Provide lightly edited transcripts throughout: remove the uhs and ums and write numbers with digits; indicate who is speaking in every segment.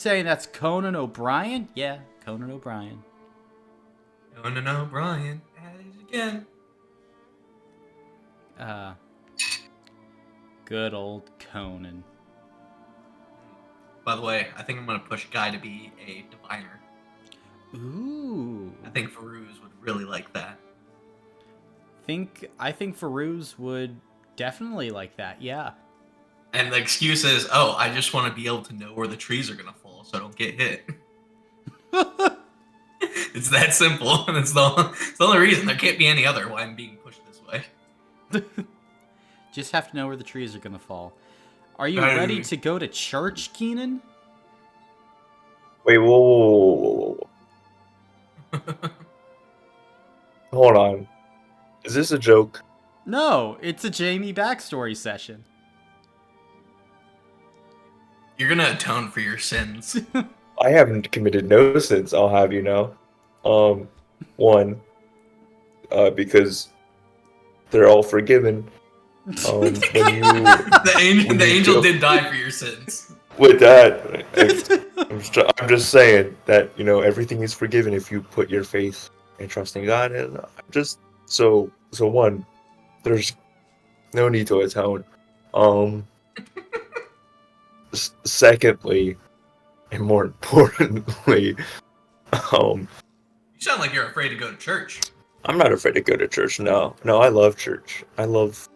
Speaker 1: Saying that's Conan O'Brien? Yeah, Conan O'Brien.
Speaker 2: Conan O'Brien at it again.
Speaker 1: Uh, good old Conan.
Speaker 2: By the way, I think I'm gonna push Guy to be a diviner.
Speaker 1: Ooh.
Speaker 2: I think Farouz would really like that.
Speaker 1: I think Farouz would definitely like that, yeah.
Speaker 2: And the excuse is, oh, I just want to be able to know where the trees are gonna fall so I don't get hit. It's that simple, and it's the only reason. There can't be any other why I'm being pushed this way.
Speaker 1: Just have to know where the trees are gonna fall. Are you ready to go to church, Keenan?
Speaker 3: Wait, whoa. Hold on. Is this a joke?
Speaker 1: No, it's a Jamie backstory session.
Speaker 2: You're gonna atone for your sins.
Speaker 3: I haven't committed no sins, I'll have you know. One, because they're all forgiven. When you,
Speaker 2: the angel did die for your sins.
Speaker 3: With that, I'm just saying that, you know, everything is forgiven if you put your faith and trust in God. And just, so one, there's no need to atone. Secondly, and more importantly,
Speaker 2: You sound like you're afraid to go to church.
Speaker 3: I'm not afraid to go to church. No, I love church. I love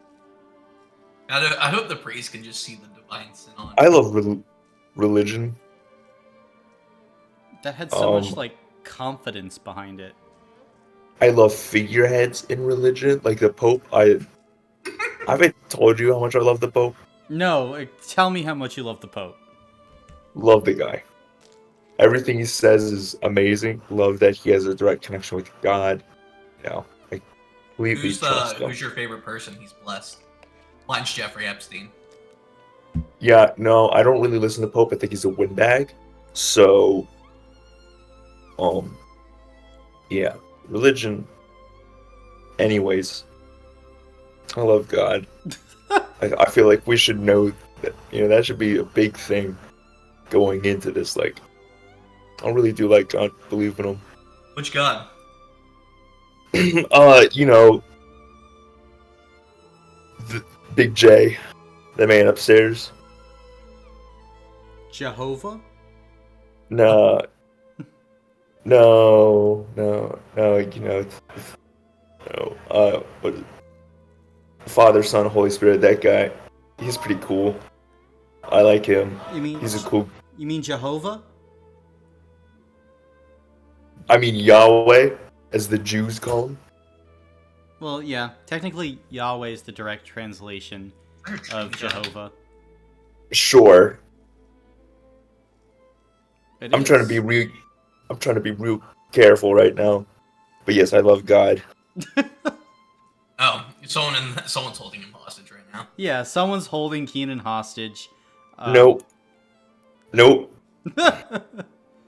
Speaker 2: the priest can just see the divine sin on.
Speaker 3: I love religion.
Speaker 1: That had so much, like, confidence behind it.
Speaker 3: I love figureheads in religion, like the Pope. I've told you how much I love the Pope.
Speaker 1: No, tell me how much you love the Pope.
Speaker 3: Love the guy. Everything he says is amazing. Love that he has a direct connection with God. You know, I completely trust him.
Speaker 2: Who's your favorite person he's blessed? Mine's Jeffrey Epstein.
Speaker 3: Yeah, no, I don't really listen to Pope. I think he's a windbag. So, yeah, religion. Anyways, I love God. I feel like we should know that, you know, that should be a big thing going into this. Like, I really do like God, believe in him.
Speaker 2: Which God?
Speaker 3: You know, the Big J, the man upstairs.
Speaker 1: Jehovah?
Speaker 3: No, you know, no, what is it? Father, Son, Holy Spirit, that guy. He's pretty cool. I like him. He's a cool...
Speaker 1: You mean Jehovah?
Speaker 3: I mean Yahweh, as the Jews call him.
Speaker 1: Well, yeah. Technically, Yahweh is the direct translation of Jehovah.
Speaker 3: Sure.
Speaker 1: I'm
Speaker 3: trying to be real careful right now. But yes, I love God.
Speaker 2: Oh, someone's holding him hostage right now.
Speaker 1: Yeah, someone's holding Keenan hostage.
Speaker 3: Nope.
Speaker 2: Oh,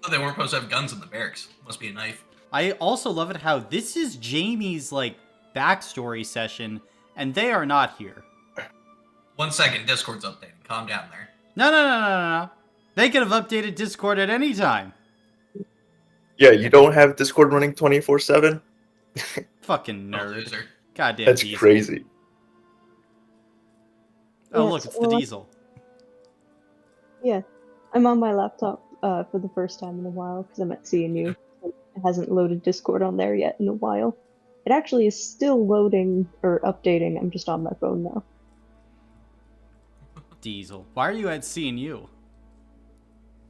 Speaker 2: they weren't supposed to have guns in the barracks. Must be a knife.
Speaker 1: I also love it how this is Jamie's, like, backstory session, and they are not here.
Speaker 2: 1 second, Discord's updating. Calm down there.
Speaker 1: No. They could have updated Discord at any time.
Speaker 3: Yeah, you don't have Discord running 24/7?
Speaker 1: Fucking nerd.
Speaker 2: Loser.
Speaker 1: Goddamn
Speaker 3: That's
Speaker 1: Diesel.
Speaker 3: crazy.
Speaker 1: Oh, look, it's the Diesel.
Speaker 4: Yeah, I'm on my laptop for the first time in a while because I'm at CNU. It hasn't loaded Discord on there yet in a while. It actually is still loading or updating. I'm just on my phone now.
Speaker 1: Diesel. Why are you at CNU?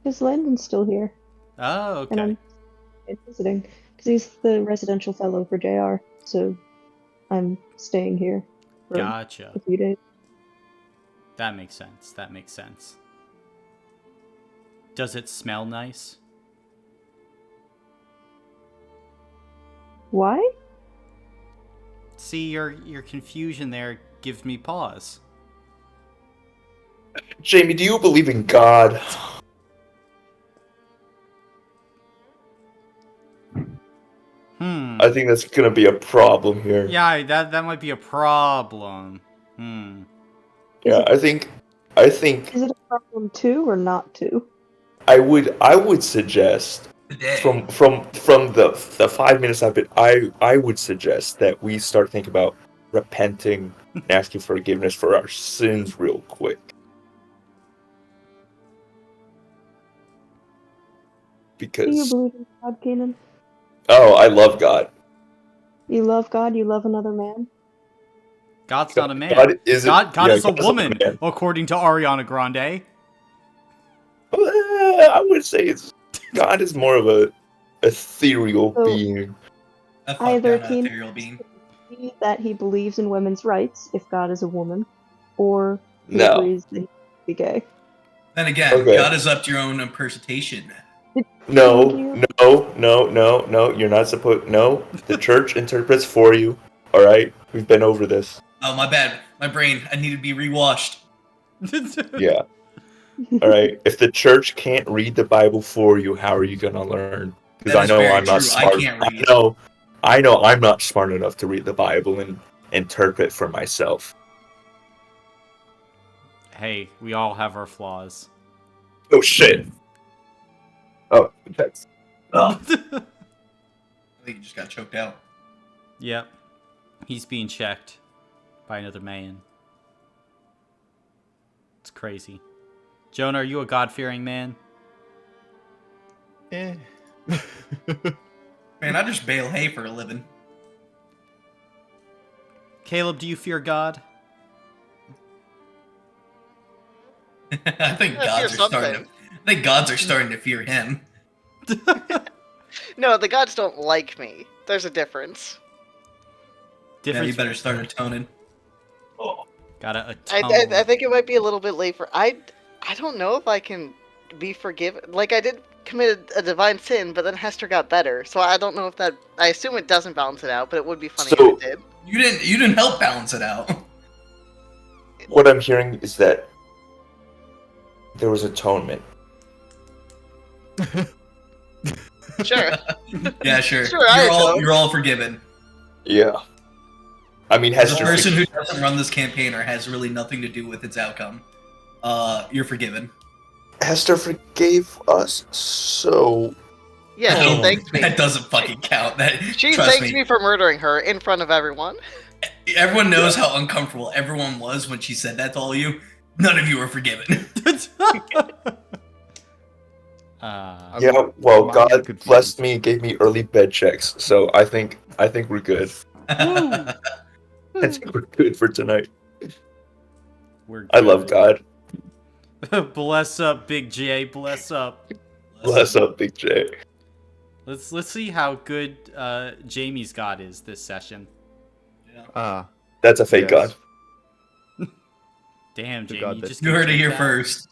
Speaker 4: Because Landon's still here.
Speaker 1: Oh, okay.
Speaker 4: And I'm visiting. Because he's the residential fellow for JR, so I'm staying here for
Speaker 1: Gotcha.
Speaker 4: a few days.
Speaker 1: That makes sense. Does it smell nice?
Speaker 4: Why?
Speaker 1: See, your confusion there gives me pause.
Speaker 3: Jamie, do you believe in God? I think that's gonna be a problem here.
Speaker 1: Yeah, that might be a problem.
Speaker 3: Yeah, I think...
Speaker 4: Is it a problem to or not to?
Speaker 3: I would suggest
Speaker 2: Today.
Speaker 3: from the 5 minutes I've been, I would suggest that we start thinking about repenting and asking forgiveness for our sins real quick.
Speaker 4: Do you
Speaker 3: Because
Speaker 4: believe in God, Kanan?
Speaker 3: I love God.
Speaker 4: You love God, you love another man?
Speaker 1: God's not a man.
Speaker 3: God isn't.
Speaker 1: God is a
Speaker 3: God's not
Speaker 1: woman,
Speaker 3: man.
Speaker 1: according to Ariana Grande.
Speaker 3: I would say God is more of a ethereal
Speaker 4: So-
Speaker 3: being.
Speaker 2: I fucked
Speaker 4: Either
Speaker 2: down an
Speaker 4: Keenan
Speaker 2: ethereal being.
Speaker 4: believes that he believes in women's rights, if God is a woman, or he
Speaker 3: No.
Speaker 4: agrees that he should be gay.
Speaker 2: Then again,
Speaker 3: Okay.
Speaker 2: God is up to your own interpretation.
Speaker 3: No,
Speaker 4: Thank
Speaker 3: no. You're not supposed. No, the church interprets for you. All right, we've been over this.
Speaker 2: Oh, my bad. My brain. I need to be rewashed.
Speaker 3: Yeah. All right. If the church can't read the Bible for you, how are you gonna learn? Because
Speaker 2: That
Speaker 3: I
Speaker 2: is
Speaker 3: know
Speaker 2: very
Speaker 3: I'm not
Speaker 2: true. I
Speaker 3: smart.
Speaker 2: can't read.
Speaker 3: I know I'm not smart enough to read the Bible and interpret for myself.
Speaker 1: Hey, we all have our flaws.
Speaker 3: Oh shit. Oh, that's.
Speaker 2: I think you just got choked out.
Speaker 1: Yep. He's being checked by another man. It's crazy. Jonah, are you a God-fearing man?
Speaker 5: Eh.
Speaker 2: Man, I just bale hay for a living.
Speaker 1: Caleb, do you fear God?
Speaker 2: I think
Speaker 6: I
Speaker 2: gods
Speaker 6: fear
Speaker 2: are starting to.
Speaker 6: something.
Speaker 2: I think gods are starting to fear him.
Speaker 6: No, the gods don't like me. There's a difference.
Speaker 2: Yeah, you
Speaker 1: Difference.
Speaker 2: better start atoning.
Speaker 1: Gotta
Speaker 6: I
Speaker 1: atone.
Speaker 6: think it might be a little bit late for. I don't know if I can be forgiven. Like, I did commit a divine sin, but then Hester got better. So I don't know if that. I assume it doesn't balance it out, but it would be funny
Speaker 3: So-
Speaker 6: if it did.
Speaker 2: You didn't help balance it out.
Speaker 3: What I'm hearing is that there was atonement.
Speaker 6: Sure.
Speaker 2: Yeah, sure.
Speaker 6: Sure, I atone.
Speaker 2: You're all forgiven.
Speaker 3: Yeah. I mean,
Speaker 2: As a
Speaker 3: Hester.
Speaker 2: person who doesn't run this campaign or has really nothing to do with its outcome, you're forgiven.
Speaker 3: Hester forgave us, so
Speaker 6: Yeah, she
Speaker 3: Oh.
Speaker 6: thanked me.
Speaker 2: That doesn't fucking count. That
Speaker 6: She
Speaker 2: trust
Speaker 6: thanked me for murdering her in front of everyone.
Speaker 2: Everyone knows how uncomfortable everyone was when she said that to all you. None of you were forgiven.
Speaker 3: yeah. Well,
Speaker 5: I'm
Speaker 3: God
Speaker 5: confused.
Speaker 3: blessed me, gave me early bed checks, so I think we're good. I think we're good for tonight.
Speaker 1: We're
Speaker 3: I love God.
Speaker 1: Bless up, Big J. Bless up.
Speaker 3: Bless up, Big J.
Speaker 1: Let's see how good Jamie's God is this session.
Speaker 3: That's a fake
Speaker 5: Yes.
Speaker 3: God.
Speaker 1: Damn,
Speaker 5: The
Speaker 1: Jamie,
Speaker 5: God
Speaker 1: you
Speaker 5: that-
Speaker 1: just
Speaker 2: You heard it
Speaker 1: confirmed
Speaker 2: here
Speaker 1: that?
Speaker 2: first.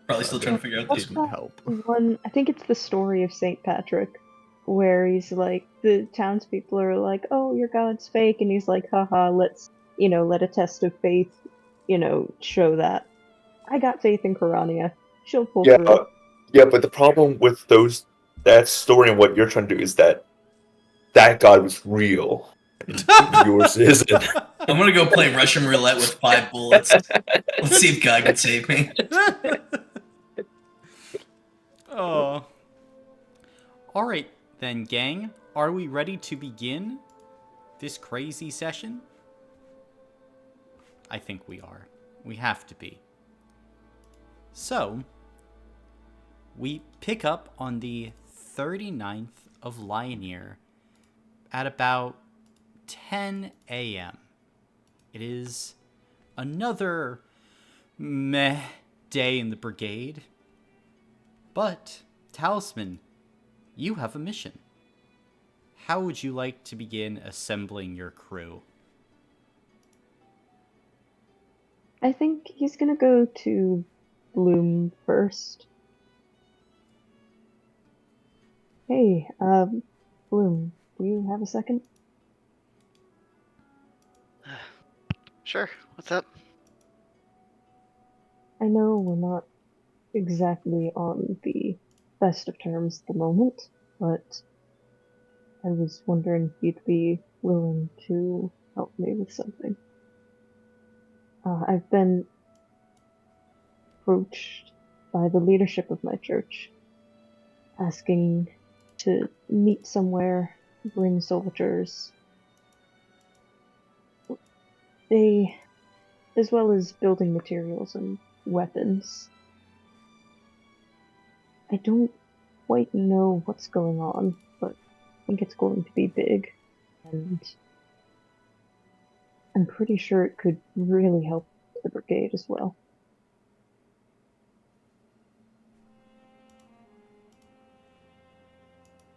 Speaker 2: Probably still trying to figure out
Speaker 4: What's
Speaker 2: the.
Speaker 4: that
Speaker 5: help.
Speaker 4: one? I think it's the story of Saint Patrick, where he's like, the townspeople are like, "Oh, your God's fake," and he's like, "Haha, let's, let a test of faith, show that I got faith in Corania. She'll pull
Speaker 3: Yeah,
Speaker 4: through."
Speaker 3: yeah. But the problem with that story and what you're trying to do is that God was real. And yours isn't.
Speaker 2: I'm gonna go play Russian roulette with 5 bullets. Let's see if God can save me.
Speaker 1: Oh. All right, then, gang. Are we ready to begin this crazy session? I think we are. We have to be. So, we pick up on the 39th of Lioneer at about 10 a.m. It is another meh day in the brigade. But, Talisman, you have a mission. How would you like to begin assembling your crew?
Speaker 4: I think he's gonna go to Bloom first. Hey, Bloom, do you have a second?
Speaker 6: Sure. What's up?
Speaker 4: I know we're not exactly on the best of terms at the moment, but I was wondering if you'd be willing to help me with something. I've been approached by the leadership of my church, asking to meet somewhere, bring soldiers. They, as well as building materials and weapons. I don't quite know what's going on, but I think it's going to be big, and I'm pretty sure it could really help the brigade as well.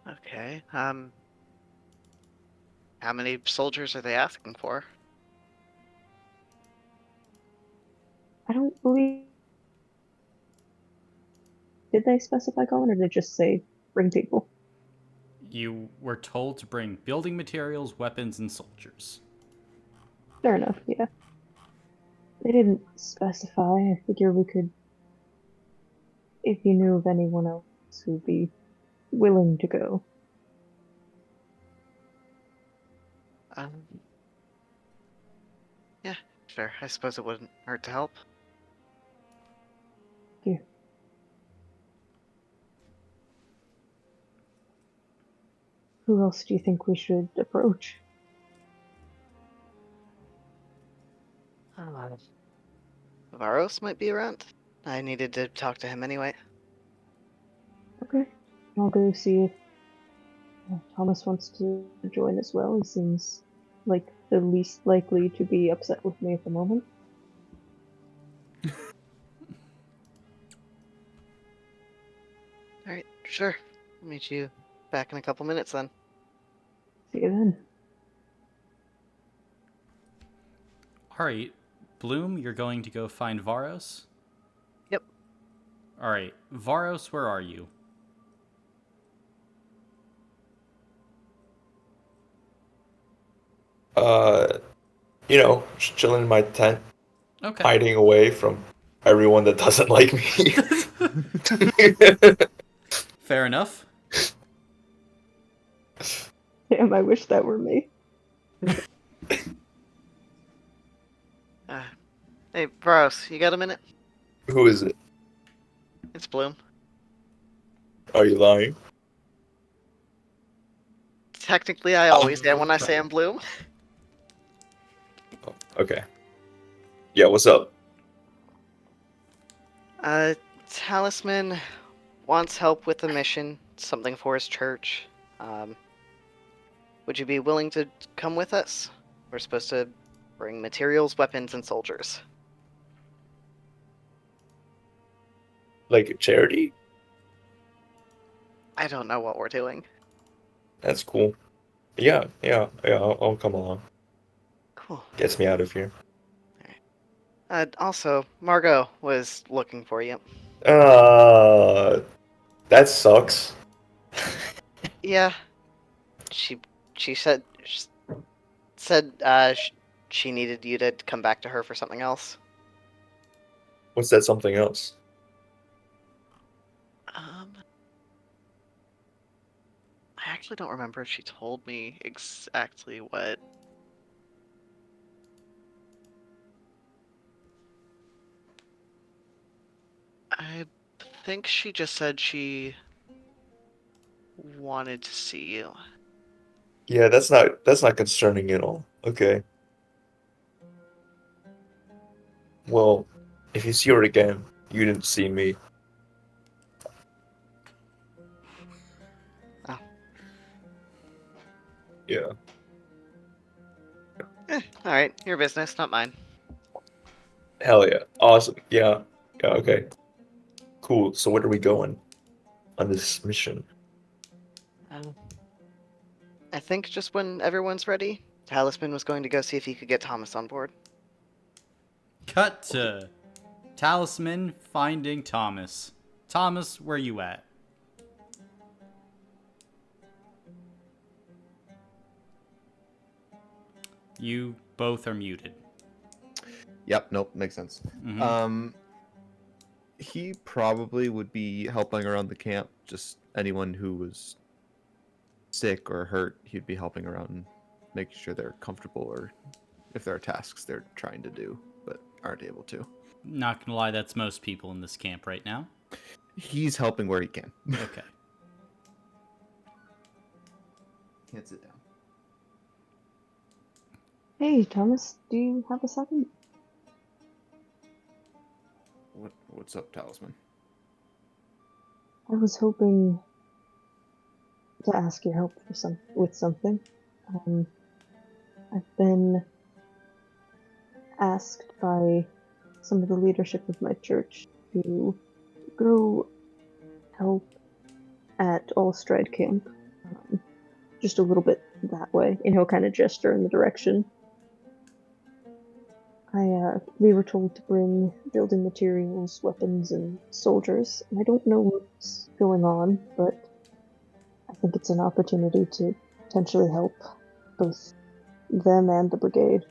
Speaker 6: Okay. How many soldiers are they asking for?
Speaker 4: I don't believe. Did they specify, Colin, or did they just say bring people?
Speaker 1: You were told to bring building materials, weapons, and soldiers.
Speaker 4: Fair enough, yeah. They didn't specify. I figure we could. If you knew of anyone else who'd be willing to go.
Speaker 6: Um, yeah, sure. I suppose it wouldn't hurt to help.
Speaker 4: Here. Who else do you think we should approach?
Speaker 6: Varos might be around. I needed to talk to him anyway.
Speaker 4: Okay. I'll go see if Thomas wants to join as well. He seems like the least likely to be upset with me at the moment.
Speaker 6: Alright, sure. I'll meet you back in a couple minutes then.
Speaker 4: See you then.
Speaker 1: Alright, Bloom, you're going to go find Varos?
Speaker 6: Yep.
Speaker 1: Alright, Varos, where are you?
Speaker 3: Just chilling in my tent,
Speaker 1: Okay.
Speaker 3: hiding away from everyone that doesn't like me.
Speaker 1: Fair enough.
Speaker 4: Damn, I wish that were me.
Speaker 6: Hey, Varos, you got a minute?
Speaker 3: Who is it?
Speaker 6: It's Bloom.
Speaker 3: Are you lying?
Speaker 6: Technically, I always am when I say I'm Bloom.
Speaker 3: Oh, okay. Yeah, what's up?
Speaker 6: Talisman wants help with a mission, something for his church. Would you be willing to come with us? We're supposed to bring materials, weapons, and soldiers.
Speaker 3: Like a charity?
Speaker 6: I don't know what we're doing.
Speaker 3: That's cool. Yeah, I'll come along.
Speaker 6: Cool.
Speaker 3: Gets me out of here.
Speaker 6: Also, Margot was looking for you.
Speaker 3: That sucks.
Speaker 6: Yeah, she said she needed you to come back to her for something else.
Speaker 3: What's that something else?
Speaker 6: I actually don't remember if she told me exactly what. I think she just said she wanted to see you.
Speaker 3: Yeah, that's not concerning at all. Okay. Well, if you see her again, you didn't see me.
Speaker 6: Oh.
Speaker 3: Yeah.
Speaker 6: Alright, your business, not mine.
Speaker 3: Hell yeah. Awesome. Yeah. Yeah, okay. Cool. So where are we going on this mission?
Speaker 6: I think just when everyone's ready, Talisman was going to go see if he could get Thomas on board.
Speaker 1: Cut to Talisman finding Thomas. Thomas, where you at? You both are muted.
Speaker 5: Yep, nope, makes sense.
Speaker 1: Mhm.
Speaker 5: He probably would be helping around the camp. Just anyone who was sick or hurt, he'd be helping around and making sure they're comfortable, or if there are tasks they're trying to do but aren't able to.
Speaker 1: Not gonna lie, that's most people in this camp right now.
Speaker 5: He's helping where he can.
Speaker 1: Okay.
Speaker 5: Can't sit down.
Speaker 4: Hey, Thomas, do you have a second?
Speaker 5: What's up, Talisman?
Speaker 4: I was hoping to ask your help with something. I've been asked by some of the leadership of my church to go help at Allstride Camp. Just a little bit that way, and he'll kind of gesture in the direction. We were told to bring building materials, weapons, and soldiers. And I don't know what's going on, but I think it's an opportunity to potentially help both them and the brigade.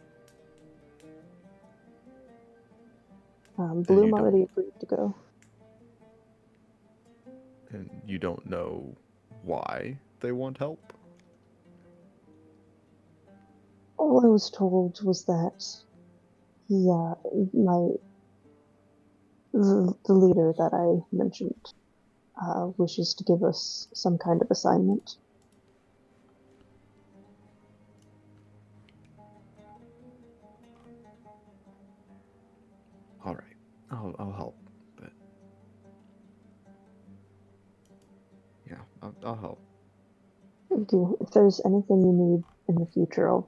Speaker 4: Bloom
Speaker 5: you
Speaker 4: already agreed to go.
Speaker 5: And you don't know why they want help?
Speaker 4: All I was told was that the leader that I mentioned wishes to give us some kind of assignment.
Speaker 5: All right, I'll help, but yeah, I'll help.
Speaker 4: Thank you. If there's anything you need in the future, I'll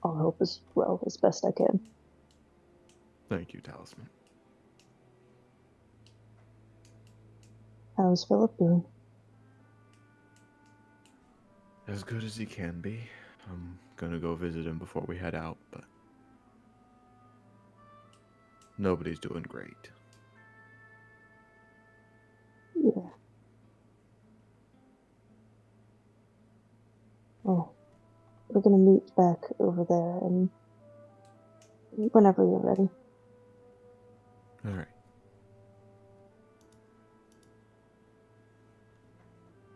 Speaker 4: help as well as best I can.
Speaker 5: Thank you, Talisman.
Speaker 4: How's Philip doing?
Speaker 5: As good as he can be. I'm gonna go visit him before we head out, but nobody's doing great.
Speaker 4: Yeah. Well, we're gonna meet back over there, and whenever you're ready.
Speaker 5: All right.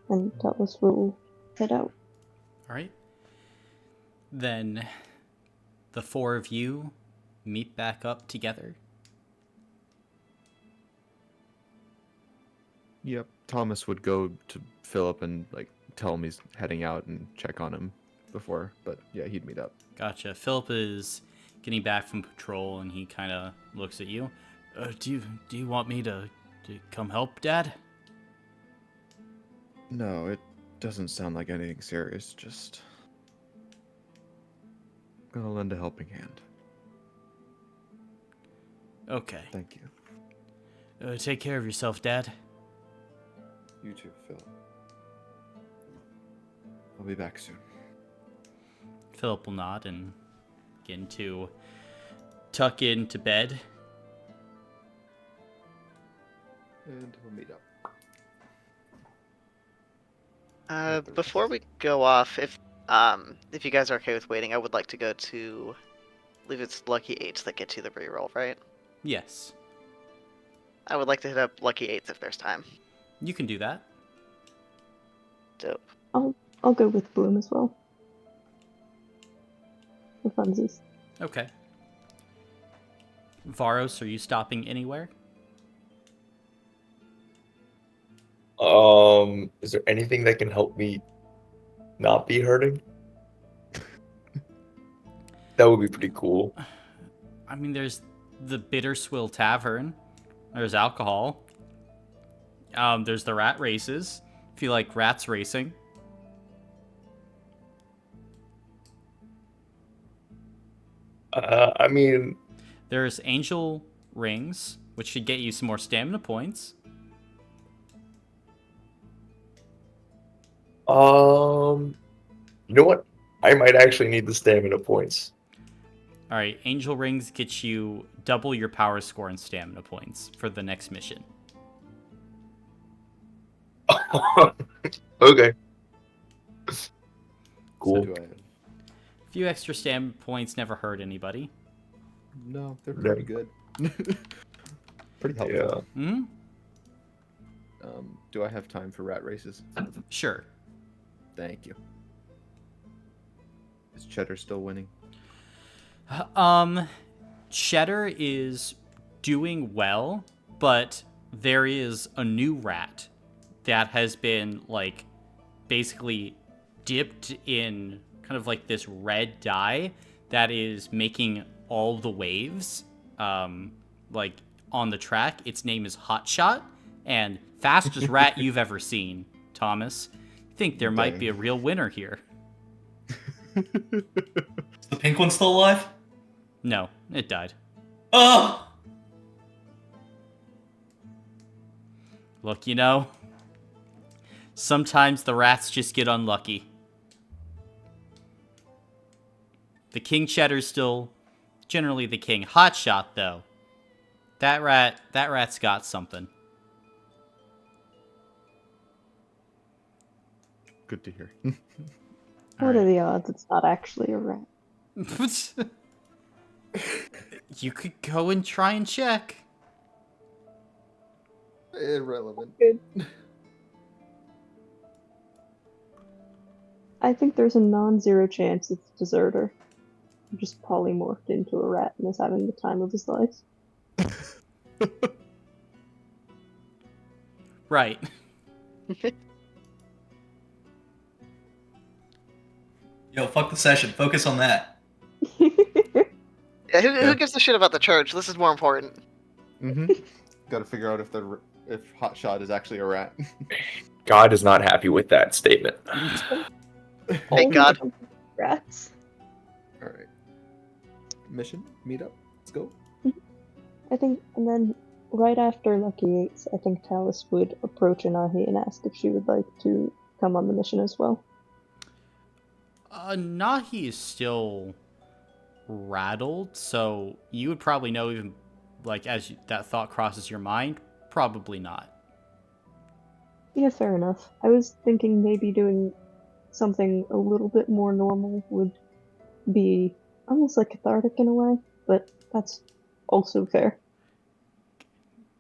Speaker 4: And tell us we'll head out.
Speaker 1: All right. Then the four of you meet back up together.
Speaker 5: Yep. Thomas would go to Philip and tell him he's heading out and check on him before, but yeah, he'd meet up.
Speaker 1: Gotcha. Philip is getting back from patrol, and he kind of looks at you. Do you want me to come help, Dad?
Speaker 5: No, it doesn't sound like anything serious. Just gonna lend a helping hand.
Speaker 1: Okay.
Speaker 5: Thank you.
Speaker 1: Take care of yourself, Dad.
Speaker 5: You too, Phil. I'll be back soon.
Speaker 1: Philip will nod and begin to tuck into bed.
Speaker 5: And we'll meet up.
Speaker 6: Before we go off, if you guys are okay with waiting, I would like to go to, I believe it's Lucky 8s that get you the reroll, right?
Speaker 1: Yes.
Speaker 6: I would like to hit up Lucky 8s if there's time.
Speaker 1: You can do that.
Speaker 6: Dope.
Speaker 4: I'll go with Bloom as well. For funsies.
Speaker 1: Okay. Varos, are you stopping anywhere?
Speaker 3: Is there anything that can help me not be hurting? That would be pretty cool.
Speaker 1: I mean, there's the Bitterswill Tavern. There's alcohol. There's the rat races, if you like rats racing.
Speaker 3: I mean,
Speaker 1: There's angel rings, which should get you some more stamina points.
Speaker 3: you know what? I might actually need the stamina points.
Speaker 1: All right, angel rings get you double your power score and stamina points for the next mission.
Speaker 3: Okay.
Speaker 5: So
Speaker 3: Cool.
Speaker 5: do I.
Speaker 1: A few extra stamina points never hurt anybody.
Speaker 5: No, they're
Speaker 3: Yeah.
Speaker 5: pretty good. Pretty helpful.
Speaker 3: Yeah.
Speaker 1: Hmm.
Speaker 5: Do I have time for rat races?
Speaker 1: Sure.
Speaker 5: Thank you. Is Cheddar still winning?
Speaker 1: Cheddar is doing well, but there is a new rat that has been, like, basically dipped in kind of like this red dye that is making all the waves, like, on the track. Its name is Hotshot, and fastest rat you've ever seen, Thomas. I think there might be a real winner here.
Speaker 2: Is the pink one still alive?
Speaker 1: No, it died.
Speaker 2: Oh!
Speaker 1: Look, you know, sometimes the rats just get unlucky. The king cheddar's still generally the king. Hotshot, though. That rat's got something.
Speaker 5: Good to hear.
Speaker 4: What are the odds it's not actually a rat?
Speaker 1: You could go and try and check.
Speaker 5: Irrelevant.
Speaker 4: Good. I think there's a non-zero chance it's a deserter. Just polymorphed into a rat and is having the time of his life.
Speaker 1: Right.
Speaker 2: Yo, fuck the session. Focus on that.
Speaker 6: Yeah, who gives a shit about the church? This is more important.
Speaker 5: Got to figure out if Hotshot is actually a rat.
Speaker 3: God is not happy with that statement.
Speaker 6: Thank God.
Speaker 4: Rats.
Speaker 5: All right. Mission, meet up. Let's go.
Speaker 4: I think, and then right after Lucky Eights, I think Talis would approach Anahi and ask if she would like to come on the mission as well.
Speaker 1: Nahi is still rattled, so you would probably know, even like as that thought crosses your mind, probably not.
Speaker 4: Yeah, fair enough. I was thinking maybe doing something a little bit more normal would be almost like cathartic in a way, but that's also fair.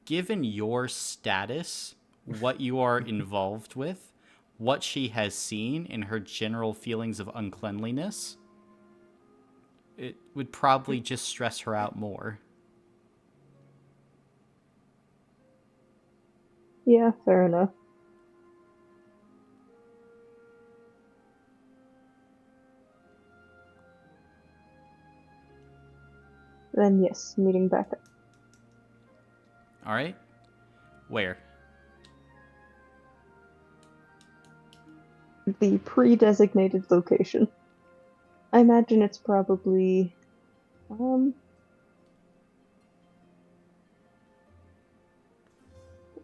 Speaker 1: Given your status, what you are involved with, what she has seen, and her general feelings of uncleanliness, it would probably just stress her out more.
Speaker 4: Yeah, fair enough. Then yes, meeting back up.
Speaker 1: All right? Where?
Speaker 4: The pre-designated location. I imagine it's probably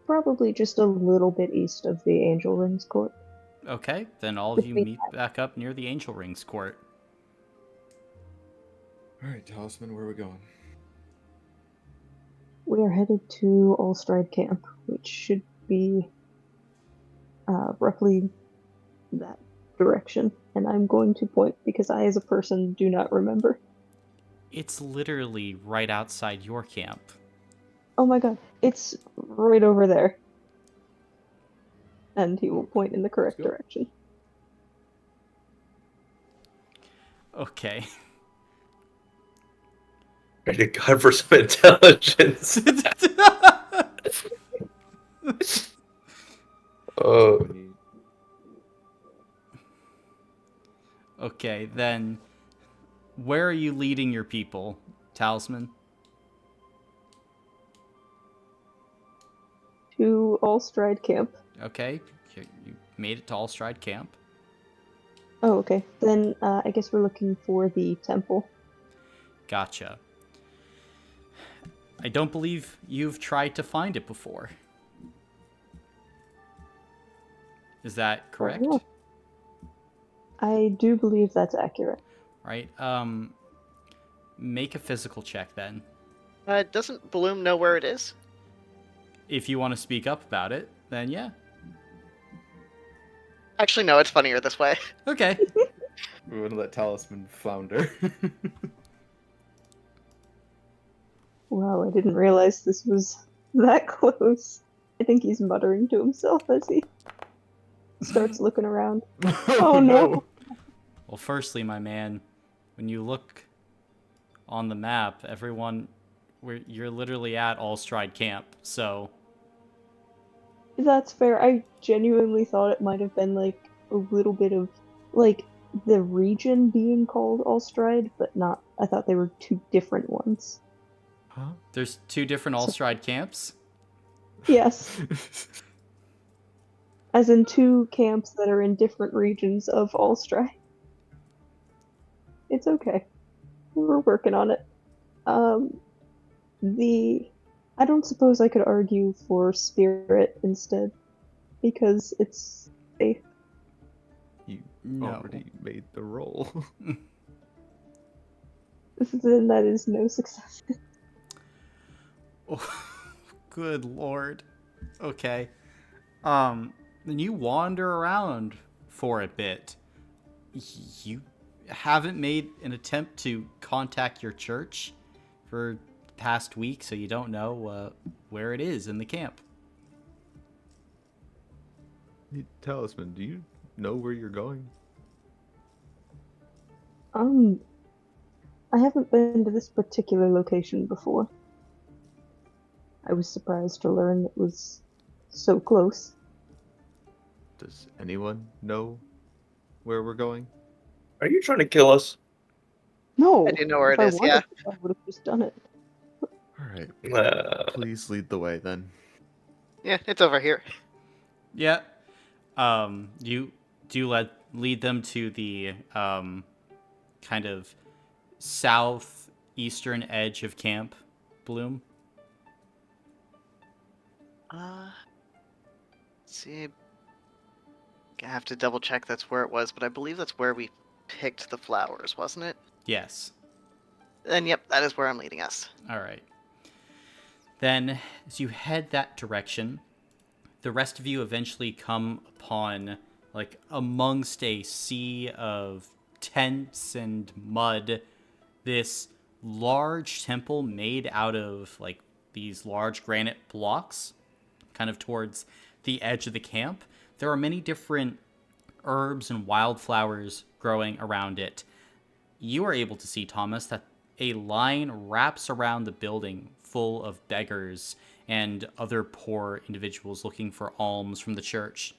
Speaker 4: probably just a little bit east of the Angel Rings Court.
Speaker 1: Okay, then all of you meet back up near the Angel Rings Court.
Speaker 5: All right, Talisman, where are we going?
Speaker 4: We are headed to Allstride Camp, which should be roughly that direction. And I'm going to point because I, as a person, do not remember.
Speaker 1: It's literally right outside your camp.
Speaker 4: Oh my god, it's right over there. And he will point in the correct
Speaker 5: Let's go.
Speaker 4: direction.
Speaker 1: Okay.
Speaker 3: Ready to God for some intelligence. Oh,
Speaker 1: Okay, then where are you leading your people, Talisman?
Speaker 4: To Allstride Camp.
Speaker 1: Okay, you made it to Allstride Camp.
Speaker 4: Oh, okay. Then I guess we're looking for the temple.
Speaker 1: Gotcha. I don't believe you've tried to find it before. Is that correct?
Speaker 4: Yeah. I do believe that's accurate.
Speaker 1: Right. Make a physical check then.
Speaker 6: Doesn't Bloom know where it is?
Speaker 1: If you want to speak up about it, then yeah.
Speaker 6: Actually, no, it's funnier this way.
Speaker 1: Okay.
Speaker 5: We wouldn't let Talisman flounder.
Speaker 4: Wow, I didn't realize this was that close. I think he's muttering to himself as he starts looking around. Oh no!
Speaker 1: Well, firstly, my man, when you look on the map, everyone you're literally at Allstride Camp, so
Speaker 4: That's fair. I genuinely thought it might have been like a little bit of like the region being called Allstride, but not. I thought they were two different ones.
Speaker 5: Huh?
Speaker 1: there's two different Allstride camps.
Speaker 4: Yes, as in two camps that are in different regions of Allstride. It's okay. We're working on it. I don't suppose I could argue for Spirit instead, because it's safe.
Speaker 5: You
Speaker 1: No.
Speaker 5: already made the roll.
Speaker 4: Then that is no success.
Speaker 1: Oh, good lord. Okay. Then you wander around for a bit. You haven't made an attempt to contact your church for the past week, so you don't know where it is in the camp.
Speaker 5: Talisman, do you know where you're going?
Speaker 4: I haven't been to this particular location before. I was surprised to learn it was so close.
Speaker 5: Does anyone know where we're going?
Speaker 3: Are you trying to kill us?
Speaker 4: No,
Speaker 6: I do know where
Speaker 4: if
Speaker 6: it
Speaker 4: I
Speaker 6: is,
Speaker 4: wanted
Speaker 6: yeah.
Speaker 4: to, I would have just done it.
Speaker 5: Alright, please lead the way then.
Speaker 6: Yeah, it's over here.
Speaker 1: Yeah. You do lead them to the kind of southeastern edge of Camp Bloom.
Speaker 6: Let's see. I have to double check that's where it was, but I believe that's where we picked the flowers, wasn't it?
Speaker 1: Yes.
Speaker 6: And yep, that is where I'm leading us.
Speaker 1: All right. Then, as you head that direction, the rest of you eventually come upon, like, amongst a sea of tents and mud, this large temple made out of, like, these large granite blocks, kind of towards the edge of the camp. There are many different herbs and wildflowers growing around it. You are able to see, Thomas, that a line wraps around the building full of beggars and other poor individuals looking for alms from the church.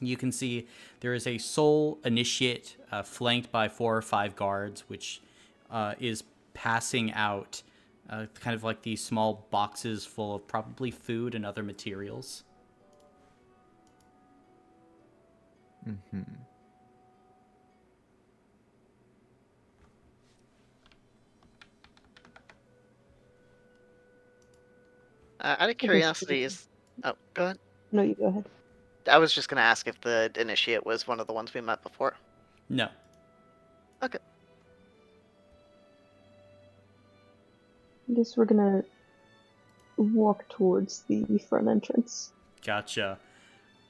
Speaker 1: You can see there is a sole initiate flanked by 4 or 5 guards, which is passing out kind of like these small boxes full of probably food and other materials.
Speaker 5: Mm-hmm.
Speaker 6: Out of curiosity, oh, go ahead.
Speaker 4: No, you go ahead.
Speaker 6: I was just gonna ask if the initiate was one of the ones we met before.
Speaker 1: No.
Speaker 6: Okay.
Speaker 4: I guess we're gonna walk towards the front entrance.
Speaker 1: Gotcha.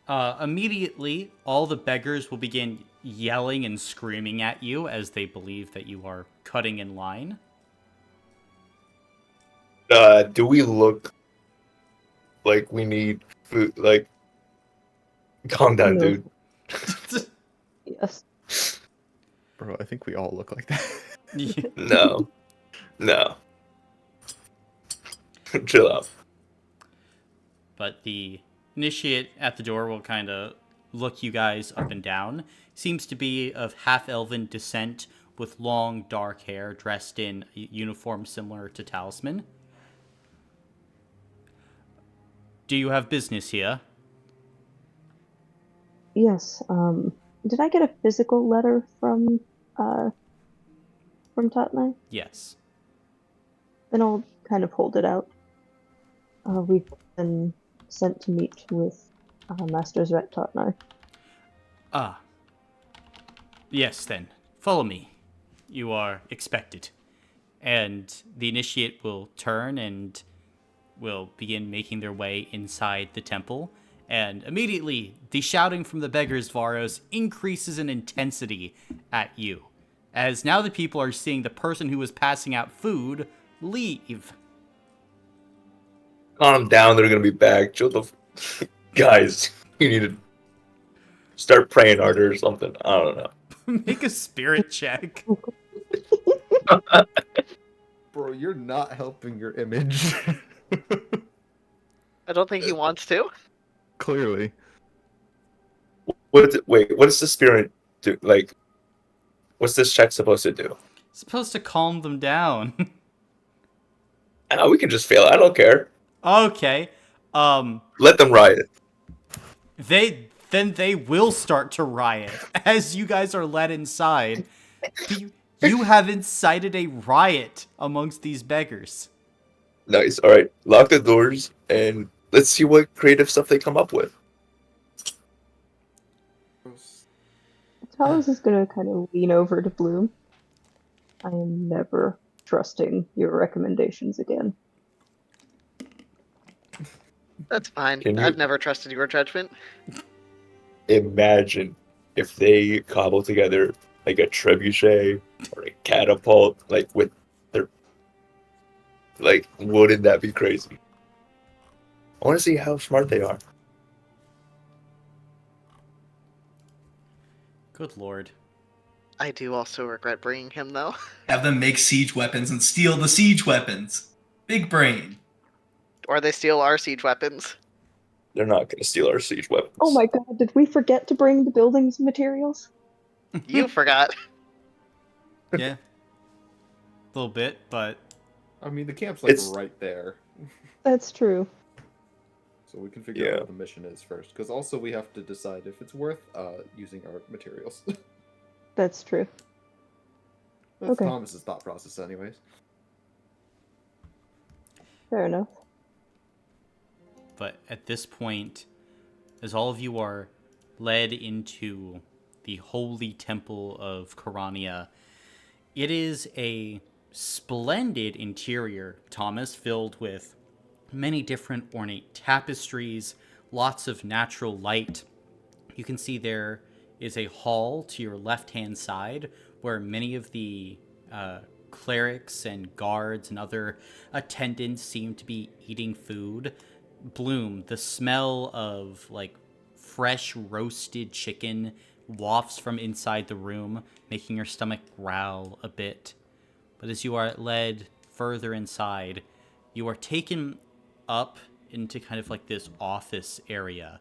Speaker 1: Immediately, all the beggars will begin yelling and screaming at you as they believe that you are cutting in line.
Speaker 3: Do we look like we need food? Like, calm down,
Speaker 4: No.
Speaker 3: dude.
Speaker 4: Yes.
Speaker 5: Bro, I think we all look like that.
Speaker 3: No. Chill out.
Speaker 1: But the initiate at the door will kind of look you guys up and down. Seems to be of half-elven descent with long dark hair, dressed in a uniform similar to Talisman. Do you have business here?
Speaker 4: Yes. Did I get a physical letter from Tatnai?
Speaker 1: Yes.
Speaker 4: Then I'll kind of hold it out. We've been sent to meet with Master-Zhret Tatnai.
Speaker 1: Ah. Yes, then. Follow me. You are expected. And the initiate will turn and will begin making their way inside the temple. And immediately, the shouting from the beggars, Varos, increases in intensity at you. As now the people are seeing the person who was passing out food leave.
Speaker 3: Calm them down. They're gonna be back. Chill the guys. You need to start praying harder or something. I don't know.
Speaker 1: Make a spirit check.
Speaker 5: Bro, you're not helping your image.
Speaker 6: I don't think he wants to.
Speaker 5: Clearly.
Speaker 3: What does the spirit do? Like, what's this check supposed to do?
Speaker 1: It's supposed to calm them down.
Speaker 3: We can just fail. I don't care.
Speaker 1: Okay.
Speaker 3: Let them riot.
Speaker 1: They will start to riot as you guys are led inside. You have incited a riot amongst these beggars.
Speaker 3: Nice. All right. Lock the doors and let's see what creative stuff they come up with.
Speaker 4: Talos is gonna kind of lean over to Bloom. I am never trusting your recommendations again.
Speaker 6: That's fine.
Speaker 3: Can you-
Speaker 6: I've never trusted your judgment.
Speaker 3: Imagine if they cobble together like a trebuchet or a catapult, like with their, like, wouldn't that be crazy? I want to see how smart they are.
Speaker 1: Good lord.
Speaker 6: I do also regret bringing him, though.
Speaker 2: Have them make siege weapons and steal the siege weapons. Big brain.
Speaker 6: Or they steal our siege weapons.
Speaker 3: They're not going to steal our siege weapons.
Speaker 4: Oh my god, did we forget to bring the building's materials?
Speaker 6: You forgot.
Speaker 1: Yeah. A little bit, but
Speaker 5: I mean, the camp's like
Speaker 3: It's-
Speaker 5: right there.
Speaker 4: That's true.
Speaker 5: So we can figure
Speaker 3: Yeah.
Speaker 5: out what the mission is first. Because also we have to decide if it's worth using our materials.
Speaker 4: That's true.
Speaker 5: That's
Speaker 4: Okay.
Speaker 5: Thomas's thought process anyways.
Speaker 4: Fair enough.
Speaker 1: but at this point, as all of you are led into the holy temple of Corania, it is a splendid interior, Thomas, filled with many different ornate tapestries, lots of natural light. You can see there is a hall to your left-hand side where many of the clerics and guards and other attendants seem to be eating food. Bloom, the smell of like fresh roasted chicken wafts from inside the room, making your stomach growl a bit. But as you are led further inside, you are taken up into kind of like this office area.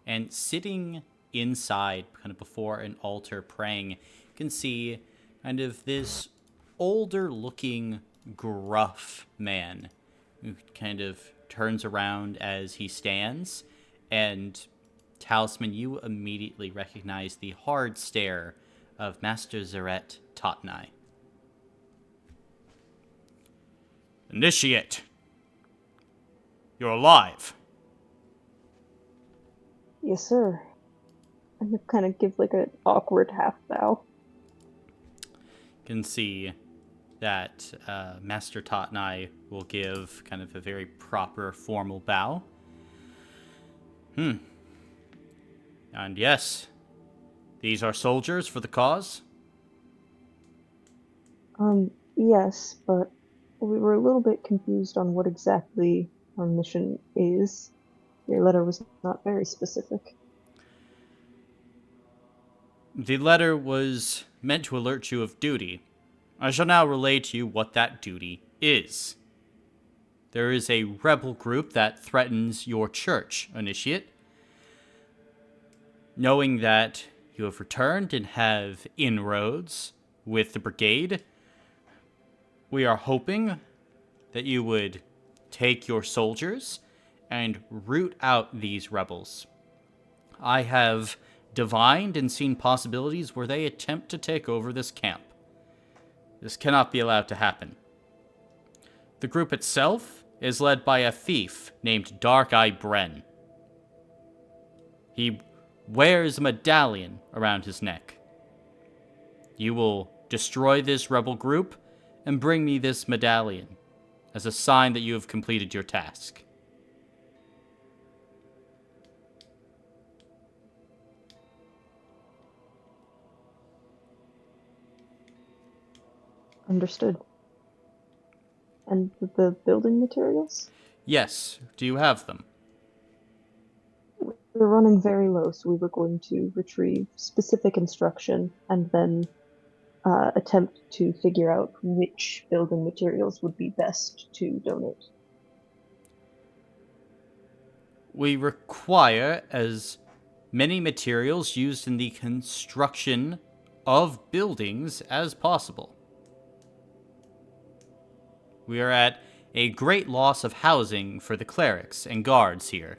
Speaker 1: And sitting inside, kind of before an altar praying, you can see kind of this older looking gruff man who kind of turns around as he stands. And Talisman, you immediately recognize the hard stare of Master-Zhret Tatnai. Initiate! You're alive!
Speaker 4: Yes, sir. I'm gonna kind of give like an awkward half bow.
Speaker 1: You can see that Master Tatnai will give kind of a very proper, formal bow. And yes, these are soldiers for the cause?
Speaker 4: Yes, but we were a little bit confused on what exactly our mission is. Your letter was not very specific.
Speaker 1: The letter was meant to alert you of duty. I shall now relay to you what that duty is. There is a rebel group that threatens your church, Initiate. Knowing that you have returned and have inroads with the brigade, we are hoping that you would take your soldiers and root out these rebels. I have divined and seen possibilities where they attempt to take over this camp. This cannot be allowed to happen. The group itself is led by a thief named Dark-Eye Bren. He wears a medallion around his neck. You will destroy this rebel group and bring me this medallion as a sign that you have completed your task.
Speaker 4: Understood. And the building materials?
Speaker 1: Yes, do you have them?
Speaker 4: We're running very low, so we were going to retrieve specific instruction and then attempt to figure out which building materials would be best to donate.
Speaker 1: We require as many materials used in the construction of buildings as possible. We are at a great loss of housing for the clerics and guards here.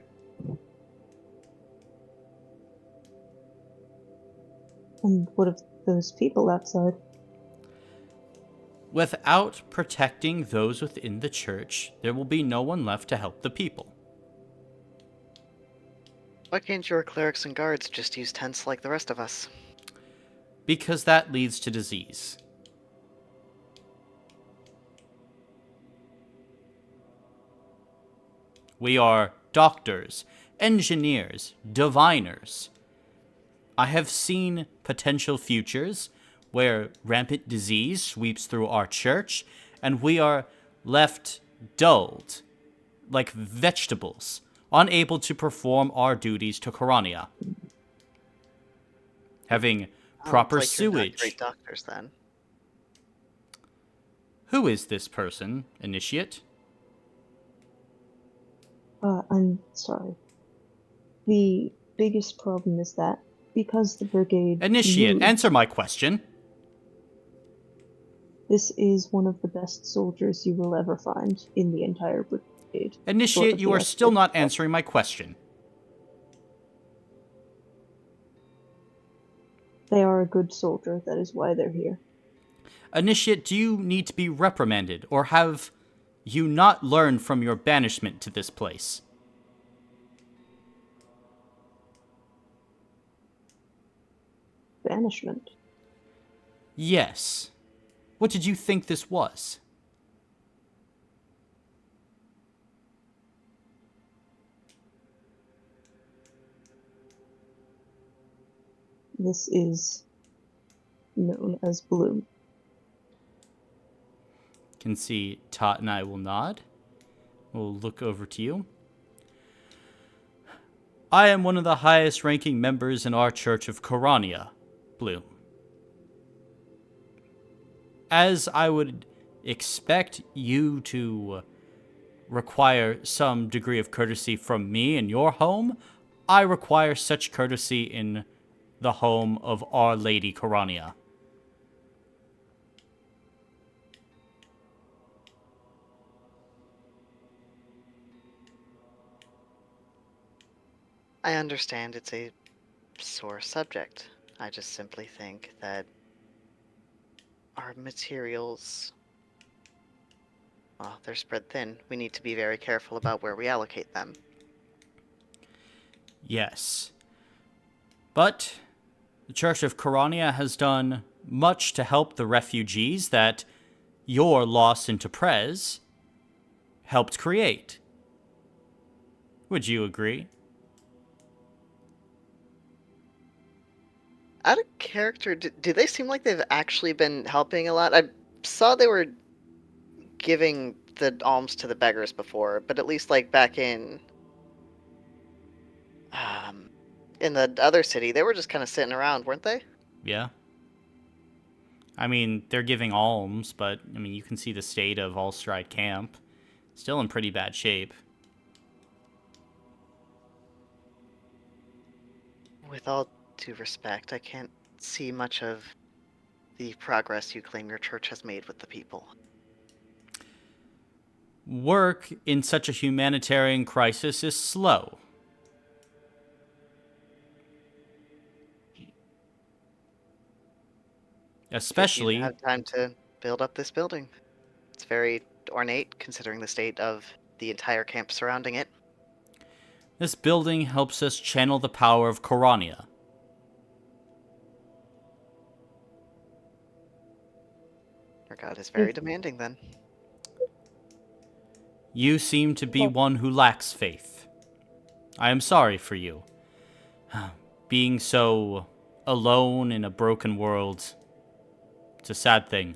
Speaker 4: And what of those people outside?
Speaker 1: Without protecting those within the church, there will be no one left to help the people.
Speaker 6: Why can't your clerics and guards just use tents like the rest of us?
Speaker 1: Because that leads to disease. We are doctors, engineers, diviners. I have seen potential futures where rampant disease sweeps through our church and we are left dulled, like vegetables, unable to perform our duties to Corania. Having proper
Speaker 6: Sounds like you're not
Speaker 1: sewage.
Speaker 6: great doctors, then.
Speaker 1: Who is this person, Initiate?
Speaker 4: I'm sorry. The biggest problem is that because the brigade
Speaker 1: Initiate,
Speaker 4: moved,
Speaker 1: answer my question.
Speaker 4: this is one of the best soldiers you will ever find in the entire brigade. short
Speaker 1: Initiate,
Speaker 4: of
Speaker 1: you
Speaker 4: the
Speaker 1: are still
Speaker 4: expert.
Speaker 1: not answering my question.
Speaker 4: They are a good soldier, that is why they're here.
Speaker 1: Initiate, do you need to be reprimanded, or have you not learned from your banishment to this place?
Speaker 4: Banishment.
Speaker 1: Yes. What did you think this was?
Speaker 4: This is known as Bloom.
Speaker 1: Can see Tatnai will nod. We'll look over to you. I am one of the highest ranking members in our Church of Corania, Bloom. As I would expect you to require some degree of courtesy from me in your home, I require such courtesy in the home of Our Lady Corania.
Speaker 6: I understand it's a sore subject. I just simply think that our materials, well, they're spread thin. We need to be very careful about where we allocate them.
Speaker 1: Yes. But the Church of Corania has done much to help the refugees that your loss into Prez helped create. Would you agree?
Speaker 6: Out of character, do they seem like they've actually been helping a lot? I saw they were giving the alms to the beggars before, but at least like back in the other city, they were just kind of sitting around, weren't they?
Speaker 1: Yeah. I mean, they're giving alms, but, I mean, you can see the state of Allstride Camp. Still in pretty bad shape.
Speaker 6: With all due respect, I can't see much of the progress you claim your church has made with the people.
Speaker 1: Work in such a humanitarian crisis is slow. Especially
Speaker 6: You have time to build up this building. It's very ornate, considering the state of the entire camp surrounding it.
Speaker 1: this building helps us channel the power of Corania.
Speaker 6: Your god is very demanding, then.
Speaker 1: You seem to be one who lacks faith. I am sorry for you. Being so alone in a broken world, it's a sad thing.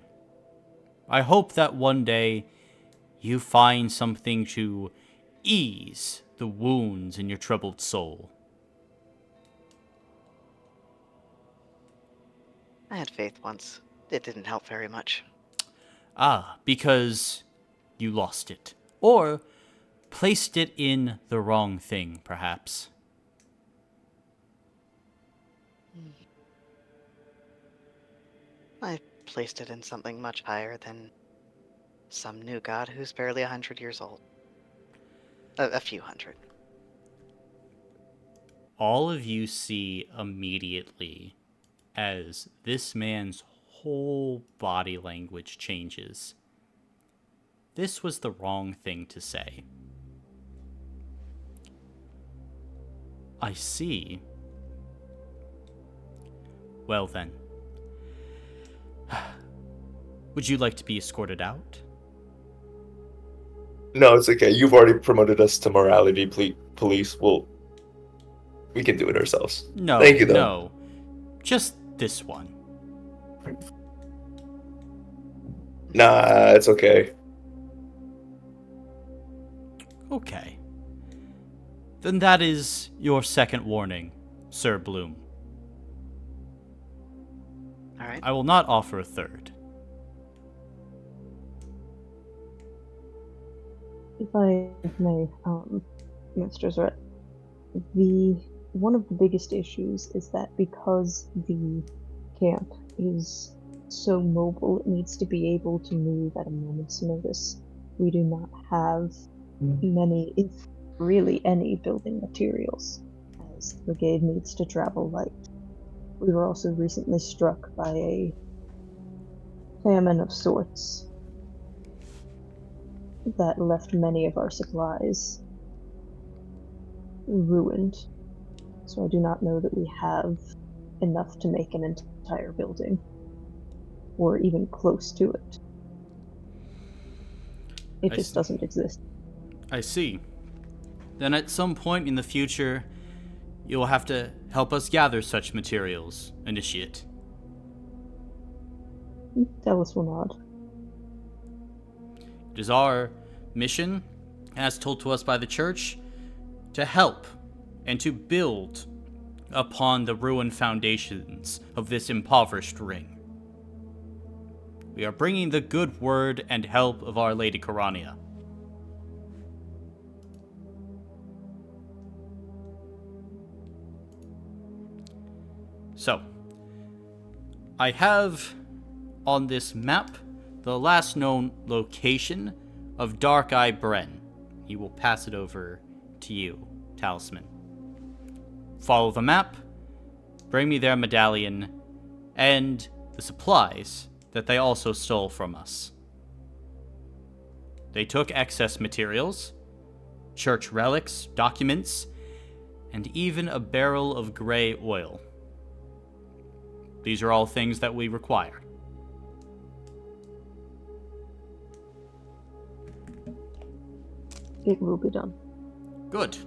Speaker 1: I hope that one day you find something to ease the wounds in your troubled soul.
Speaker 6: I had faith once. it didn't help very much.
Speaker 1: Ah, because you lost it. Or placed it in the wrong thing, perhaps.
Speaker 6: I placed it in something much higher than some new god who's barely 100 years old. A few hundred.
Speaker 1: All of you see immediately as this man's whole body language changes. This was the wrong thing to say. I see. Well then. Would you like to be escorted out?
Speaker 3: No, it's okay. You've already promoted us to morality police. We can do it ourselves.
Speaker 1: No,
Speaker 3: Thank you, though.
Speaker 1: no. Just this one.
Speaker 3: Nah, it's okay.
Speaker 1: Okay. Then that is your second warning, Sir Bloom.
Speaker 6: Alright.
Speaker 1: I will not offer a third.
Speaker 4: If I may, Master-Zhret, one of the biggest issues is that because the camp is so mobile, it needs to be able to move at a moment's notice. We do not have many, if really any, building materials, as the brigade needs to travel light. We were also recently struck by a famine of sorts that left many of our supplies ruined. So I do not know that we have enough to make an entire building, or even close to it. It just doesn't exist.
Speaker 1: I see. Then at some point in the future, you will have to help us gather such materials, Initiate.
Speaker 4: Talisman.
Speaker 1: It is our mission, as told to us by the church, to help and to build upon the ruined foundations of this impoverished ring. We are bringing the good word and help of Our Lady Corania. So, I have on this map the last known location of Dark Eye Bren. He will pass it over to you, Talisman. Follow the map, bring me their medallion, and the supplies that they also stole from us. They took excess materials, church relics, documents, and even a barrel of gray oil. These are all things that we require.
Speaker 4: It will be done.
Speaker 1: Good.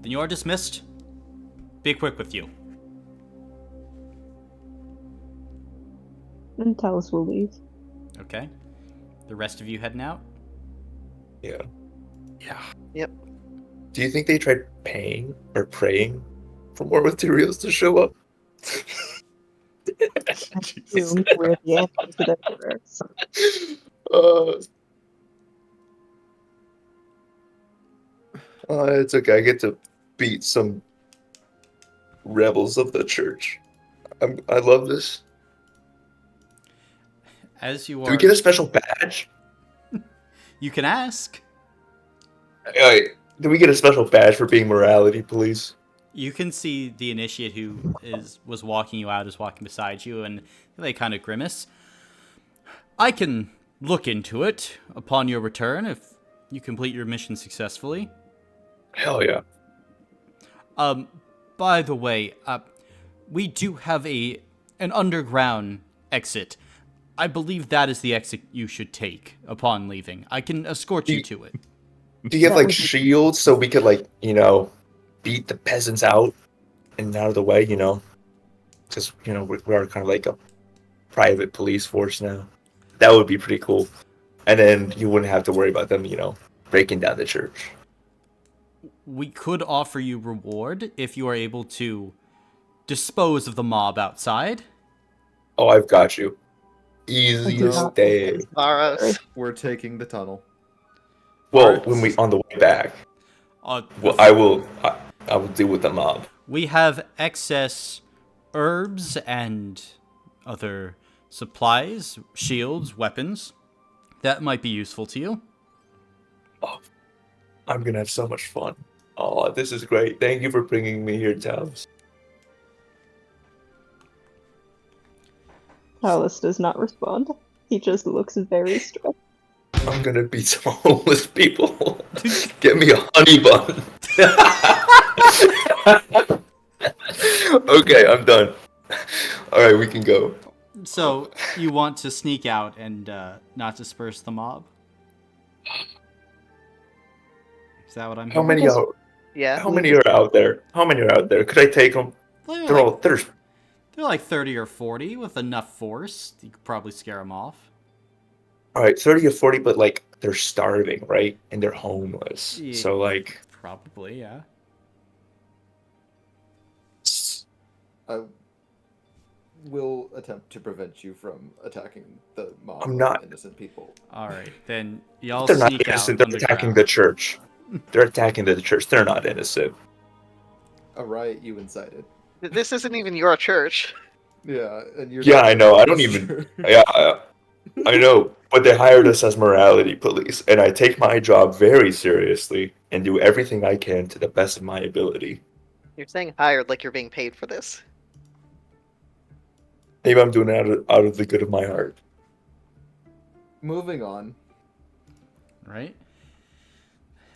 Speaker 1: Then you are dismissed. Be quick with you.
Speaker 4: And Talis will leave.
Speaker 1: Okay. The rest of you heading out?
Speaker 3: Yeah.
Speaker 6: Yep.
Speaker 3: Do you think they tried paying or praying for more materials to show up?
Speaker 4: Assume we're the answer to their prayers.
Speaker 3: It's okay. I get to beat some rebels of the church. I love this.
Speaker 1: As you are...
Speaker 3: Do we get a special badge?
Speaker 1: You can ask.
Speaker 3: Wait, do we get a special badge for being morality police?
Speaker 1: You can see the initiate who was walking you out is walking beside you, and they kind of grimace. I can look into it upon your return if you complete your mission successfully.
Speaker 3: Hell yeah.
Speaker 1: By the way, we do have an underground exit. I believe that is the exit you should take upon leaving. I can escort you to it.
Speaker 3: Do you have
Speaker 4: That
Speaker 3: like
Speaker 4: would be-
Speaker 3: shields so we could beat the peasants out and out of the way, Because, we are kind of like a private police force now. That would be pretty cool. And then you wouldn't have to worry about them, breaking down the church.
Speaker 1: We could offer you reward if you are able to dispose of the mob outside.
Speaker 3: Oh, I've got you. Easy
Speaker 4: do not
Speaker 3: stay.
Speaker 6: Varos.
Speaker 5: We're taking the tunnel.
Speaker 3: Well,
Speaker 1: Alright.
Speaker 3: when we on the way back,
Speaker 1: Uh,
Speaker 3: well, I will deal with the mob.
Speaker 1: We have excess herbs and other supplies, shields, weapons that might be useful to you.
Speaker 3: Oh, I'm gonna have so much fun. Oh, this is great. Thank you for bringing me here, Talos.
Speaker 4: Talos does not respond. He just looks very stressed.
Speaker 3: I'm gonna beat some homeless people. Get me a honey bun. Okay, I'm done. All right, we can go.
Speaker 1: So you want to sneak out and not disperse the mob? Is that what I'm
Speaker 3: How
Speaker 1: hearing?
Speaker 3: many are?
Speaker 6: Yeah.
Speaker 3: How many are out there? How many are out there? Could I take them?
Speaker 1: They're
Speaker 3: They're
Speaker 1: like,
Speaker 3: all. There's.
Speaker 1: they're like 30 or 40 with enough force. You could probably scare them off.
Speaker 3: All right, 30 or 40, but like they're starving, right? And they're homeless.
Speaker 1: Yeah.
Speaker 3: So like.
Speaker 1: Probably, yeah.
Speaker 5: I will attempt to prevent you from attacking the mob
Speaker 3: I'm
Speaker 5: of
Speaker 3: not-
Speaker 5: innocent people.
Speaker 1: All right, then y'all
Speaker 3: They're not
Speaker 1: sneak
Speaker 3: innocent.
Speaker 1: out
Speaker 3: They're
Speaker 1: on
Speaker 3: attacking
Speaker 1: the
Speaker 3: the
Speaker 1: ground.
Speaker 3: church. They're attacking the church. They're not innocent.
Speaker 5: A riot you incited.
Speaker 6: This isn't even your church.
Speaker 5: Yeah, and you're.
Speaker 3: Yeah,
Speaker 5: not
Speaker 3: I know. I don't
Speaker 5: sure.
Speaker 3: even. Yeah, I know. But they hired us as morality police, and I take my job very seriously and do everything I can to the best of my ability.
Speaker 6: You're saying hired like you're being paid for this.
Speaker 3: Maybe I'm doing it out of the good of my heart.
Speaker 5: Moving on.
Speaker 1: Right?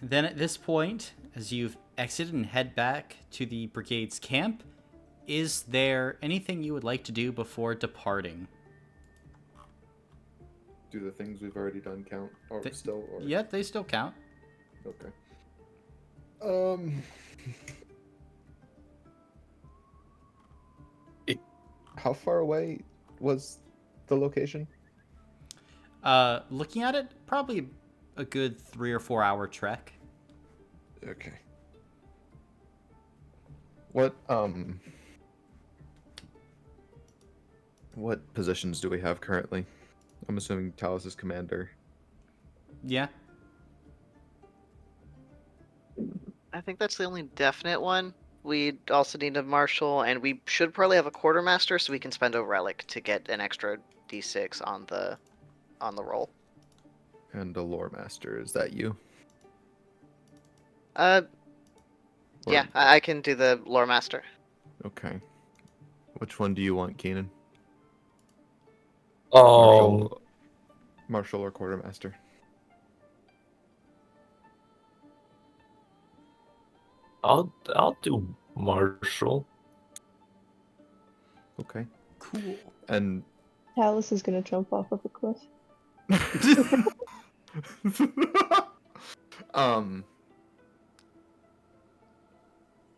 Speaker 1: Then at this point, as you've exited and head back to the brigade's camp, is there anything you would like to do before departing?
Speaker 5: Do the things we've already done count? Or
Speaker 1: Th-
Speaker 5: still? Or...
Speaker 1: Yeah, they still count.
Speaker 5: Okay. How far away was the location?
Speaker 1: Looking at it, probably a good 3 or 4 hour trek.
Speaker 5: Okay. What positions do we have currently? I'm assuming Talos is commander.
Speaker 1: Yeah.
Speaker 6: I think that's the only definite one. We also need a marshal, and we should probably have a quartermaster, so we can spend a relic to get an extra d6 on the roll.
Speaker 5: And a lore master, is that you?
Speaker 6: Yeah,
Speaker 5: Or-
Speaker 6: I can do the lore master.
Speaker 5: Okay. Which one do you want, Keenan?
Speaker 3: Oh,
Speaker 5: Marshal or quartermaster?
Speaker 3: I'll do Marshall.
Speaker 5: Okay.
Speaker 1: Cool.
Speaker 5: And
Speaker 4: Talos is gonna jump off of a cliff.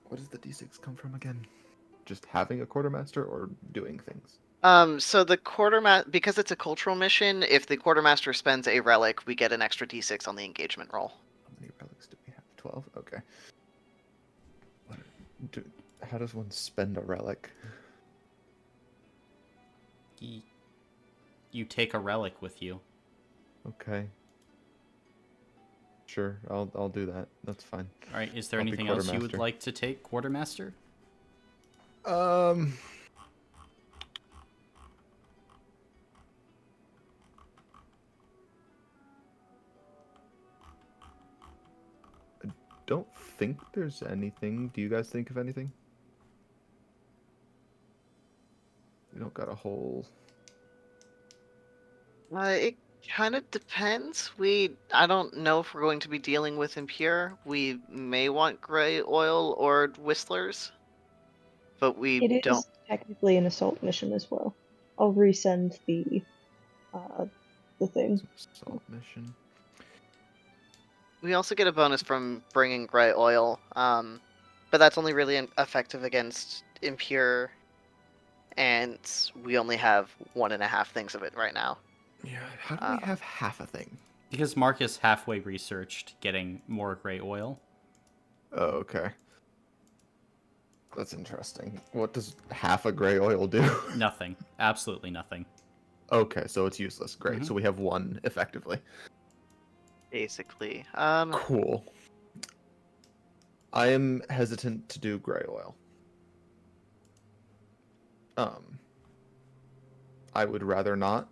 Speaker 5: Where does the D6 come from again? Just having a quartermaster or doing things?
Speaker 6: So the quartermaster, because it's a cultural mission, if the quartermaster spends a relic, we get an extra d6 on the engagement roll.
Speaker 5: How many relics do we have? 12? Okay. How does one spend a relic?
Speaker 1: You take a relic with you.
Speaker 5: Okay. Sure, I'll do that. That's fine.
Speaker 1: All right, is there
Speaker 5: I'll be
Speaker 1: anything else you would
Speaker 5: quartermaster.
Speaker 1: like to take, quartermaster?
Speaker 5: Don't think there's anything. Do you guys think of anything? We don't got a whole...
Speaker 6: It kind of depends. I don't know if we're going to be dealing with impure. We may want gray oil or whistlers, but we
Speaker 4: It
Speaker 6: don't.
Speaker 4: is technically an assault mission as well. I'll resend the thing.
Speaker 5: Assault mission.
Speaker 6: We also get a bonus from bringing gray oil, but that's only really effective against impure, and we only have 1.5 things of it right now.
Speaker 5: Yeah, how do we have half a thing?
Speaker 1: Because Marcus halfway researched getting more gray oil.
Speaker 5: Oh, okay. That's interesting. What does half a gray oil do?
Speaker 1: Nothing. Absolutely nothing.
Speaker 5: Okay, so it's useless. Great.
Speaker 1: Mhm.
Speaker 5: So we have one effectively.
Speaker 6: Basically.
Speaker 5: Cool. I am hesitant to do gray oil. I would rather not.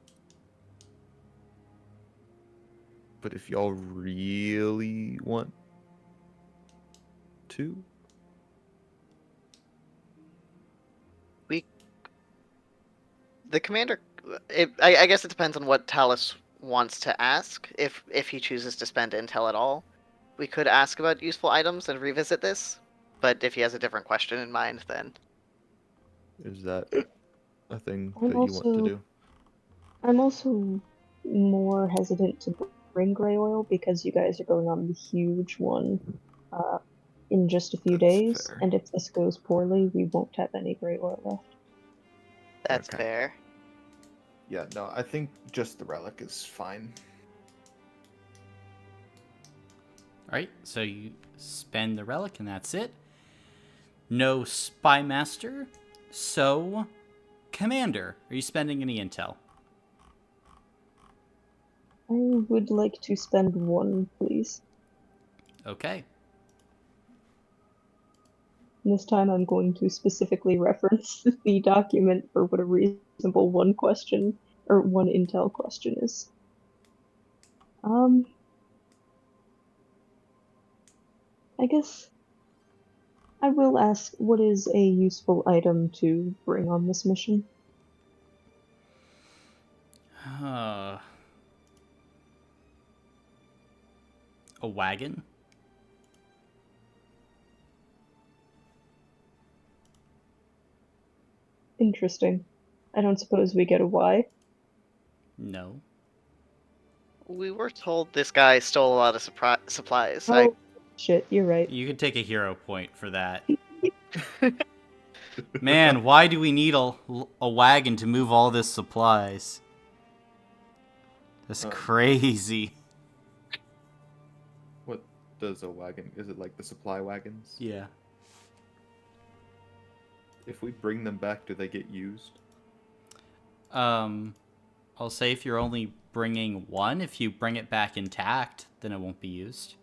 Speaker 5: But if y'all really want to,
Speaker 6: The commander. I guess it depends on what Talus wants to ask. If he chooses to spend intel at all, we could ask about useful items and revisit this. But if he has a different question in mind, then
Speaker 5: is that a thing
Speaker 4: I'm
Speaker 5: that you want to
Speaker 4: also-
Speaker 5: do?
Speaker 4: I'm also more hesitant to bring gray oil because you guys are going on the huge one in just a few
Speaker 5: That's
Speaker 4: days,
Speaker 5: fair.
Speaker 4: and if this goes poorly, we won't have any gray oil left.
Speaker 6: that's
Speaker 5: Okay.
Speaker 6: fair.
Speaker 5: Yeah, no, I think just the relic is fine.
Speaker 1: Alright, so you spend the relic and that's it. No Spy Master. So, Commander, are you spending any intel?
Speaker 4: I would like to spend one, please.
Speaker 1: Okay.
Speaker 4: This time I'm going to specifically reference the document for what a reasonable one question, or one intel question is. I guess I will ask, what is a useful item to bring on this mission?
Speaker 1: A wagon?
Speaker 4: Interesting. I don't suppose we get a why.
Speaker 1: No.
Speaker 6: We were told this guy stole a lot of supplies.
Speaker 4: Oh, shit, you're right.
Speaker 1: You could take a hero point for that. Man, why do we need a wagon to move all this supplies? That's crazy.
Speaker 5: What does a wagon? Is it like the supply wagons?
Speaker 1: Yeah.
Speaker 5: If we bring them back, do they get used?
Speaker 1: I'll say if you're only bringing one, if you bring it back intact, then it won't be used.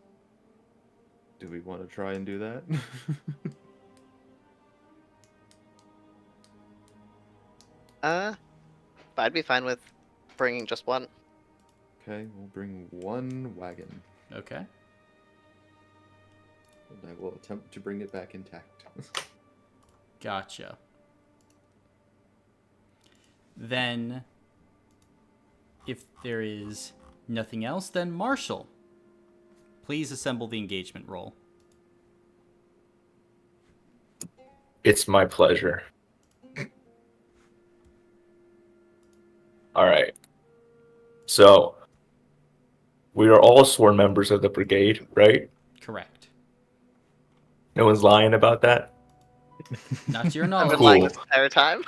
Speaker 5: Do we want to try and do that?
Speaker 6: I'd be fine with bringing just one.
Speaker 5: Okay, we'll bring one wagon,
Speaker 1: Okay.
Speaker 5: and I will attempt to bring it back intact.
Speaker 1: Gotcha. Then, if there is nothing else, then Marshall, please assemble the engagement roll.
Speaker 3: It's my pleasure. All right. So, we are all sworn members of the brigade, right?
Speaker 1: Correct.
Speaker 3: No one's lying about that?
Speaker 1: Not to your
Speaker 6: I've
Speaker 1: knowledge.
Speaker 6: been
Speaker 3: Cool.
Speaker 6: lying this entire time.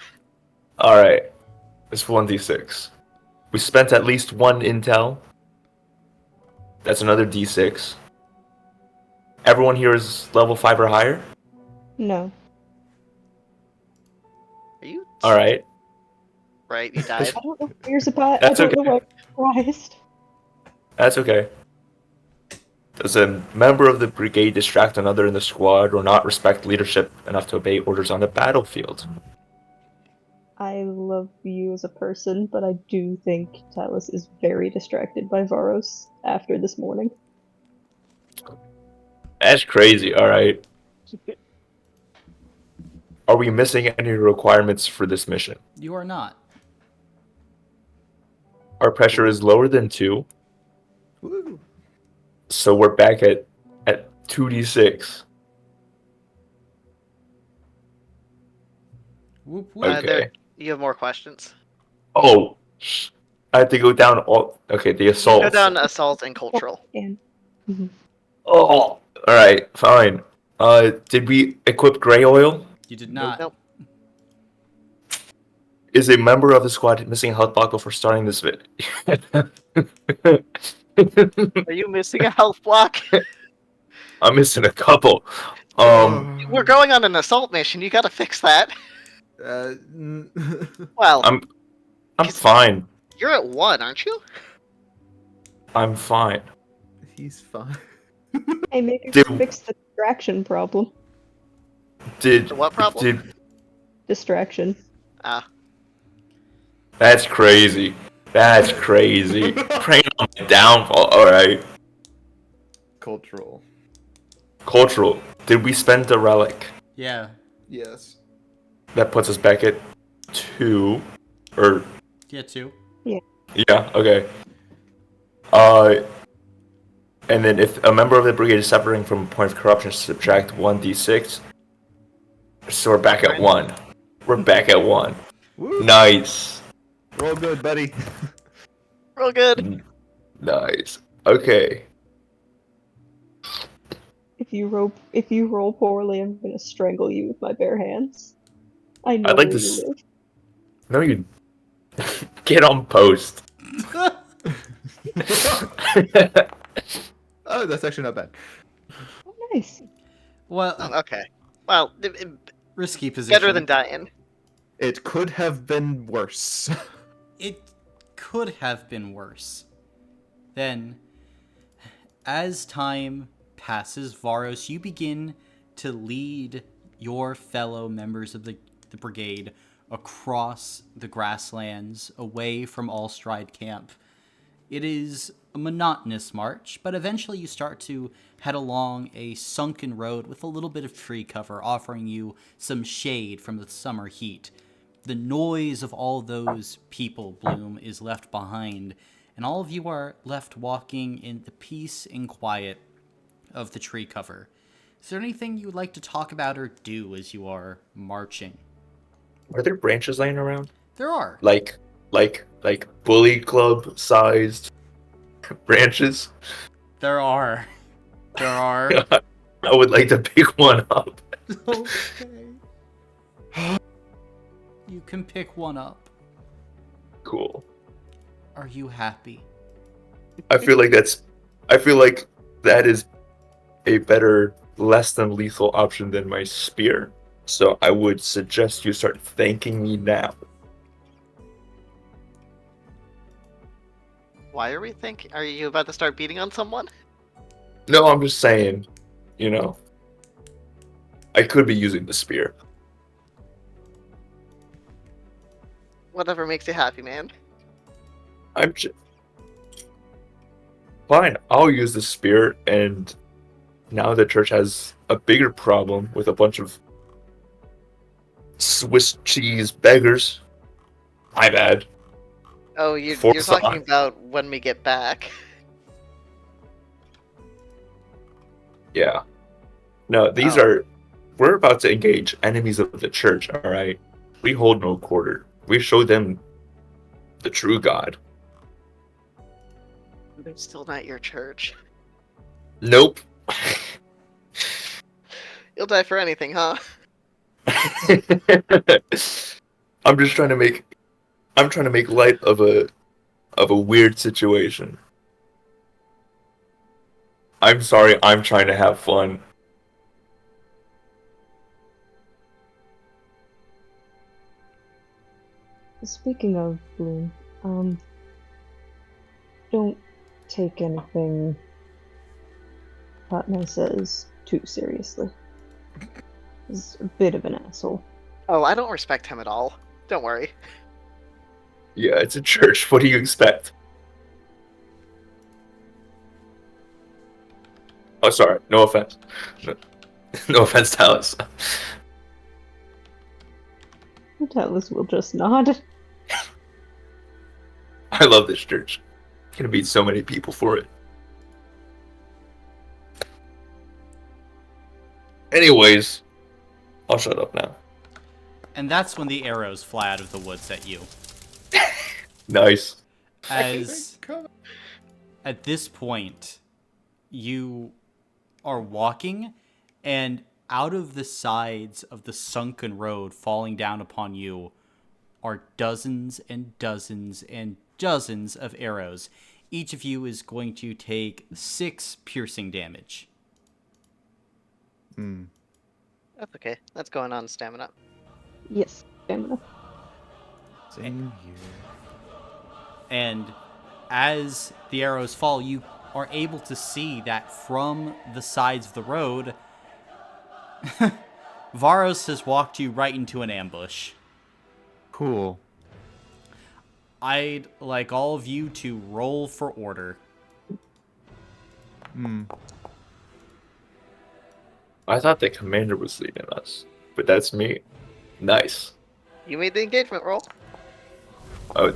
Speaker 3: All right. It's 1d6. We spent at least one intel. That's another d6. Everyone here is level 5 or higher?
Speaker 4: No.
Speaker 6: Are you
Speaker 3: All right.
Speaker 6: right? You died.
Speaker 4: I don't know if you're surprised.
Speaker 3: That's
Speaker 4: I don't
Speaker 3: okay.
Speaker 4: know why you're surprised.
Speaker 3: That's okay. Does a member of the brigade distract another in the squad or not respect leadership enough to obey orders on the battlefield?
Speaker 4: I love you as a person, but I do think Talus is very distracted by Varos after this morning.
Speaker 3: That's crazy. All right. Are we missing any requirements for this mission?
Speaker 1: You are not.
Speaker 3: Our pressure is lower than 2,
Speaker 5: Woo!
Speaker 3: so we're back at 2d6.
Speaker 1: Whoop, whoop.
Speaker 3: Okay.
Speaker 6: You have more questions.
Speaker 3: Oh, I have to go down all. Okay, the assault.
Speaker 6: Go down assault and cultural.
Speaker 4: And
Speaker 3: Oh, all right, fine. Did we equip gray oil?
Speaker 1: You did not.
Speaker 6: Nope.
Speaker 3: Is a member of the squad missing a health block before starting this vid?
Speaker 6: Are you missing a health block?
Speaker 3: I'm missing a couple.
Speaker 6: We're going on an assault mission. You gotta fix that. Well,
Speaker 3: I'm
Speaker 6: 'cause
Speaker 3: fine.
Speaker 6: you're at 1, aren't you?
Speaker 3: I'm fine.
Speaker 5: He's fine.
Speaker 4: Hey, maybe
Speaker 3: Dude.
Speaker 4: fix the distraction problem.
Speaker 3: Did
Speaker 6: The what problem?
Speaker 3: Did
Speaker 4: Distraction.
Speaker 6: Ah,
Speaker 3: that's crazy. That's crazy. Praying on my downfall. All right.
Speaker 5: Cultural.
Speaker 3: Cultural. Did we spend the relic?
Speaker 1: Yeah.
Speaker 5: Yes.
Speaker 3: That puts us back at 2, or
Speaker 1: Yeah, 2.
Speaker 3: yeah. Okay. And then if a member of the brigade is suffering from a point of corruption, subtract 1d6. So we're back at 1. We're back at 1.
Speaker 5: Woo!
Speaker 3: Nice.
Speaker 5: Roll good, buddy.
Speaker 6: real good.
Speaker 3: Nice. Okay.
Speaker 4: If you roll poorly, I'm gonna strangle you with my bare hands. I know
Speaker 3: I'd like
Speaker 4: where
Speaker 3: to
Speaker 4: you live.
Speaker 3: No, you get on post.
Speaker 5: Oh, that's actually not bad.
Speaker 4: Oh, nice.
Speaker 1: Well,
Speaker 6: Okay. Well,
Speaker 1: risky position.
Speaker 6: better than dying.
Speaker 5: It could have been worse.
Speaker 1: It could have been worse. Then, as time passes, Varos, you begin to lead your fellow members of the brigade across the grasslands, away from Allstride Camp. It is a monotonous march, but eventually you start to head along a sunken road with a little bit of tree cover, offering you some shade from the summer heat. The noise of all those people, Bloom, is left behind, and all of you are left walking in the peace and quiet of the tree cover. Is there anything you would like to talk about or do as you are marching?
Speaker 3: Are there branches laying around?
Speaker 1: There are.
Speaker 3: Like bully club sized branches?
Speaker 1: There are. There are.
Speaker 3: I would like to pick one up.
Speaker 1: Okay. You can pick one up.
Speaker 3: Cool.
Speaker 1: Are you happy?
Speaker 3: I feel like that is a better, less than lethal option than my spear. So I would suggest you start thanking me now.
Speaker 6: Why are we thinking? Are you about to start beating on someone?
Speaker 3: No, I'm just saying, I could be using the spear.
Speaker 6: Whatever makes you happy, man.
Speaker 3: Fine, I'll use the spear, and now the church has a bigger problem with a bunch of Swiss cheese beggars. My bad.
Speaker 6: Oh, you're
Speaker 3: Forza.
Speaker 6: talking about when we get back.
Speaker 3: Yeah. No, we're about to engage enemies of the church, alright? We hold no quarter. We show them the true God.
Speaker 6: They're still not your church.
Speaker 3: Nope.
Speaker 6: You'll die for anything, huh?
Speaker 3: I'm trying to make light of a weird situation. I'm sorry, I'm trying to have fun.
Speaker 4: Speaking of Bloom, don't take anything Tatnai says too seriously. He's a bit of an asshole.
Speaker 6: Oh, I don't respect him at all. Don't worry.
Speaker 3: Yeah, it's a church. What do you expect? Oh, sorry. No offense. No offense, Talis.
Speaker 4: Talis will just nod.
Speaker 3: I love this church. I'm gonna meet so many people for it. Anyways, I'll shut up now.
Speaker 1: And that's when the arrows fly out of the woods at you.
Speaker 3: Nice.
Speaker 1: As at this point, you are walking, and out of the sides of the sunken road falling down upon you are dozens and dozens and dozens of arrows. Each of you is going to take 6 piercing damage.
Speaker 6: That's okay. That's going on stamina.
Speaker 4: Yes, stamina.
Speaker 5: Same here.
Speaker 1: And as the arrows fall, you are able to see that from the sides of the road, Varos has walked you right into an ambush.
Speaker 5: Cool.
Speaker 1: I'd like all of you to roll for order.
Speaker 3: I thought the commander was leading us, but that's me. Nice.
Speaker 6: You made the engagement roll.
Speaker 3: Oh,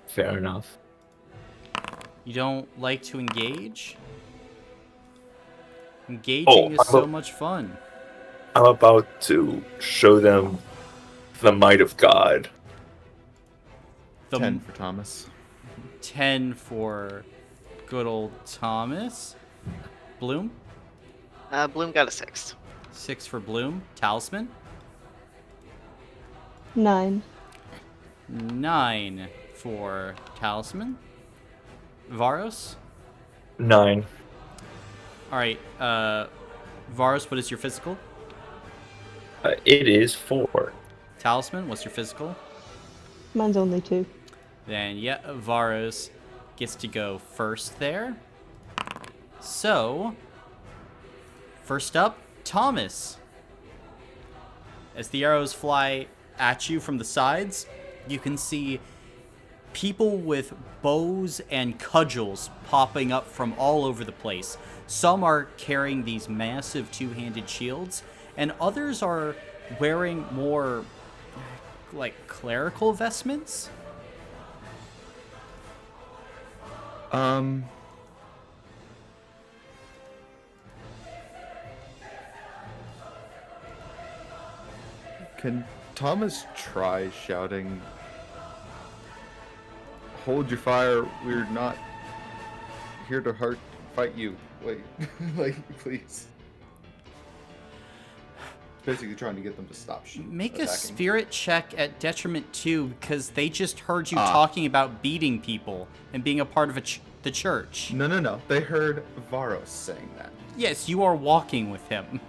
Speaker 3: fair enough.
Speaker 1: You don't like to engage? Engaging is so much fun.
Speaker 3: I'm about to show them the might of God.
Speaker 5: 10 for Thomas.
Speaker 1: 10 for good old Thomas. Bloom?
Speaker 6: Bloom got a 6.
Speaker 1: 6 for Bloom. Talisman?
Speaker 4: 9.
Speaker 1: 9 for Talisman. Varos?
Speaker 3: 9.
Speaker 1: Alright, Varos, what is your physical?
Speaker 3: It is 4.
Speaker 1: Talisman, what's your physical?
Speaker 4: Mine's only 2.
Speaker 1: Then, yeah, Varos gets to go first there. So, first up, Thomas. As the arrows fly at you from the sides, you can see people with bows and cudgels popping up from all over the place. Some are carrying these massive two-handed shields, and others are wearing more, like, clerical vestments.
Speaker 5: Can Thomas try shouting, "Hold your fire, we're not here to fight you. Wait, like, please." Basically trying to get them to stop
Speaker 1: Make a
Speaker 5: attacking.
Speaker 1: spirit check at detriment 2, because they just heard you talking about beating people and being a part of the church.
Speaker 5: No. They heard Varos saying that.
Speaker 1: Yes, you are walking with him.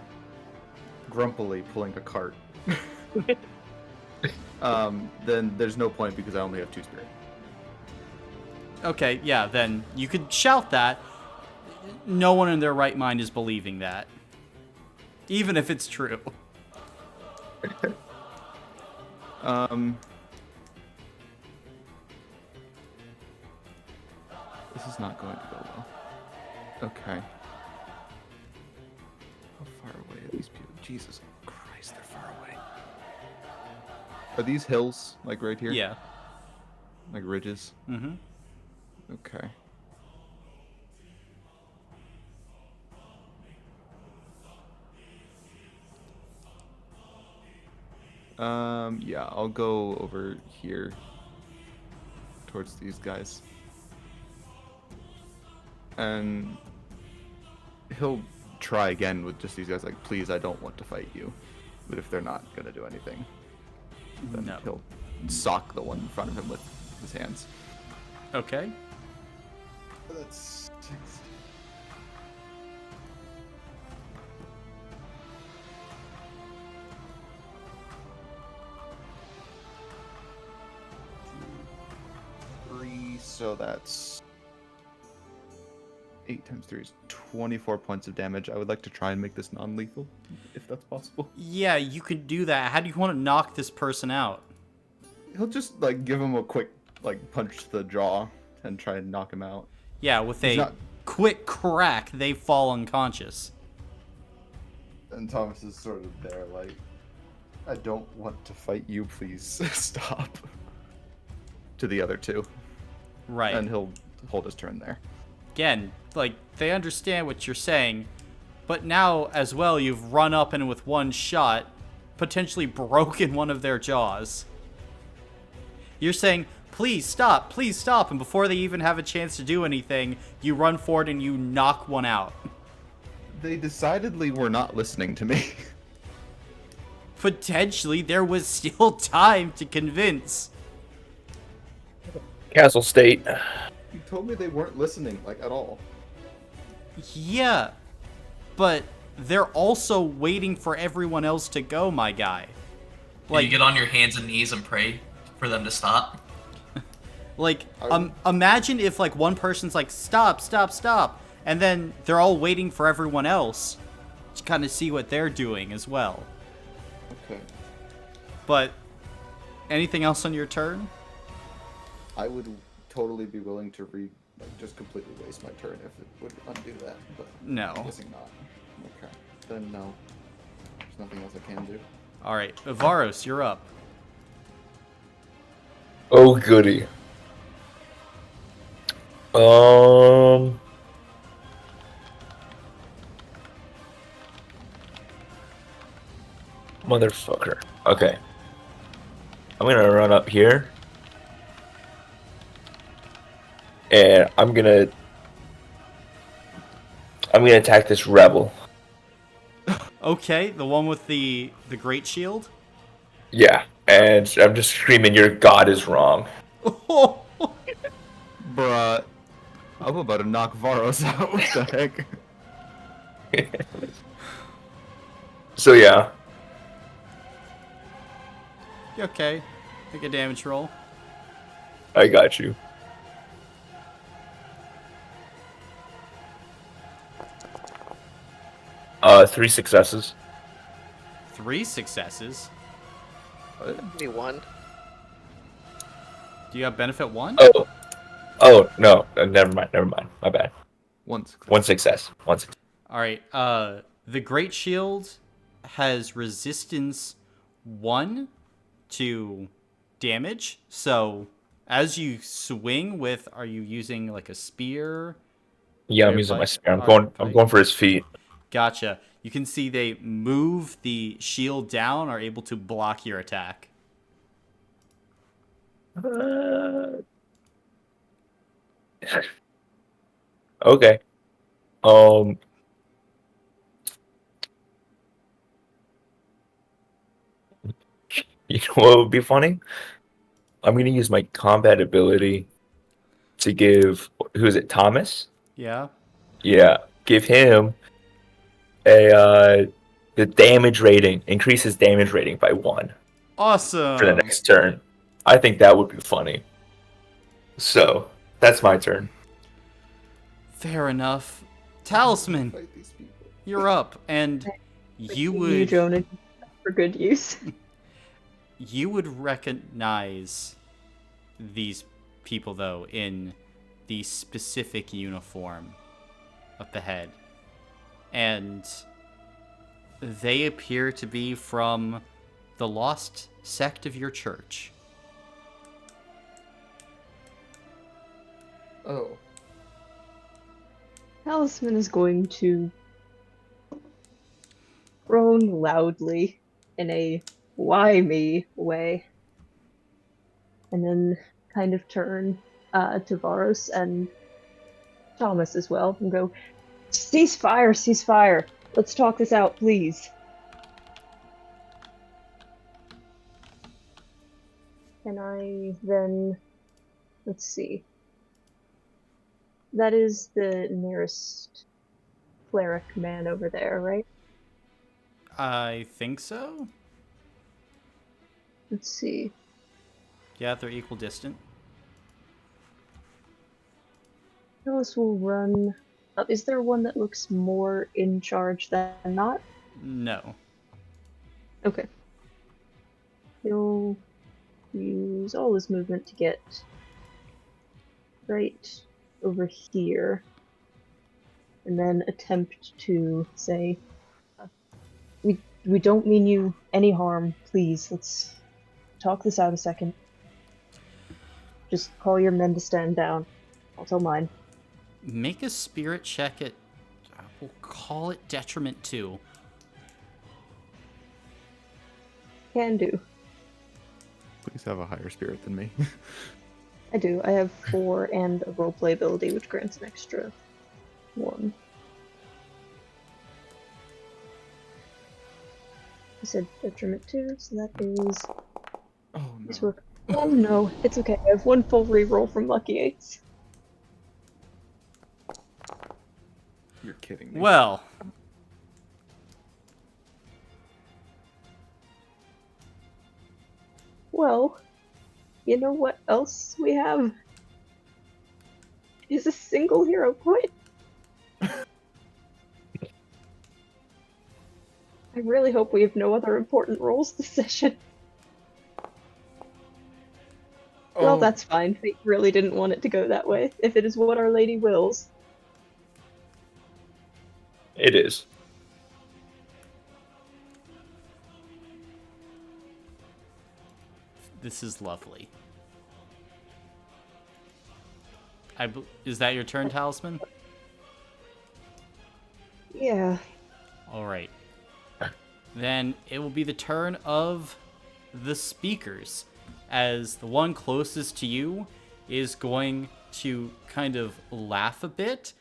Speaker 5: Grumpily pulling a cart. Then there's no point because I only have 2 spirit.
Speaker 1: Okay, yeah, then you could shout that. No one in their right mind is believing that. Even if it's true.
Speaker 5: This is not going to go well. Okay. How far away are these people? Jesus Christ, they're far away. Are these hills, like right here?
Speaker 1: Yeah.
Speaker 5: Like ridges?
Speaker 1: Mm-hmm.
Speaker 5: Okay. Yeah, I'll go over here towards these guys. And he'll try again with just these guys, like, please, I don't want to fight you. But if they're not gonna do anything, then
Speaker 1: No.
Speaker 5: he'll sock the one in front of him with his hands.
Speaker 1: Okay.
Speaker 5: That's 60. So that's 8 times 3 is 24 points of damage. I would like to try and make this non-lethal, if that's possible.
Speaker 1: Yeah, you could do that. How do you want to knock this person out?
Speaker 5: He'll just, like, give him a quick, like, punch to the jaw and try and knock him out.
Speaker 1: Yeah, with
Speaker 5: He's
Speaker 1: a
Speaker 5: not-
Speaker 1: quick crack, they fall unconscious.
Speaker 5: And Thomas is sort of there, like, I don't want to fight you, please stop. To the other 2.
Speaker 1: Right.
Speaker 5: And he'll hold his turn there.
Speaker 1: Again, like, they understand what you're saying, but now, as well, you've run up and with one shot, potentially broken one of their jaws. You're saying, please stop, and before they even have a chance to do anything, you run forward and you knock one out.
Speaker 5: They decidedly were not listening to me.
Speaker 1: Potentially, there was still time to convince.
Speaker 3: Castle State.
Speaker 5: You told me they weren't listening, like, at all.
Speaker 1: Yeah, but they're also waiting for everyone else to go, my guy.
Speaker 2: Like, you get on your hands and knees and pray for them to stop.
Speaker 1: Like, imagine if, like, one person's like, stop, stop, stop, and then they're all waiting for everyone else to kind of see what they're doing as well.
Speaker 5: Okay.
Speaker 1: But, anything else on your turn?
Speaker 5: I would totally be willing to just completely waste my turn if it would undo that, but
Speaker 1: No.
Speaker 5: I'm guessing not. Okay. Then no. There's nothing else I can do.
Speaker 1: Alright, Varos, you're up.
Speaker 3: Oh, goody. Motherfucker. Okay. I'm gonna run up here. And I'm gonna attack this rebel.
Speaker 1: Okay, the one with the great shield?
Speaker 3: Yeah. And I'm just screaming, your god is wrong.
Speaker 5: Bruh. I'm about to knock Varos out. What the heck?
Speaker 3: So yeah.
Speaker 1: Okay, make a damage roll.
Speaker 3: I got you. Three successes.
Speaker 1: 3 successes.
Speaker 6: Give me one.
Speaker 1: Do you have benefit 1?
Speaker 3: Oh no, never mind. My bad.
Speaker 5: One success.
Speaker 3: One success.
Speaker 1: Alright, the great shield has resistance 1 to damage, so as you swing with, are you using like a spear?
Speaker 3: Yeah, I'm using my spear. I'm going for his feet.
Speaker 1: Gotcha. You can see they move the shield down, are able to block your attack.
Speaker 3: Okay. You know what would be funny? I'm gonna use my combat ability to give, who is it, Thomas?
Speaker 1: Yeah.
Speaker 3: Yeah, give him the damage rating, increase his damage rating by 1
Speaker 1: Awesome.
Speaker 3: for the next turn. I think that would be funny. So that's my turn.
Speaker 1: Fair enough. Talisman,
Speaker 5: Fight these people.
Speaker 1: you're up, and you
Speaker 4: You,
Speaker 1: would
Speaker 4: Jonah, for good use.
Speaker 1: you would recognize these people though in the specific uniform of the head, and they appear to be from the lost sect of your church.
Speaker 5: Oh.
Speaker 4: Talisman is going to groan loudly in a why me way. And then kind of turn to Varos and Thomas as well and go, ceasefire, ceasefire. Let's talk this out, please. Can I then... Let's see. That is the nearest cleric man over there, right?
Speaker 1: I think so.
Speaker 4: Let's see.
Speaker 1: Yeah, they're equal distant.
Speaker 4: Alice will run up. Is there one that looks more in charge than not?
Speaker 1: No.
Speaker 4: Okay. He'll use all his movement to get right over here. And then attempt to say, we don't mean you any harm. Please, let's talk this out a second. Just call your men to stand down. I'll tell mine.
Speaker 1: Make a spirit check at, we'll call it detriment 2.
Speaker 4: Can do.
Speaker 5: Please have a higher spirit than me.
Speaker 4: I do. I have 4 and a roleplay ability, which grants an extra 1. I said detriment 2, so that is...
Speaker 5: Oh
Speaker 4: This
Speaker 5: no.
Speaker 4: work. Oh no, it's okay. I have 1 full reroll from Lucky 8s.
Speaker 5: You're kidding me.
Speaker 1: Well,
Speaker 4: Well, you know what else we have? Is a single hero point. I really hope we have no other important roles this session. Well,
Speaker 5: Oh,
Speaker 4: that's fine. Fate really didn't want it to go that way, if it is what Our Lady wills.
Speaker 3: It is.
Speaker 1: This is lovely. Is that your turn, Talisman?
Speaker 4: Yeah.
Speaker 1: All right. Then it will be the turn of the speakers, as the one closest to you is going to kind of laugh a bit,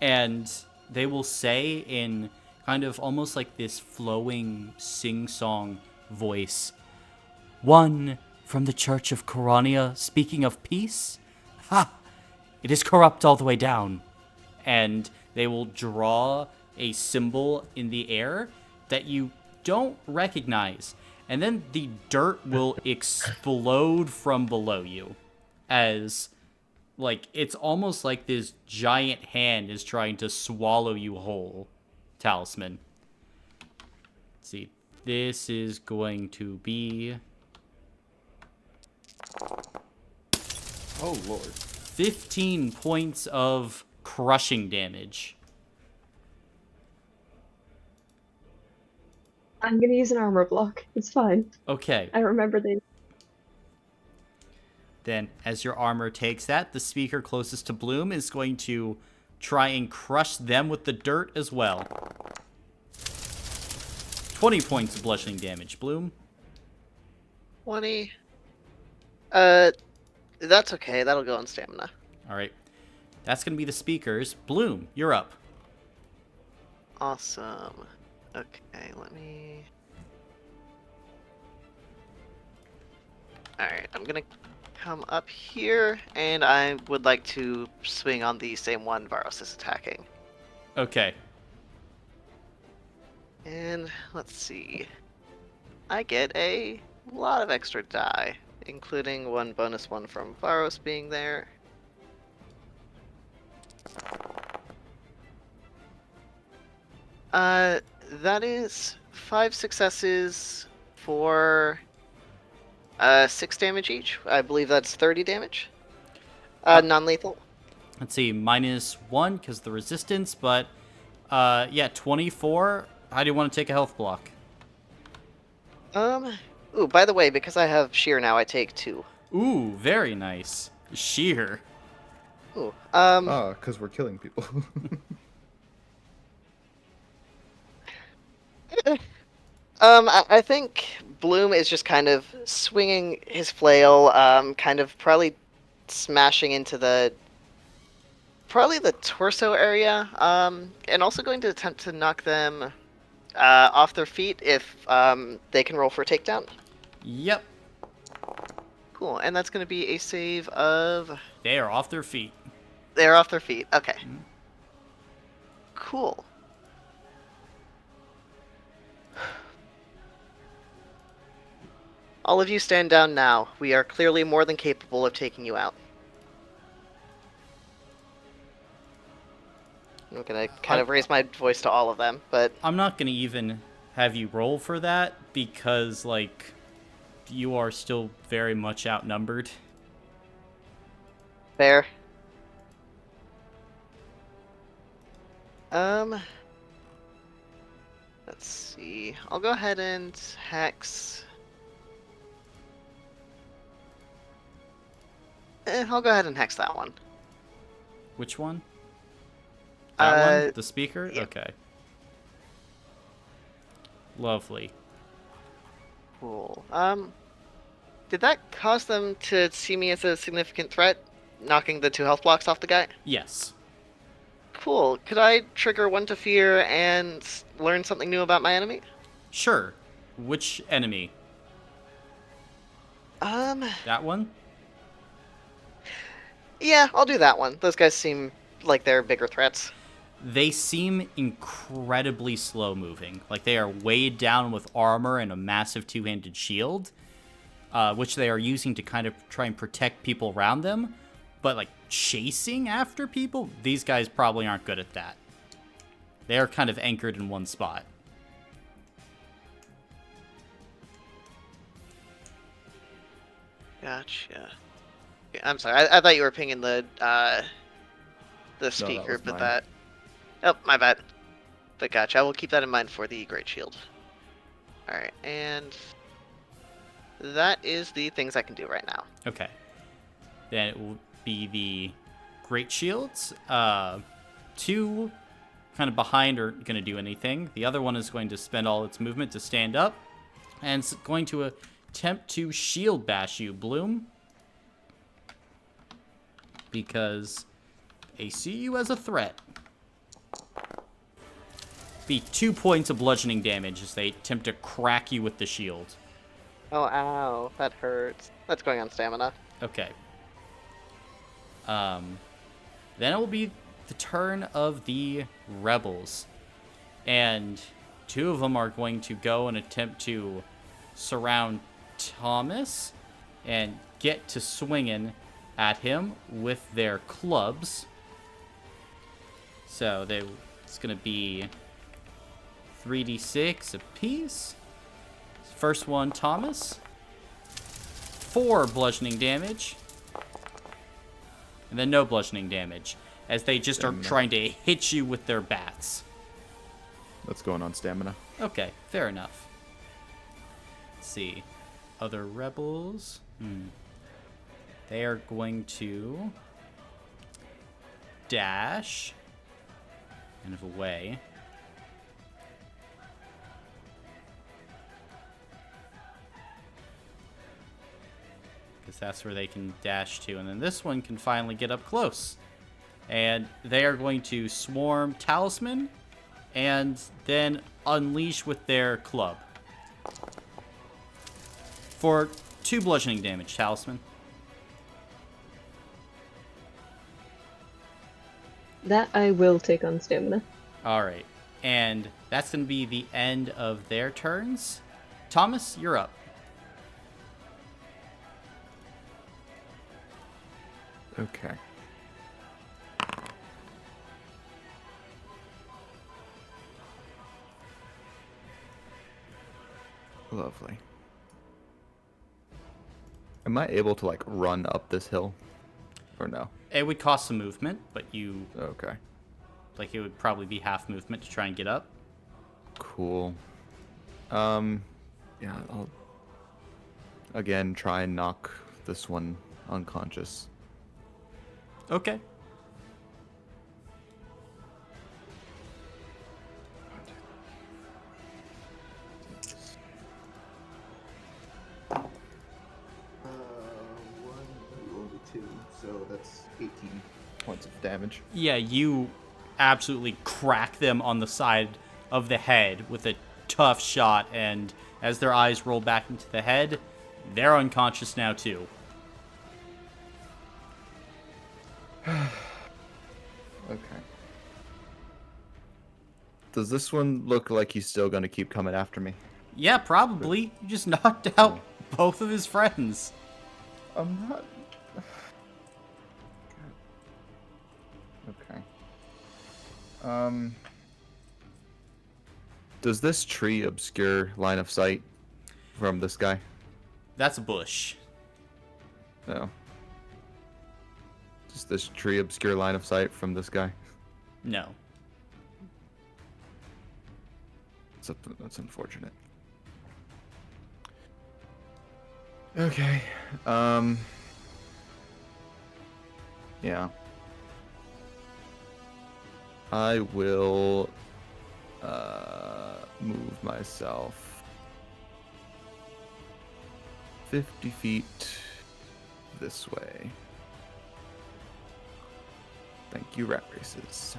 Speaker 1: and they will say in kind of almost like this flowing sing-song voice, "One from the Church of Corania speaking of peace? Ha! It is corrupt all the way down." And they will draw a symbol in the air that you don't recognize. And then the dirt will explode from below you, as like it's almost like this giant hand is trying to swallow you whole, Talisman. Let's see. This is going to be
Speaker 5: oh lord.
Speaker 1: 15 points of crushing damage.
Speaker 4: I'm gonna use an armor block. It's fine.
Speaker 1: Okay.
Speaker 4: I remember they.
Speaker 1: Then, as your armor takes that, the speaker closest to Bloom is going to try and crush them with the dirt as well. 20 points of bludgeoning damage, Bloom.
Speaker 6: 20. That's okay. That'll go on stamina.
Speaker 1: All right. That's going to be the speakers. Bloom, you're up.
Speaker 6: Awesome. Okay, let me... Alright, I'm gonna come up here, and I would like to swing on the same one Varos is attacking.
Speaker 1: Okay.
Speaker 6: And let's see. I get a lot of extra die, including one bonus one from Varos being there. That is 5 successes for 6 damage each. I believe that's 30 damage. Non-lethal.
Speaker 1: Let's see, -1 because the resistance, but yeah, 24. How do you want to take a health block?
Speaker 6: Ooh, by the way, because I have sheer now, I take 2.
Speaker 1: Ooh, very nice. Sheer.
Speaker 6: Ooh,
Speaker 5: Because we're killing people.
Speaker 6: I think Bloom is just kind of swinging his flail, kind of probably smashing into the torso area, and also going to attempt to knock them off their feet if they can roll for a takedown.
Speaker 1: Yep.
Speaker 6: Cool, and that's going to be a save of...
Speaker 1: They are off their feet.
Speaker 6: They're off their feet. Okay. Cool. All of you stand down now. We are clearly more than capable of taking you out. I'm gonna kind of raise my voice to all of them, but...
Speaker 1: I'm not going to even have you roll for that because, like, you are still very much outnumbered.
Speaker 6: Fair. Let's see. I'll go ahead and hex... I'll go ahead and hex that one.
Speaker 1: Which one? That one? The speaker?
Speaker 6: yeah.
Speaker 1: Okay. Lovely.
Speaker 6: Cool. Did that cause them to see me as a significant threat? Knocking the 2 health blocks off the guy?
Speaker 1: Yes.
Speaker 6: Cool. Could I trigger 1 to fear and learn something new about my enemy?
Speaker 1: Sure. Which enemy? That one?
Speaker 6: Yeah, I'll do that one. Those guys seem like they're bigger threats.
Speaker 1: They seem incredibly slow moving. Like they are weighed down with armor and a massive 2-handed shield. which they are using to kind of try and protect people around them. But, like, chasing after people, these guys probably aren't good at that. They are kind of anchored in one spot.
Speaker 6: Gotcha. Yeah, I'm sorry. I thought you were pinging the speaker,
Speaker 5: was
Speaker 6: but
Speaker 5: mine.
Speaker 6: that. Oh, my bad. But gotcha. I will keep that in mind for the Great Shield. All right, and that is the things I can do right now.
Speaker 1: Okay. Then it will be the Great Shields. Two kind of behind are going to do anything. The other one is going to spend all its movement to stand up. And it's going to attempt to shield bash you, Bloom. Because they see you as a threat. Be 2 points of bludgeoning damage as they attempt to crack you with the shield.
Speaker 6: Oh, ow. That hurts. That's going on stamina.
Speaker 1: Okay. Then it will be the turn of the rebels. And 2 of them are going to go and attempt to surround Thomas and get to swinging at him with their clubs. So it's going to be 3d6 apiece. First one, Thomas. 4 bludgeoning damage. And then no bludgeoning damage, as they just are trying to hit you with their bats.
Speaker 5: That's going on stamina.
Speaker 1: Okay, fair enough. Let's see. Other rebels. They are going to dash kind of away. Because that's where they can dash to. And then this one can finally get up close. And they are going to swarm Talisman and then unleash with their club. For 2 bludgeoning damage, Talisman.
Speaker 4: That I will take on stamina.
Speaker 1: Alright. And that's going to be the end of their turns. Thomas, you're up.
Speaker 5: Okay. Lovely. Am I able to, like, run up this hill? Or no?
Speaker 1: It would cost some movement, but you...
Speaker 5: Okay.
Speaker 1: Like, it would probably be half movement to try and get up.
Speaker 5: Cool. Yeah, I'll... Again, try and knock this one unconscious.
Speaker 1: Okay.
Speaker 5: So that's 18 points of damage.
Speaker 1: Yeah, you absolutely crack them on the side of the head with a tough shot, and as their eyes roll back into the head, they're unconscious now too.
Speaker 5: Okay. Does this one look like he's still going to keep coming after me?
Speaker 1: Yeah, probably. You just knocked out both of his friends.
Speaker 5: I'm not... Okay. Does this tree obscure line of sight from this guy?
Speaker 1: That's a bush.
Speaker 5: No. Does this tree obscure line of sight from this guy?
Speaker 1: No.
Speaker 5: That's unfortunate. Okay. Yeah. I will move myself 50 feet this way. Thank you, rat races.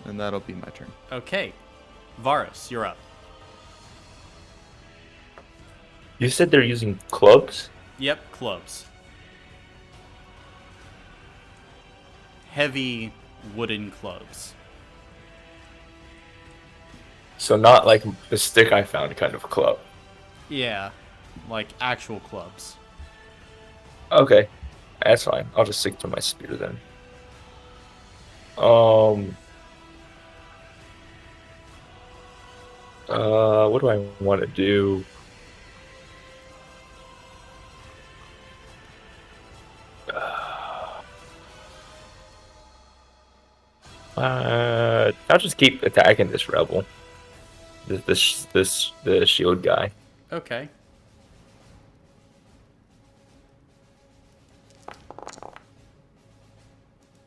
Speaker 5: And that'll be my turn.
Speaker 1: Okay. Varus, you're up.
Speaker 3: You said they're using clubs?
Speaker 1: Yep, clubs. Heavy wooden clubs.
Speaker 3: So not like the stick I found kind of club.
Speaker 1: Yeah, like actual clubs.
Speaker 3: Okay, that's fine. I'll just stick to my spear then. What do I want to do? I'll just keep attacking this rebel. The shield guy.
Speaker 1: Okay.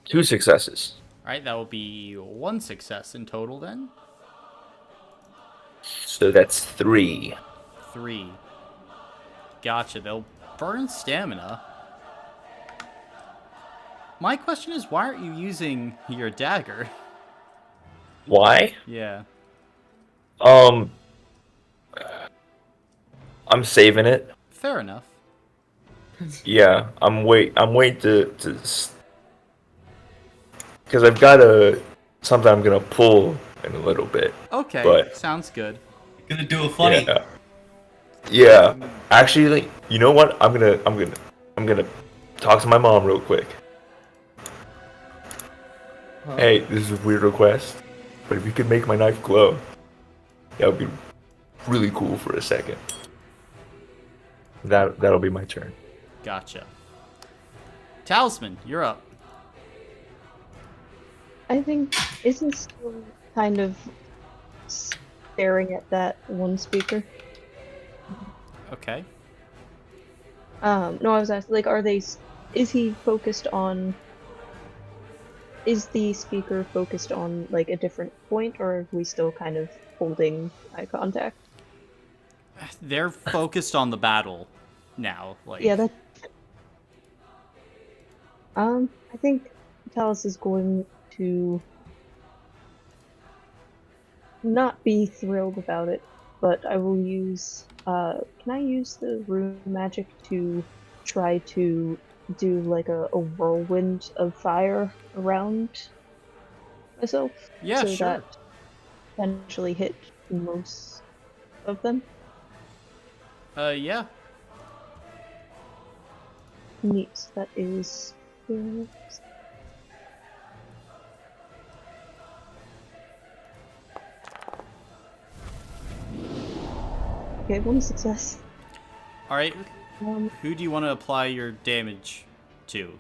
Speaker 3: Two successes.
Speaker 1: Alright, that will be 1 success in total then.
Speaker 3: So that's 3.
Speaker 1: 3. Gotcha, they'll burn stamina. My question is, why aren't you using your dagger?
Speaker 3: Why?
Speaker 1: Yeah.
Speaker 3: I'm saving it.
Speaker 1: Fair enough.
Speaker 3: Yeah, I'm waiting to because I've got something I'm gonna pull in a little bit.
Speaker 1: Okay,
Speaker 3: But
Speaker 1: sounds good.
Speaker 2: Gonna do a funny.
Speaker 3: Yeah. Actually, you know what? I'm gonna talk to my mom real quick. Hey, this is a weird request, but if you could make my knife glow, that would be really cool for a second. That'll be my turn.
Speaker 1: Gotcha. Talisman, you're up.
Speaker 4: I think isn't still kind of staring at that one speaker.
Speaker 1: Okay.
Speaker 4: No, I was asking, like, is he focused on, is the speaker focused on, like, a different point, or are we still kind of holding eye contact?
Speaker 1: They're focused on the battle now. Like,
Speaker 4: Yeah, that. I think Talus is going to not be thrilled about it, but I will use, can I use the rune magic to try to do like a whirlwind of fire around myself?
Speaker 1: Yeah,
Speaker 4: so
Speaker 1: sure.
Speaker 4: that potentially hit most of them?
Speaker 1: Yeah.
Speaker 4: Neat, that is... Okay, 1 success.
Speaker 1: Alright,
Speaker 4: Um,
Speaker 1: who do you want to apply your damage to?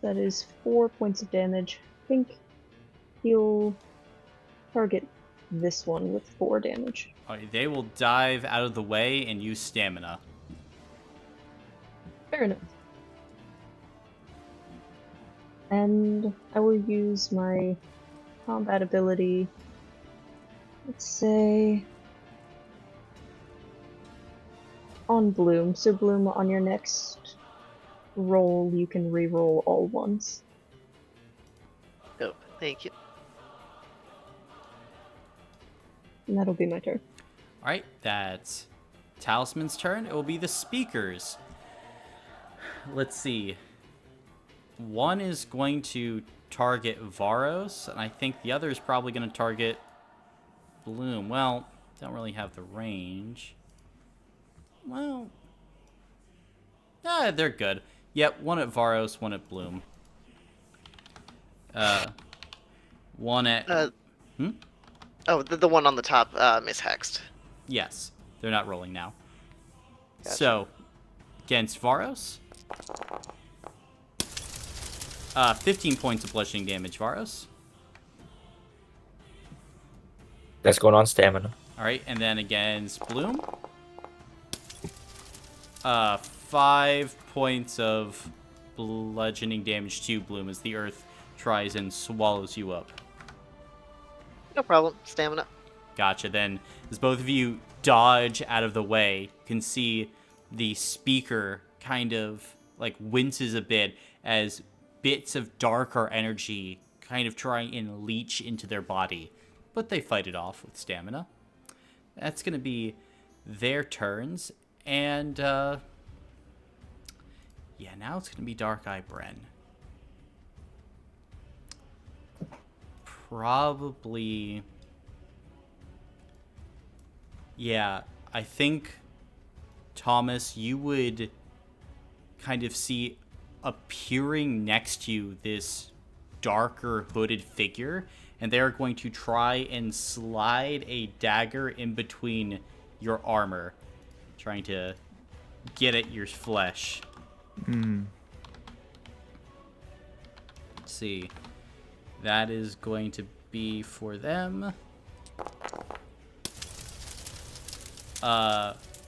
Speaker 4: that is 4 points of damage. I think he'll target this one with 4 damage.
Speaker 1: Alright, they will dive out of the way and use stamina.
Speaker 4: Fair enough. And I will use my combat ability. Let's say on Bloom. So Bloom, on your next roll, you can re-roll all ones.
Speaker 6: Oh, thank you.
Speaker 4: And that'll be my turn.
Speaker 1: Alright, that's Talisman's turn. It will be the speakers. Let's see. One is going to target Varos, and I think the other is probably going to target Bloom. Well, don't really have the range. Well, they're good. Yep, one at Varos, one at Bloom. One at...
Speaker 6: Oh, the one on the top, mishexed.
Speaker 1: Yes, they're not rolling now.
Speaker 6: Gotcha.
Speaker 1: So, against Varos. 15 points of bludgeoning damage, Varos.
Speaker 3: That's going on stamina.
Speaker 1: Alright, and then against Bloom. 5 points of bludgeoning damage to Bloom as the earth tries and swallows you up.
Speaker 6: No problem. Stamina.
Speaker 1: Gotcha. Then, as both of you dodge out of the way, you can see the speaker kind of like winces a bit as bits of darker energy kind of try and leach into their body. But they fight it off with stamina. That's going to be their turns. And, yeah, now it's going to be Dark Eye Bren. Probably... Yeah, I think, Thomas, you would kind of see appearing next to you this darker hooded figure, and they're going to try and slide a dagger in between your armor, trying to get at your flesh. Let's see. That is going to be for them.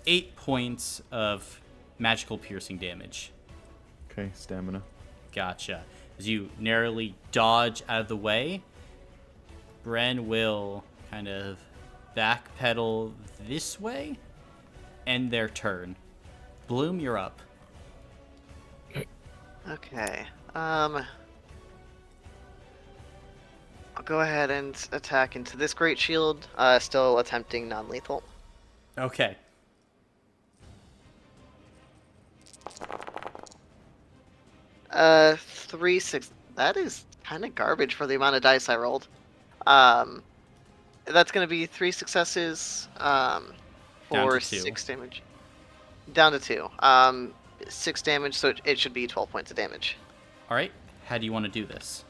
Speaker 1: 8 points of magical piercing damage.
Speaker 5: Okay, stamina.
Speaker 1: Gotcha. As you narrowly dodge out of the way, Bren will kind of backpedal this way, end their turn. Bloom, you're up.
Speaker 6: Okay. I'll go ahead and attack into this great shield. Still attempting non-lethal.
Speaker 1: Okay.
Speaker 6: Three, six. That is kind of garbage for the amount of dice I rolled. That's gonna be 3 successes.
Speaker 1: Down
Speaker 6: For
Speaker 1: to 2.
Speaker 6: 6 damage. Down to 2. 6 damage, so it should be 12 points of damage.
Speaker 1: All right. How do you want to do this?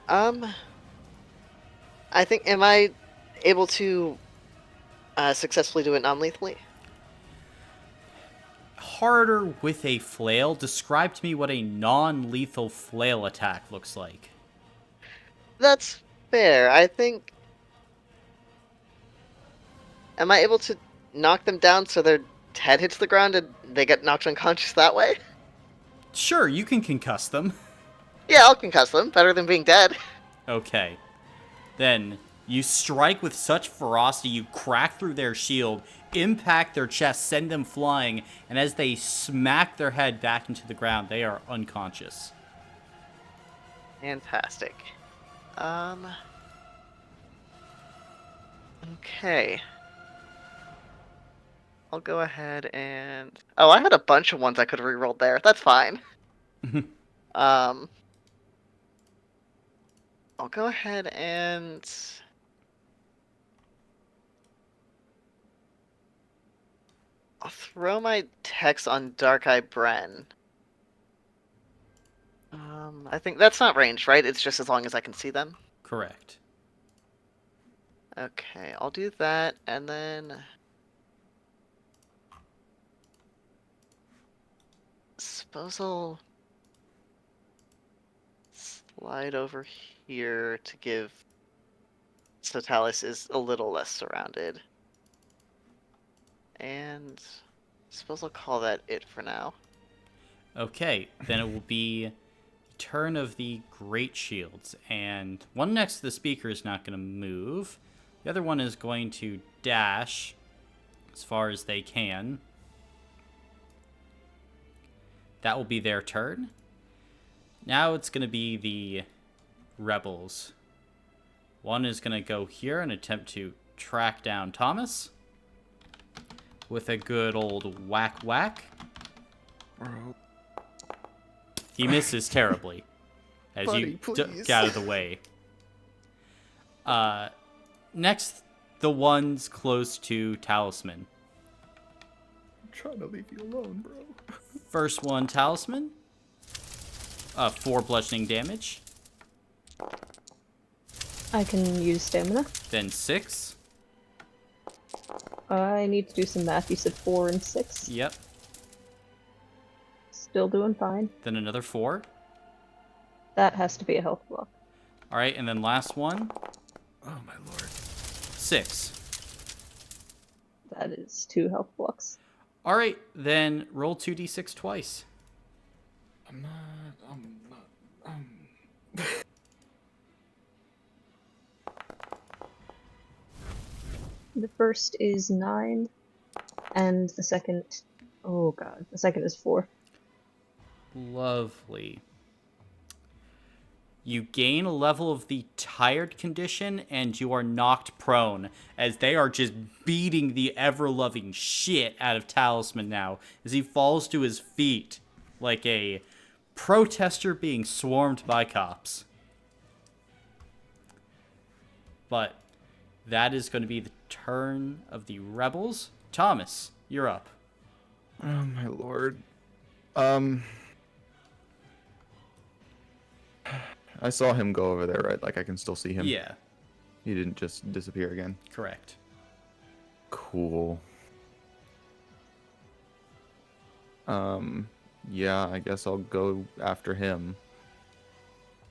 Speaker 6: I think, am I able to successfully do it non-lethally?
Speaker 1: Harder with a flail. Describe to me what a non-lethal flail attack looks like.
Speaker 6: That's fair. I think. Am I able to knock them down so their head hits the ground and they get knocked unconscious that way?
Speaker 1: Sure, you can concuss them.
Speaker 6: Yeah, I'll concuss them. Better than being dead.
Speaker 1: Okay. Then you strike with such ferocity, you crack through their shield, impact their chest, send them flying, and as they smack their head back into the ground, they are unconscious.
Speaker 6: Fantastic. Okay. I'll go ahead and... Oh, I had a bunch of ones I could have rerolled there. That's fine. I'll go ahead and... I'll throw my text on Dark Eye Bren. I think that's not ranged, right? It's just as long as I can see them.
Speaker 1: Correct.
Speaker 6: Okay, I'll do that, and then... Suppose I'll slide over here to give... So Talis is a little less surrounded. And... Suppose I'll call that it for now.
Speaker 1: Okay, then it will be turn of the Great Shields, and one next to the speaker is not going to move. The other one is going to dash as far as they can. That will be their turn. Now it's going to be the rebels. One is going to go here and attempt to track down Thomas with a good old whack whack. He misses terribly as
Speaker 5: Buddy,
Speaker 1: you
Speaker 5: please.
Speaker 1: get out of the way. Next, the ones close to Talisman.
Speaker 5: I'm trying to leave you alone, bro.
Speaker 1: First one, Talisman. 4 bludgeoning damage.
Speaker 4: I can use stamina.
Speaker 1: Then 6.
Speaker 4: I need to do some math. You said 4 and 6.
Speaker 1: Yep.
Speaker 4: Still doing fine.
Speaker 1: Then another 4.
Speaker 4: That has to be a health block.
Speaker 1: All right, and then last one,
Speaker 5: Oh my lord.
Speaker 1: 6.
Speaker 4: That is 2 health blocks.
Speaker 1: All right, then roll 2d6 twice.
Speaker 5: I'm not.
Speaker 4: The first is 9, and the second... Oh god, the second is 4.
Speaker 1: Lovely. You gain a level of the tired condition, and you are knocked prone, as they are just beating the ever-loving shit out of Talisman now, as he falls to his feet like a protester being swarmed by cops. But that is going to be the turn of the rebels. Thomas, you're up.
Speaker 5: Oh my lord. I saw him go over there, right? Like I can still see him.
Speaker 1: Yeah,
Speaker 5: He didn't just disappear again.
Speaker 1: correct.
Speaker 5: Cool. Yeah, I guess I'll go after him.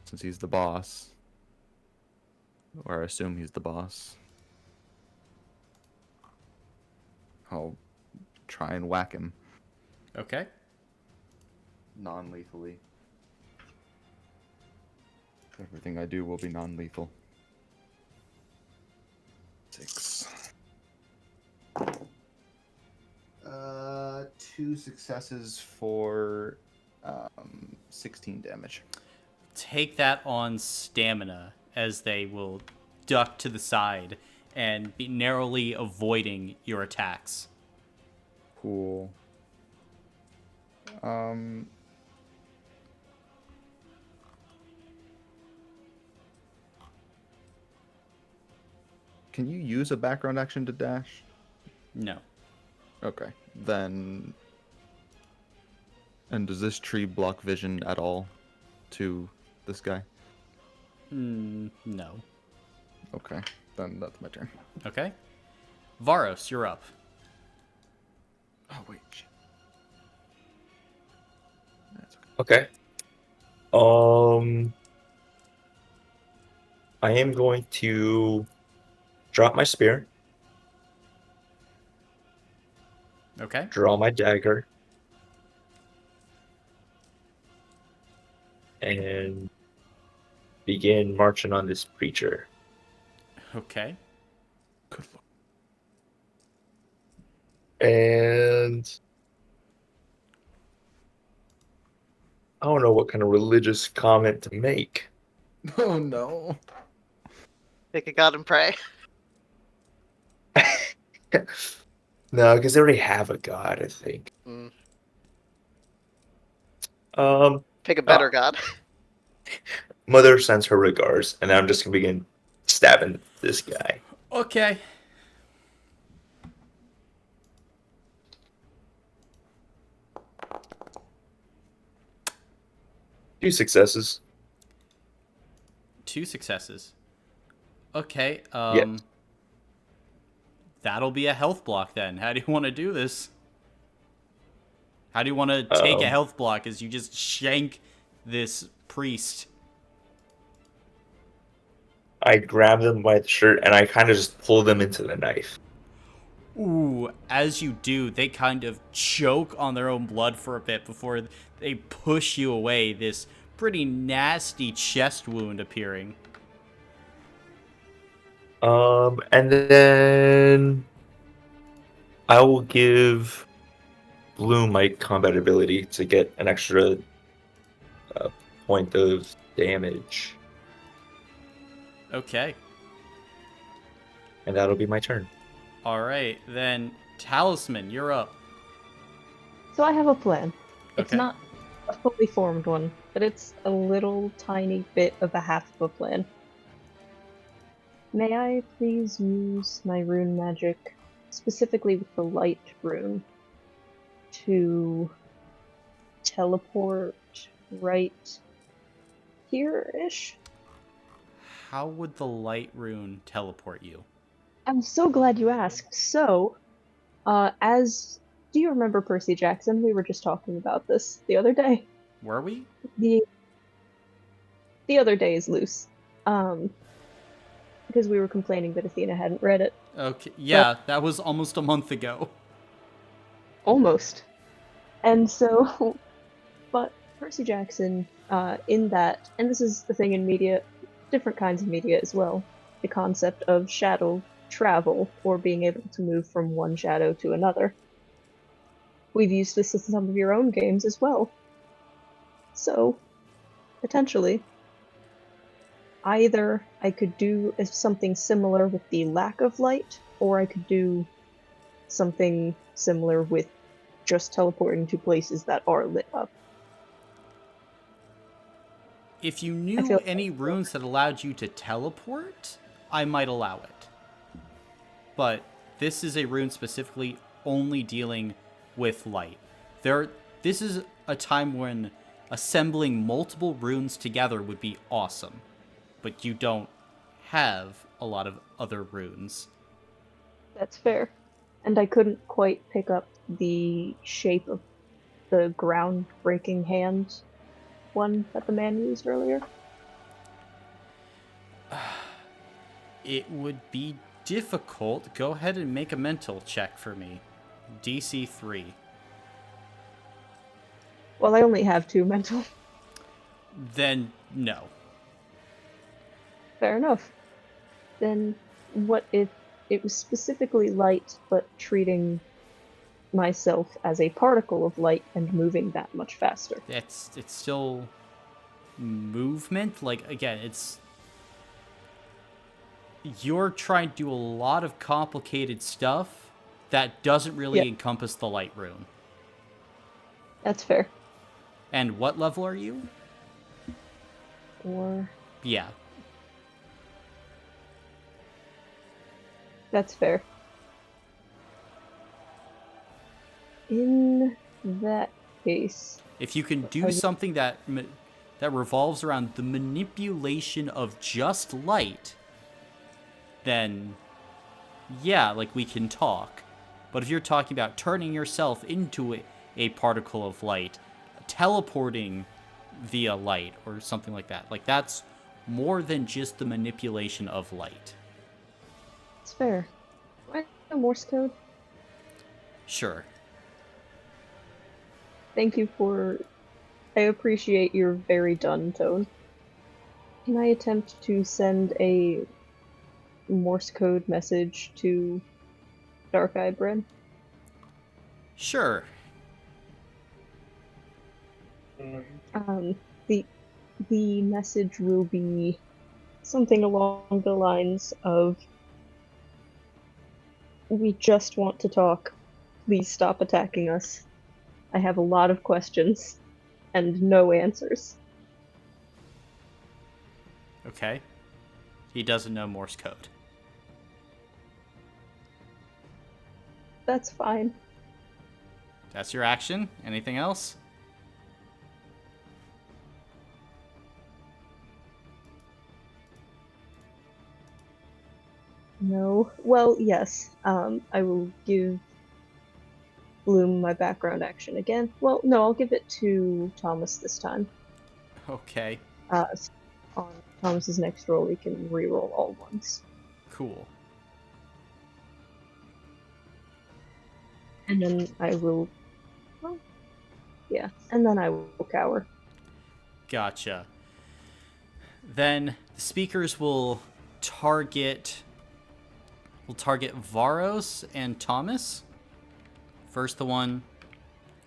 Speaker 5: Since he's the boss. Or I assume he's the boss. I'll try and whack him.
Speaker 1: Okay.
Speaker 5: Non-lethally. Everything I do will be non-lethal. 6. 2 successes for 16 damage.
Speaker 1: Take that on stamina, as they will duck to the side and be narrowly avoiding your attacks.
Speaker 5: Cool. Can you use a background action to dash?
Speaker 1: No.
Speaker 5: Okay, then... And does this tree block vision at all to this guy?
Speaker 1: No.
Speaker 5: Okay, then that's my turn.
Speaker 1: Okay. Varos, you're up.
Speaker 5: Oh, wait, shit. That's okay.
Speaker 3: Okay. I am going to drop my spear,
Speaker 1: Okay.
Speaker 3: draw my dagger, and begin marching on this preacher.
Speaker 1: Okay.
Speaker 5: Good luck.
Speaker 3: And I don't know what kind of religious comment to make.
Speaker 5: Oh, no.
Speaker 6: Pick a god and pray.
Speaker 3: No, because they already have a god, I think.
Speaker 6: Mm. Pick a better god.
Speaker 3: Mother sends her regards, and I'm just gonna begin stabbing this guy.
Speaker 1: Okay.
Speaker 3: Two successes.
Speaker 1: 2 successes. Okay.
Speaker 3: Yeah.
Speaker 1: That'll be a health block then. How do you want to do this? How do you want to take a health block as you just shank this priest?
Speaker 3: I grab them by the shirt and I kind of just pull them into the knife.
Speaker 1: Ooh, as you do, they kind of choke on their own blood for a bit before they push you away, this pretty nasty chest wound appearing.
Speaker 3: And then I will give Bloom my combat ability to get an extra point of damage.
Speaker 1: Okay.
Speaker 3: And that'll be my turn.
Speaker 1: Alright, then Talisman, you're up.
Speaker 4: So I have a plan. It's
Speaker 1: Okay.
Speaker 4: not a fully formed one, but it's a little tiny bit of a half of a plan. May I please use my rune magic, specifically with the light rune, to teleport right here-ish?
Speaker 1: How would the light rune teleport you?
Speaker 4: I'm so glad you asked. So, do you remember Percy Jackson? We were just talking about this the other day.
Speaker 1: Were we?
Speaker 4: The other day is loose. Because we were complaining that Athena hadn't read it.
Speaker 1: Okay, yeah, that was almost a month ago.
Speaker 4: Almost. And so, but Percy Jackson, in that, and this is the thing in media, different kinds of media as well, the concept of shadow travel, or being able to move from one shadow to another. We've used this in some of your own games as well. So, potentially, either I could do something similar with the lack of light, or I could do something similar with just teleporting to places that are lit up.
Speaker 1: If you knew any runes that allowed you to teleport, I might allow it. but this is a rune specifically only dealing with light. This is a time when assembling multiple runes together would be awesome, but you don't have a lot of other runes.
Speaker 4: That's fair. And I couldn't quite pick up the shape of the ground-breaking hand one that the man used earlier.
Speaker 1: It would be difficult. Go ahead and make a mental check for me. DC 3.
Speaker 4: Well, I only have 2 mental.
Speaker 1: Then no.
Speaker 4: Fair enough. Then what if it was specifically light, but treating myself as a particle of light and moving that much faster?
Speaker 1: It's still movement. Like, again, you're trying to do a lot of complicated stuff that doesn't really encompass the light rune.
Speaker 4: That's fair.
Speaker 1: And what level are you?
Speaker 4: Or
Speaker 1: Yeah.
Speaker 4: that's fair. In that case,
Speaker 1: If you can do something that revolves around the manipulation of just light, then yeah, like, we can talk. But if you're talking about turning yourself into a particle of light, teleporting via light or something like that, like, that's more than just the manipulation of light.
Speaker 4: it's fair. Do I know Morse code?
Speaker 1: Sure.
Speaker 4: Thank you for... I appreciate your very done tone. Can I attempt to send a Morse code message to Dark-Eyed Bren?
Speaker 1: Sure.
Speaker 4: The message will be something along the lines of, "We just want to talk. Please stop attacking us. I have a lot of questions and no answers."
Speaker 1: Okay. He doesn't know Morse code.
Speaker 4: That's fine.
Speaker 1: That's your action? Anything else?
Speaker 4: No. Well, yes. I will give Bloom my background action again. Well, no, I'll give it to Thomas this time.
Speaker 1: Okay.
Speaker 4: On Thomas's next roll, he can reroll all ones.
Speaker 1: Cool.
Speaker 4: And then I will... Well, yeah. And then I will cower.
Speaker 1: Gotcha. Then the speakers will target Varos and Thomas. First, the one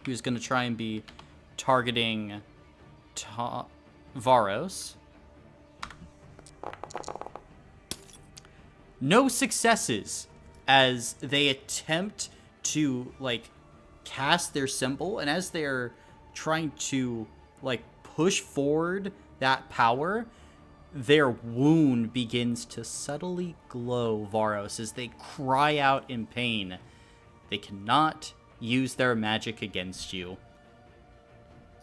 Speaker 1: who's going to try and be targeting Varos. No successes as they attempt to, like, cast their symbol, and as they're trying to, like, push forward that power, their wound begins to subtly glow, Varos, as they cry out in pain. They cannot use their magic against you.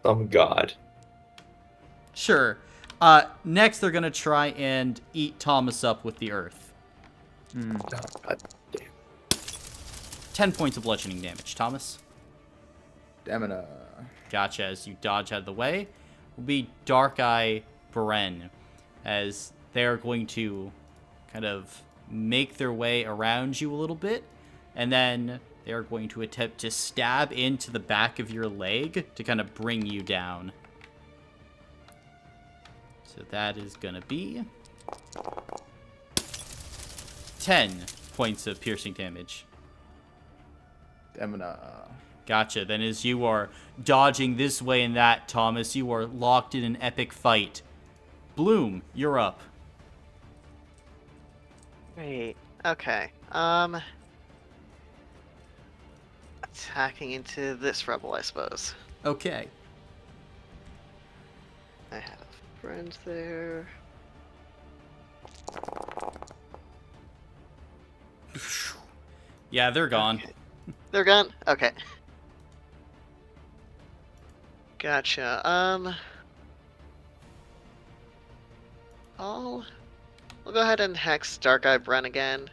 Speaker 3: Some god.
Speaker 1: Sure. Next, they're going to try and eat Thomas up with the earth.
Speaker 3: God damn.
Speaker 1: 10 points of bludgeoning damage, Thomas.
Speaker 5: Stamina.
Speaker 1: Gotcha. As you dodge out of the way, will be Dark-Eye Bren, as they're going to kind of make their way around you a little bit, and then they're going to attempt to stab into the back of your leg to kind of bring you down. So that is going to be 10 points of piercing damage.
Speaker 5: Stamina.
Speaker 1: Gotcha. Then as you are dodging this way and that, Thomas, you are locked in an epic fight. Bloom, you're up.
Speaker 6: Great. Okay. Attacking into this rebel, I suppose.
Speaker 1: Okay.
Speaker 6: I have friends there.
Speaker 1: Yeah, they're gone.
Speaker 6: They're gone? Okay. Gotcha. We'll go ahead and hex Dark Eye Bren again.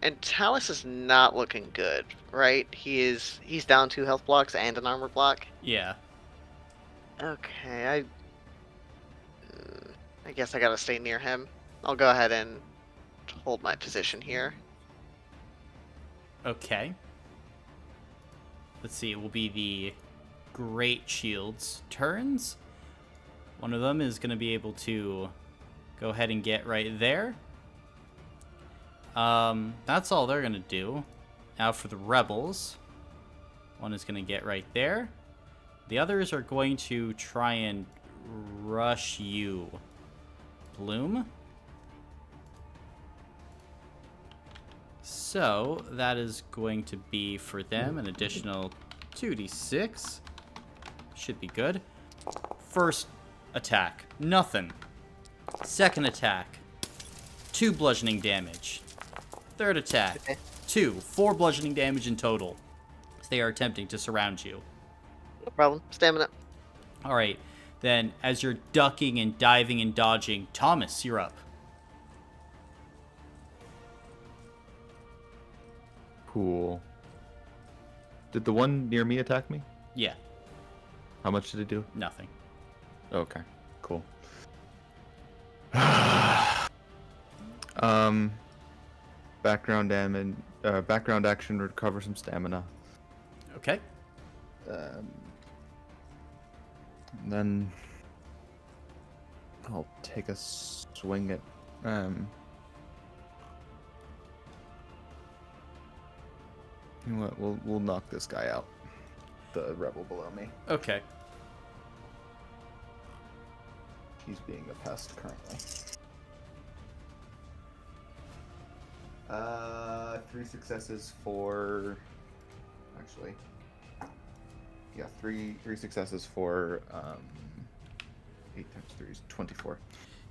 Speaker 6: And Talus is not looking good, right? He's down 2 health blocks and an armor block.
Speaker 1: Yeah.
Speaker 6: Okay, I guess I gotta stay near him. I'll go ahead and hold my position here.
Speaker 1: Okay. Let's see, it will be the Great Shield's turns. One of them is going to be able to go ahead and get right there. That's all they're going to do. Now for the Rebels. One is going to get right there. The others are going to try and rush you. Bloom. So, that is going to be for them an additional 2d6. Should be good. First attack, nothing. Second attack, 2 bludgeoning damage. Third attack, 2. 4 bludgeoning damage in total. They are attempting to surround you.
Speaker 6: No problem. Stamina.
Speaker 1: Alright, then as you're ducking and diving and dodging, Thomas, you're up.
Speaker 5: Cool. Did the one near me attack me?
Speaker 1: Yeah,
Speaker 5: How much did it do?
Speaker 1: nothing.
Speaker 5: Okay, cool. Background damage. Background action, recover some stamina.
Speaker 1: Okay.
Speaker 5: And then I'll take a swing at. You know what? We'll knock this guy out. The rebel below me.
Speaker 1: Okay.
Speaker 5: He's being a pest currently. 3 successes for. Actually. Yeah, three successes for 8 times 3 is 24.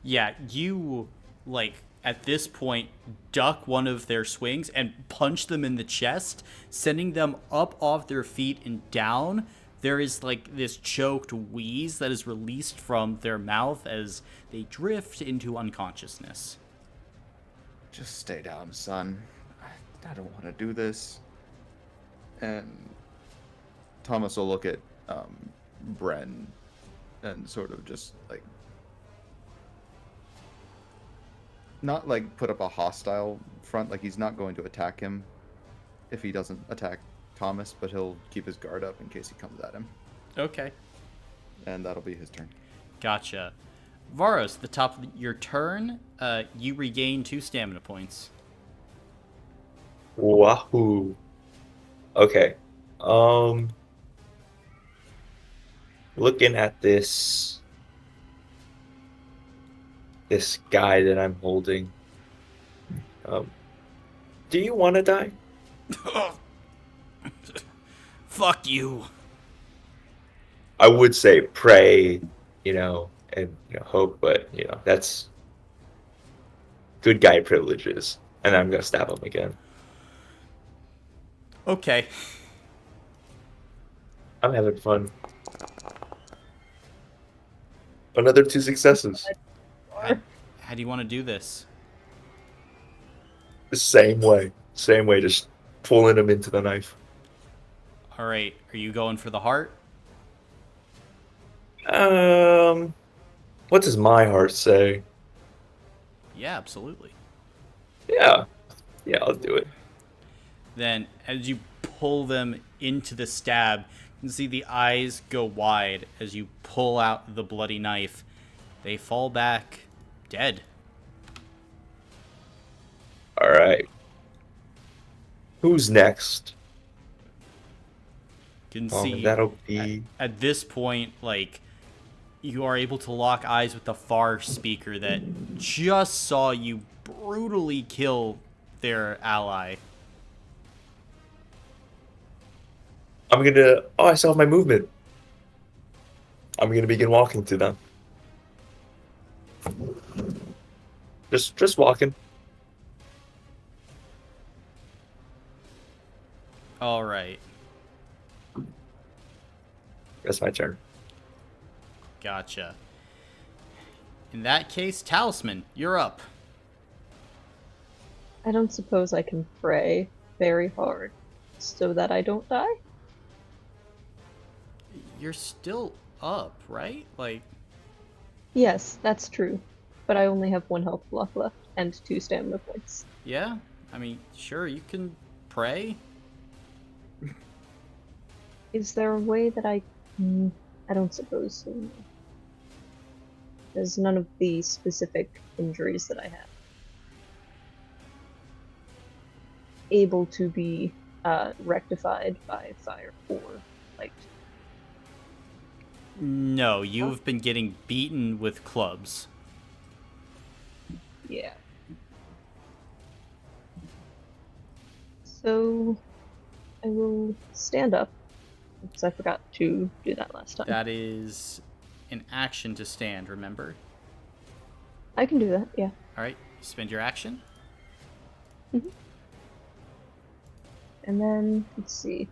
Speaker 1: Yeah, you, like, at this point, duck one of their swings and punch them in the chest, sending them up off their feet and down. There is, like, this choked wheeze that is released from their mouth as they drift into unconsciousness.
Speaker 5: Just stay down, son. I don't want to do this. And Thomas will look at Bren and sort of just, like, not, like, put up a hostile front. Like, he's not going to attack him if he doesn't attack Thomas, but he'll keep his guard up in case he comes at him.
Speaker 1: Okay.
Speaker 5: And that'll be his turn.
Speaker 1: Gotcha. Varos, at the top of your turn, you regain 2 stamina points.
Speaker 3: Wahoo. Okay. Looking at this guy that I'm holding. Do you want to die?
Speaker 1: Fuck you.
Speaker 3: I would say pray, and hope, but that's good guy privileges. And I'm gonna stab him again.
Speaker 1: Okay.
Speaker 3: I'm having fun. Another 2 successes.
Speaker 1: How do you want to do this?
Speaker 3: The same way, just pulling him into the knife.
Speaker 1: All right, are you going for the heart?
Speaker 3: What does my heart say?
Speaker 1: Yeah, absolutely.
Speaker 3: Yeah, I'll do it.
Speaker 1: Then, as you pull them into the stab, you can see the eyes go wide as you pull out the bloody knife. They fall back dead.
Speaker 3: All right. Who's next?
Speaker 1: You can see
Speaker 3: That'll be.
Speaker 1: at this point, like, you are able to lock eyes with the far speaker that just saw you brutally kill their ally.
Speaker 3: I'm gonna. Oh, I still have my movement. I'm gonna begin walking to them. Just walking.
Speaker 1: All right.
Speaker 3: That's my turn.
Speaker 1: Gotcha. In that case, Talisman, you're up.
Speaker 4: I don't suppose I can pray very hard so that I don't die?
Speaker 1: You're still up, right? Like,
Speaker 4: Yes, that's true. But I only have 1 health block left and 2 stamina points.
Speaker 1: yeah. I mean, sure, you can pray.
Speaker 4: Is there a way that I don't suppose so. No. There's none of the specific injuries that I have able to be rectified by fire or light.
Speaker 1: No, you've been getting beaten with clubs.
Speaker 4: Yeah. So I will stand up because I forgot to do that last time.
Speaker 1: That is an action to stand, remember?
Speaker 4: I can do that, yeah.
Speaker 1: All right, you spend your action.
Speaker 4: And then, let's see.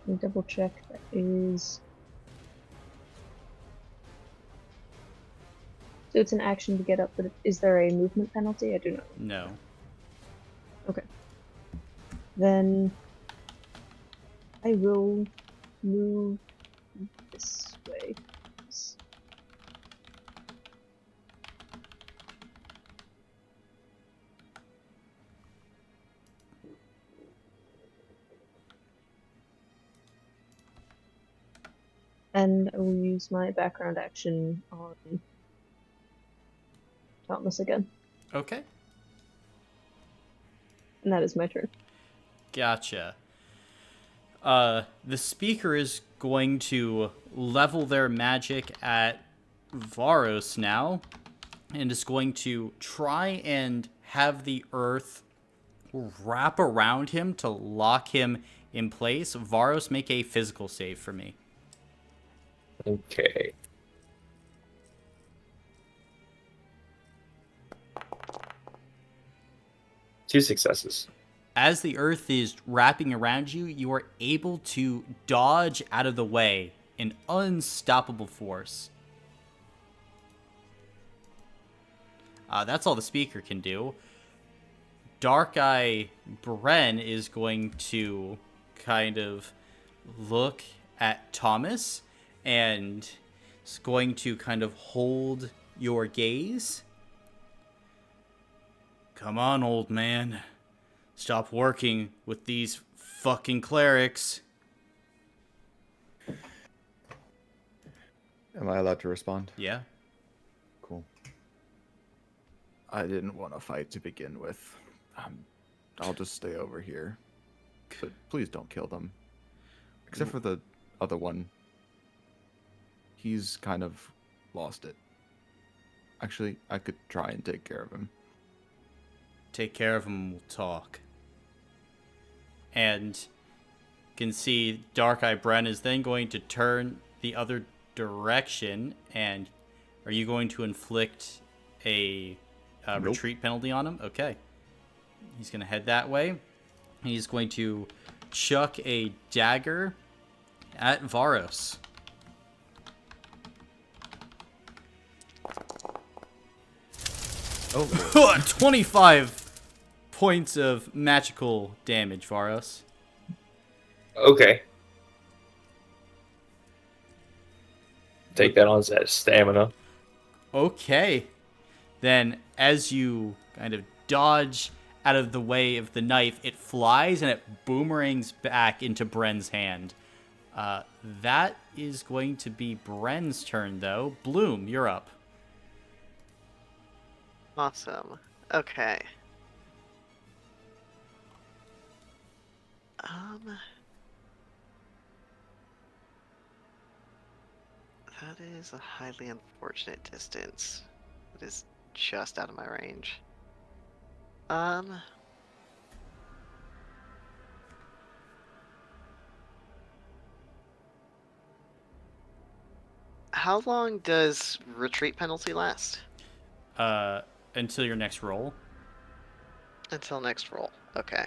Speaker 4: Let me double check. That is. So it's an action to get up, but is there a movement penalty? I do not.
Speaker 1: No.
Speaker 4: Okay. Then I will move this way. And I will use my background action on Thomas again.
Speaker 1: Okay.
Speaker 4: And that is my turn.
Speaker 1: Gotcha. The speaker is going to level their magic at Varos now, and is going to try and have the earth wrap around him to lock him in place. Varos, make a physical save for me.
Speaker 3: Okay. Two successes.
Speaker 1: As the earth is wrapping around you, you are able to dodge out of the way, an unstoppable force. That's all the speaker can do. Dark Eye Bren is going to kind of look at Thomas and is going to kind of hold your gaze. Come on, old man. Stop working with these fucking clerics.
Speaker 5: Am I allowed to respond?
Speaker 1: Yeah.
Speaker 5: Cool. I didn't want to fight to begin with. I'll just stay over here. But please don't kill them. Except for the other one. He's kind of lost it. Actually, I could try and take care of him.
Speaker 1: Take care of him and we'll talk. And you can see Dark Eye Bren is then going to turn the other direction. And are you going to inflict a
Speaker 5: Nope.
Speaker 1: retreat penalty on him? Okay. He's going to head that way. And he's going to chuck a dagger at Varos.
Speaker 5: Oh,
Speaker 1: 25 points of magical damage, Varos.
Speaker 3: Okay. Take that on as stamina.
Speaker 1: Okay. Then, as you kind of dodge out of the way of the knife, it flies and it boomerangs back into Bren's hand. That is going to be Bren's turn, though. Bloom, you're up.
Speaker 6: Awesome. Okay. That is a highly unfortunate distance. It is just out of my range. How long does retreat penalty last?
Speaker 1: Until your next roll.
Speaker 6: Until next roll. Okay.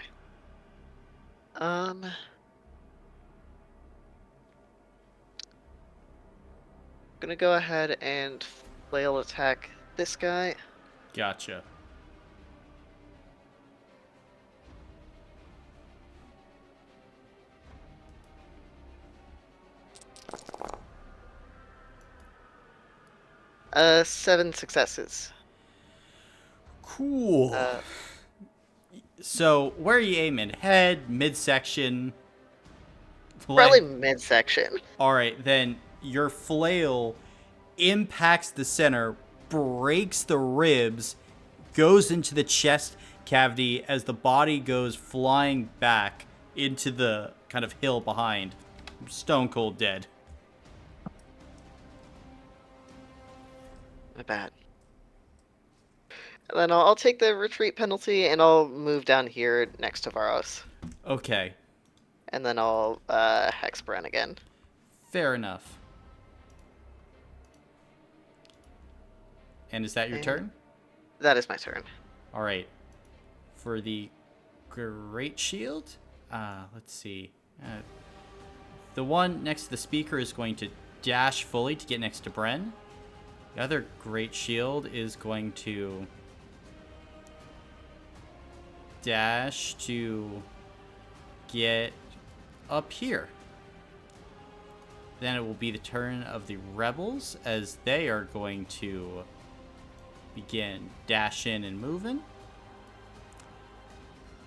Speaker 6: Gonna go ahead and flail attack this guy.
Speaker 1: Gotcha.
Speaker 6: Seven successes.
Speaker 1: Cool. So, where are you aiming? Head, midsection?
Speaker 6: Probably midsection.
Speaker 1: Alright, then your flail impacts the center, breaks the ribs, goes into the chest cavity as the body goes flying back into the kind of hill behind. Stone cold dead.
Speaker 6: My bad. And then I'll take the retreat penalty and I'll move down here next to Varos.
Speaker 1: Okay,
Speaker 6: And then I'll hex Bren again.
Speaker 1: fair enough. And is that your
Speaker 6: And-
Speaker 1: turn?
Speaker 6: That is my turn.
Speaker 1: All right. For the Great Shield, let's see. The one next to the speaker is going to dash fully to get next to Bren. The other Great Shield is going to dash to get up here. Then it will be the turn of the Rebels as they are going to begin dashing and moving.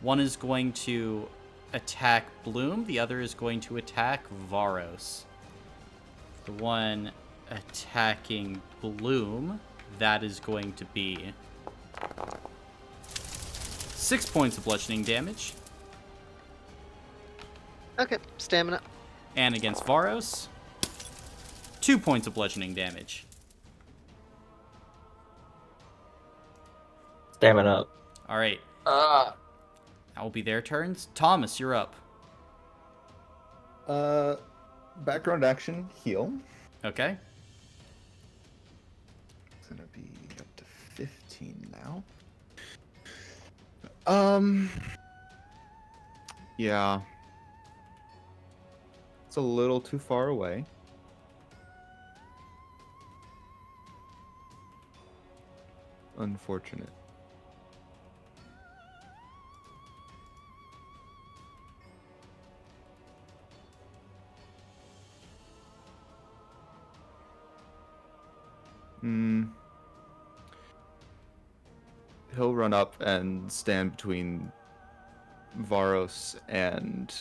Speaker 1: One is going to attack Bloom, the other is going to attack Varos. The one attacking Bloom, that is going to be 6 points of bludgeoning damage.
Speaker 6: Okay, stamina.
Speaker 1: And against Varos, 2 points of bludgeoning damage.
Speaker 3: Stamina.
Speaker 1: All right. That will be their turns. Thomas, you're up.
Speaker 5: Background action, heal.
Speaker 1: Okay.
Speaker 5: It's gonna be up to 15 now. Yeah. It's a little too far away. Unfortunate. He'll run up and stand between Varos and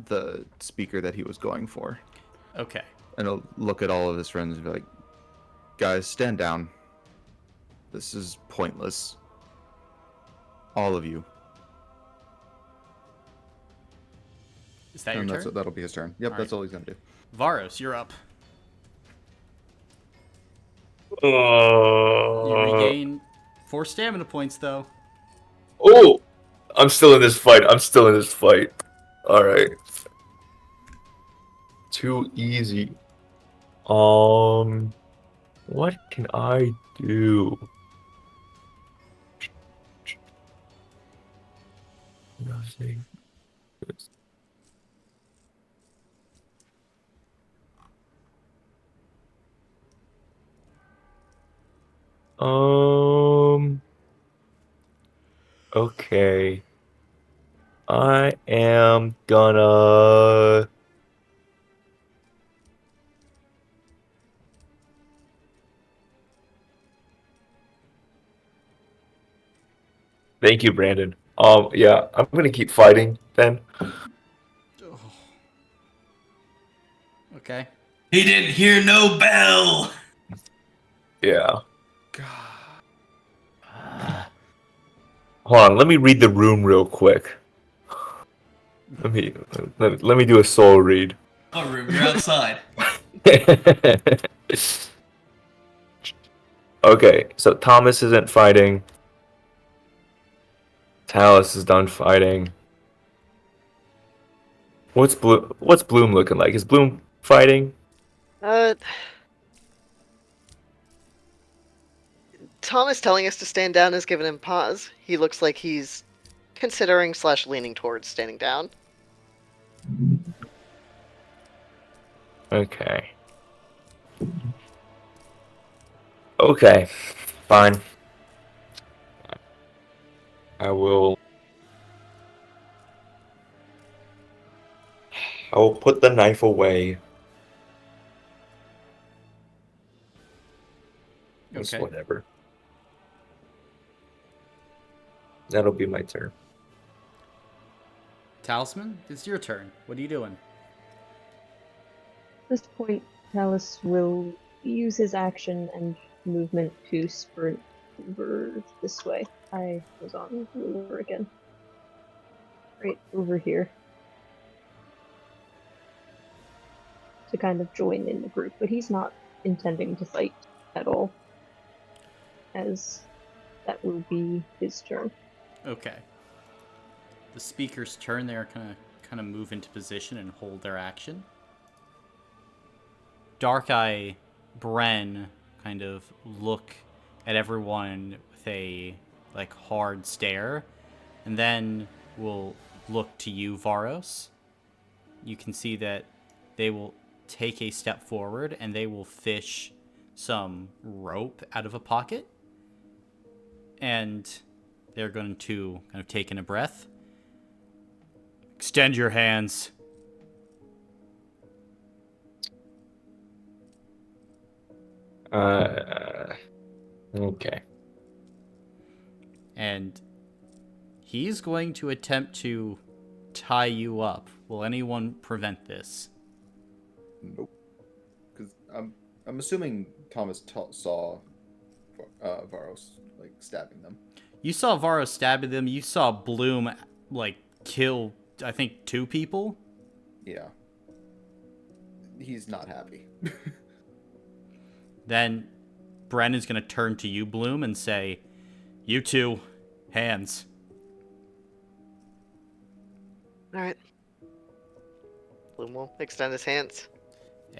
Speaker 5: the speaker that he was going for.
Speaker 1: Okay.
Speaker 5: And he'll look at all of his friends and be like, guys, stand down. This is pointless. All of you.
Speaker 1: Is that your
Speaker 5: And
Speaker 1: turn?
Speaker 5: that'll be his turn. Yep,
Speaker 1: All
Speaker 5: that's
Speaker 1: right.
Speaker 5: all he's gonna do.
Speaker 1: Varos, you're up.
Speaker 3: Uh,
Speaker 1: You regain 4 stamina points, though.
Speaker 3: Oh! I'm still in this fight. Alright. Too easy. What can I do? Nothing. Okay. I am gonna. Thank you, Brandon. Yeah, I'm gonna keep fighting then.
Speaker 1: Okay.
Speaker 2: He didn't hear no bell.
Speaker 3: Yeah. Hold on, let me read the room real quick. Let me do a soul read.
Speaker 2: What room? You're outside.
Speaker 3: Okay, so Thomas isn't fighting. Talus is done fighting. What's Bloom looking like? Is Bloom fighting?
Speaker 6: Thomas telling us to stand down has given him pause. He looks like he's considering / leaning towards standing down.
Speaker 3: Okay. Okay. Fine. I will put the knife away. Just
Speaker 1: Okay.
Speaker 3: whatever. That'll be my turn.
Speaker 1: Talisman, it's your turn. What are you doing?
Speaker 4: At this point, Talus will use his action and movement to sprint over this way. I was on ruler again. Right over here. To kind of join in the group, but he's not intending to fight at all. As that will be his turn.
Speaker 1: Okay. The speaker's turn. They're gonna kind of move into position and hold their action. Dark Eye, Bren kind of look at everyone with a hard stare, and then will look to you, Varos. You can see that they will take a step forward and they will fish some rope out of a pocket, and they're going to kind of take in a breath. Extend your hands.
Speaker 3: Okay.
Speaker 1: And he's going to attempt to tie you up. Will anyone prevent this?
Speaker 5: Nope. Because I'm assuming Thomas saw Varos stabbing them.
Speaker 1: You saw Varos stabbing them. You saw Bloom kill, I think, 2 people.
Speaker 5: Yeah. He's not happy.
Speaker 1: Then Bren is going to turn to you, Bloom, and say, "You 2, hands."
Speaker 6: Alright. Bloom will extend his hands.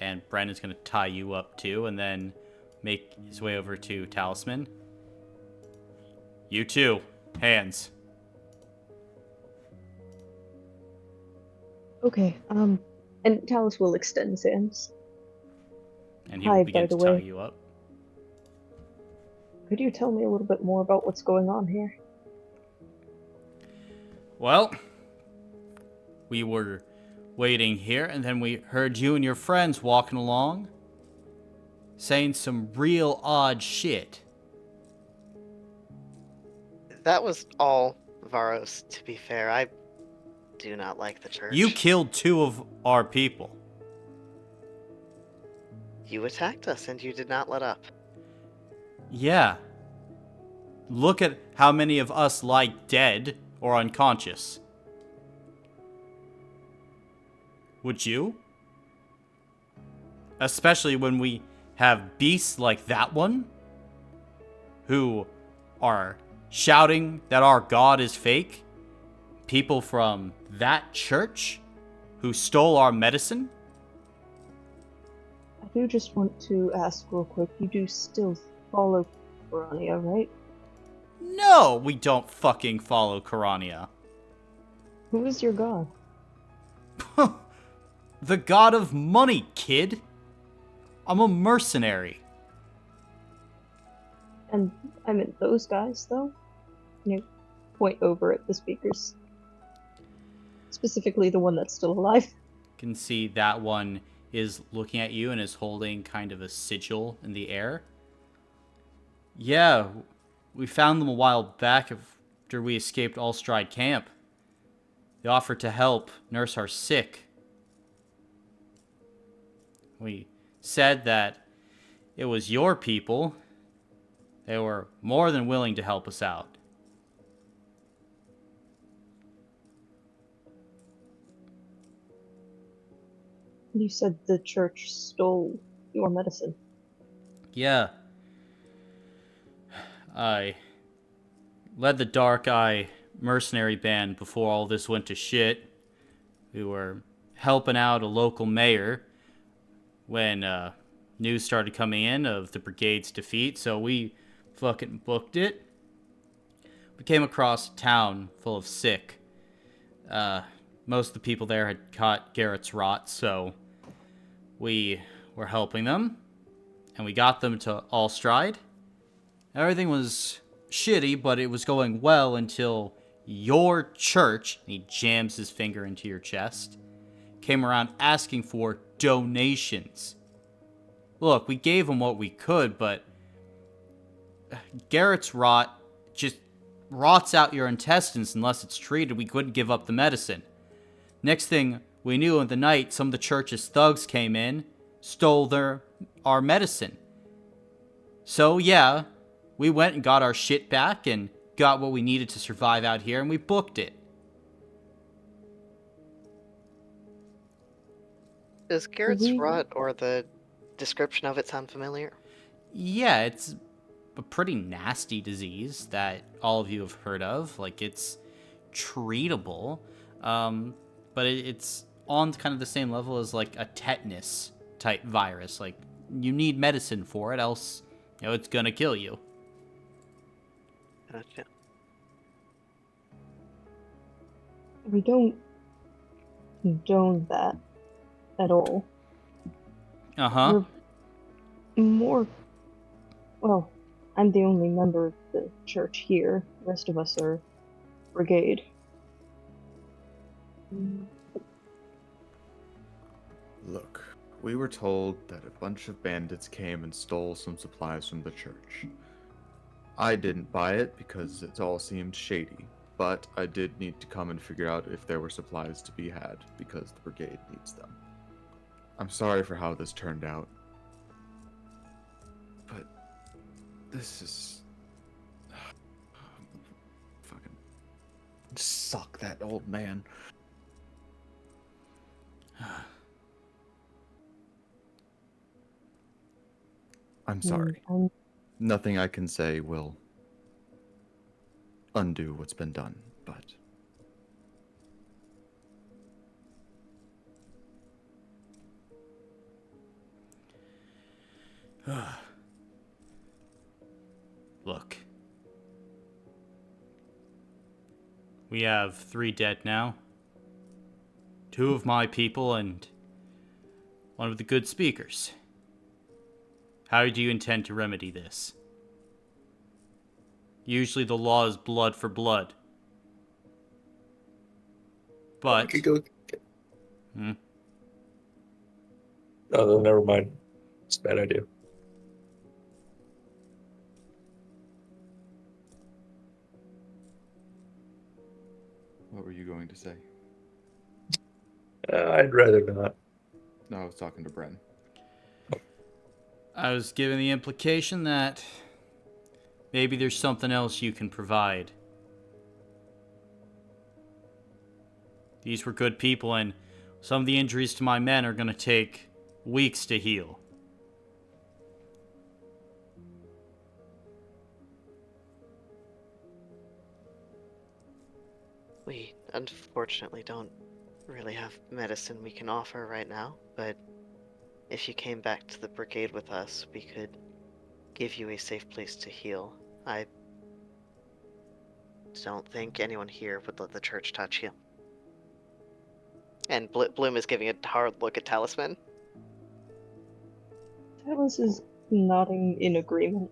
Speaker 1: And Bren is going to tie you up too, and then make his way over to Talisman. "You 2, hands."
Speaker 4: Okay, and Talus will extend his hands.
Speaker 1: And he will
Speaker 4: Hi,
Speaker 1: begin
Speaker 4: by
Speaker 1: to
Speaker 4: the
Speaker 1: tie
Speaker 4: way.
Speaker 1: you up.
Speaker 4: Could you tell me a little bit more about what's going on here?
Speaker 1: Well, we were waiting here, and then we heard you and your friends walking along, saying some real odd shit.
Speaker 6: That was all Varos, to be fair. I do not like the church.
Speaker 1: You killed 2 of our people.
Speaker 6: You attacked us and you did not let up.
Speaker 1: Yeah. Look at how many of us lie dead or unconscious. Would you? Especially when we have beasts like that one, who are shouting that our god is fake. People from that church who stole our medicine.
Speaker 4: I do just want to ask real quick, you do still follow Corania, right?
Speaker 1: No, we don't fucking follow Corania.
Speaker 4: Who is your god?
Speaker 1: The god of money, kid. I'm a mercenary.
Speaker 4: And I meant those guys, though? You point over at the speakers. Specifically the one that's still alive.
Speaker 1: You can see that one is looking at you and is holding kind of a sigil in the air. Yeah, we found them a while back after we escaped Allstride Camp. They offered to help nurse our sick. We said that it was your people. They were more than willing to help us out.
Speaker 4: You said the church stole your medicine.
Speaker 1: Yeah. I led the Dark Eye mercenary band before all this went to shit. We were helping out a local mayor when news started coming in of the brigade's defeat, so we fucking booked it. we came across a town full of sick. Most of the people there had caught Garrett's rot, so we were helping them, and we got them to Allstride. Everything was shitty, but it was going well until your church, and he jams his finger into your chest, came around asking for donations. Look, we gave them what we could, but Garrett's rot just rots out your intestines unless it's treated. We couldn't give up the medicine. Next thing we knew, in the night, some of the church's thugs came in, stole our medicine. So yeah, we went and got our shit back and got what we needed to survive out here, and we booked it.
Speaker 6: Does Garrett's rot or the description of it sound familiar?
Speaker 1: Yeah, it's a pretty nasty disease that all of you have heard of. Like, it's treatable, but it's on kind of the same level as like a tetanus type virus. Like, you need medicine for it, else, it's gonna kill you.
Speaker 6: Gotcha.
Speaker 4: We don't condone that at all.
Speaker 1: Uh-huh.
Speaker 4: We're more... Well, I'm the only member of the church here. The rest of us are brigade.
Speaker 5: Look, we were told that a bunch of bandits came and stole some supplies from the church. I didn't buy it because it all seemed shady, but I did need to come and figure out if there were supplies to be had, because the brigade needs them. I'm sorry for how this turned out, but this is... fucking... suck that old man. I'm sorry. Nothing I can say will undo what's been done, but...
Speaker 1: Look. We have 3 dead now. 2 of my people and 1 of the good speakers. How do you intend to remedy this? Usually the law is blood for blood. But...
Speaker 3: We could go...
Speaker 1: Hmm?
Speaker 3: No, never mind. It's a bad idea.
Speaker 5: What were you going to say?
Speaker 3: I'd rather not.
Speaker 5: No, I was talking to Bren.
Speaker 1: I was given the implication that maybe there's something else you can provide. These were good people, and some of the injuries to my men are going to take weeks to heal.
Speaker 6: We unfortunately don't really have medicine we can offer right now, but if you came back to the brigade with us, we could give you a safe place to heal. I don't think anyone here would let the church touch you. And Bloom is giving a hard look at Talisman.
Speaker 4: Talis is nodding in agreement.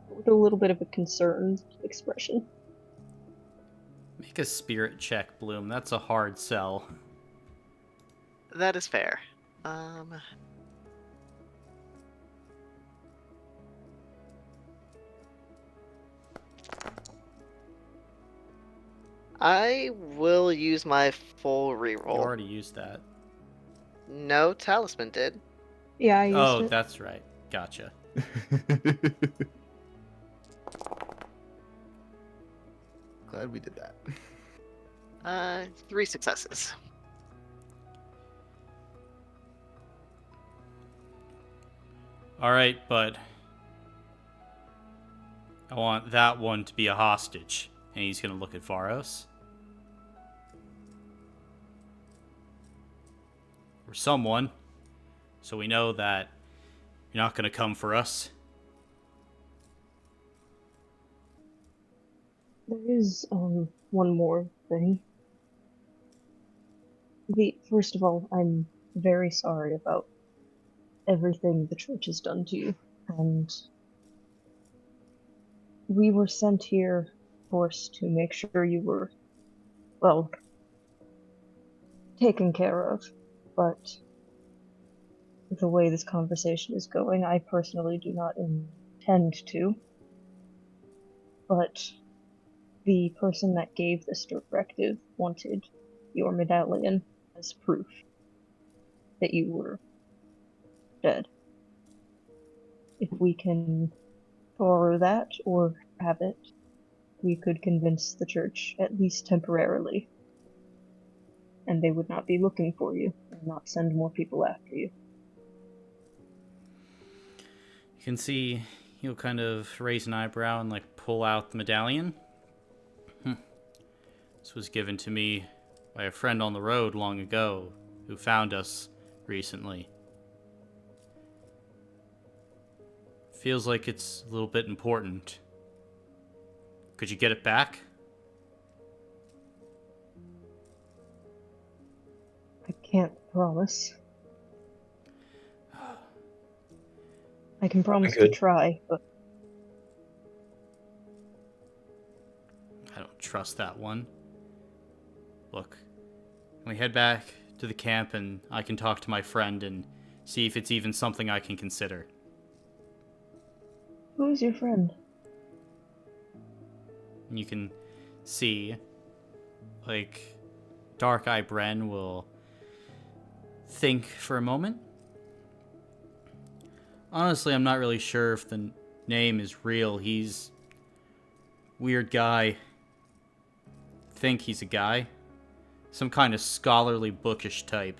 Speaker 4: With a little bit of a concerned expression.
Speaker 1: Make a spirit check, Bloom. That's a hard sell.
Speaker 6: That is fair. I will use my full reroll.
Speaker 1: You already used that.
Speaker 6: No, Talisman did.
Speaker 4: Yeah, I used it.
Speaker 1: That's right. Gotcha.
Speaker 5: Glad we did that.
Speaker 6: 3 successes.
Speaker 1: Alright, but I want that one to be a hostage. And he's going to look at Varos. Or someone. So we know that you're not going to come for us.
Speaker 4: There is one more thing. First of all, I'm very sorry about everything the church has done to you, and we were sent here, of course, to make sure you were, well, taken care of. But the way this conversation is going, I personally do not intend to. But the person that gave this directive wanted your medallion as proof that you were dead. If we can borrow that or have it, we could convince the church, at least temporarily, and they would not be looking for you and not send more people after you.
Speaker 1: You can see he'll kind of raise an eyebrow and like pull out the medallion. This was given to me by a friend on the road long ago who found us recently. Feels like it's a little bit important. Could you get it back?
Speaker 4: I can't promise. I can promise to
Speaker 3: could.
Speaker 4: try, but
Speaker 1: I don't trust that one. Look, can we head back to the camp and I can talk to my friend and see if it's even something I can consider?
Speaker 4: who is your friend?
Speaker 1: And you can see, like, Dark Eye Bren will think for a moment. Honestly, I'm not really sure if the name is real. He's weird guy. Think he's a guy. Some kind of scholarly, bookish type.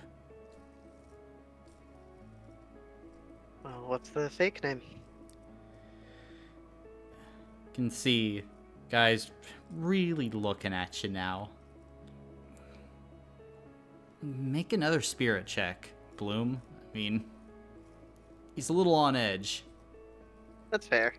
Speaker 6: Well, what's the fake name?
Speaker 1: You can see guys really looking at you now. Make another spirit check, Bloom. I mean, he's a little on edge.
Speaker 6: That's fair.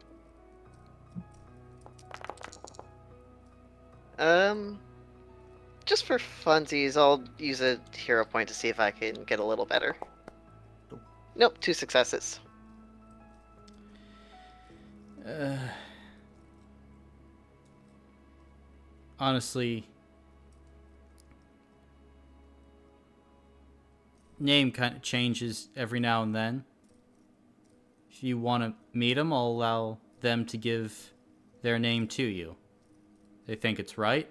Speaker 6: Just for funsies, I'll use a hero point to see if I can get a little better. Nope, 2 successes.
Speaker 1: Honestly, name kind of changes every now and then. If you want to meet them, I'll allow them to give their name to you. They think it's right.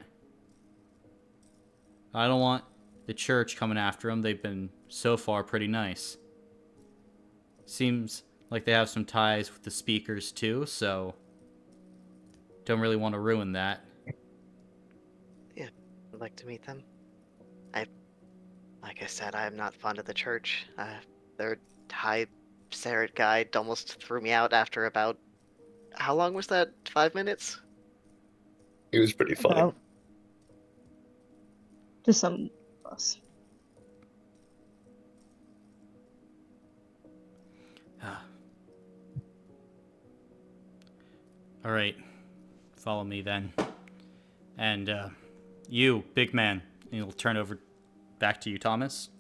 Speaker 1: I don't want the church coming after them. They've been, so far, pretty nice. Seems like they have some ties with the speakers, too, so don't really want to ruin that.
Speaker 6: Yeah, I'd like to meet them. Like I said, I am not fond of the church. Their high Master-Zhret guy almost threw me out after about... How long was that? 5 minutes?
Speaker 3: It was pretty funny.
Speaker 4: About to some of us.
Speaker 1: All right, follow me then. And you, big man, and he'll turn over back to you, Thomas.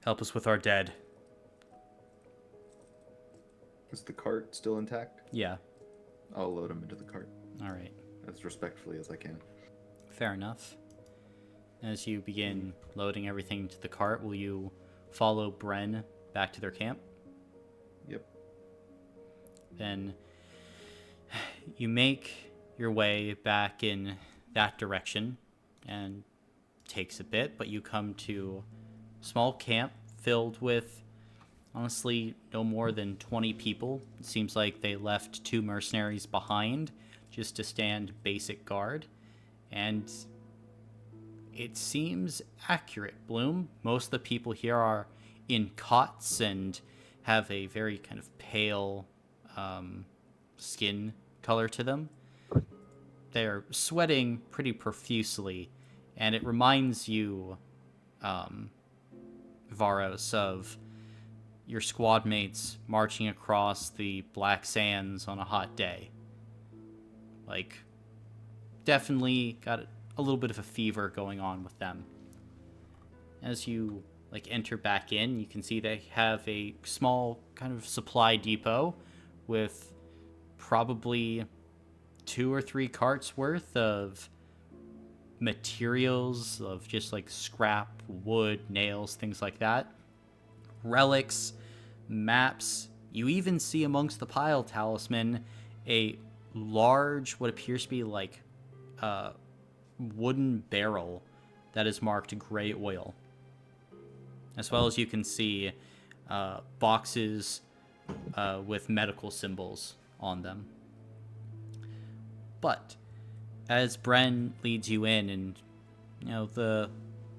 Speaker 1: Help us with our dead.
Speaker 5: Is the cart still intact?
Speaker 1: Yeah,
Speaker 5: I'll load him into the cart
Speaker 1: all right.
Speaker 5: as respectfully as I can.
Speaker 1: Fair enough. As you begin loading everything into the cart, will you follow Bren back to their camp?
Speaker 5: Yep.
Speaker 1: Then you make your way back in that direction, and takes a bit, but you come to a small camp filled with, honestly, no more than 20 people. It seems like they left 2 mercenaries behind just to stand basic guard, and it seems accurate, Bloom. Most of the people here are in cots and have a very kind of pale skin color to them. They're sweating pretty profusely, and it reminds you, Varos, of your squad mates marching across the Black Sands on a hot day. Like, definitely got a little bit of a fever going on with them. As you enter back in, you can see they have a small kind of supply depot with probably 2 or 3 carts worth of materials of just scrap, wood, nails, things like that. Relics, maps. You even see amongst the pile, Talisman, a large, what appears to be wooden barrel that is marked gray oil. As well as you can see boxes with medical symbols on them. But as Bren leads you in, and the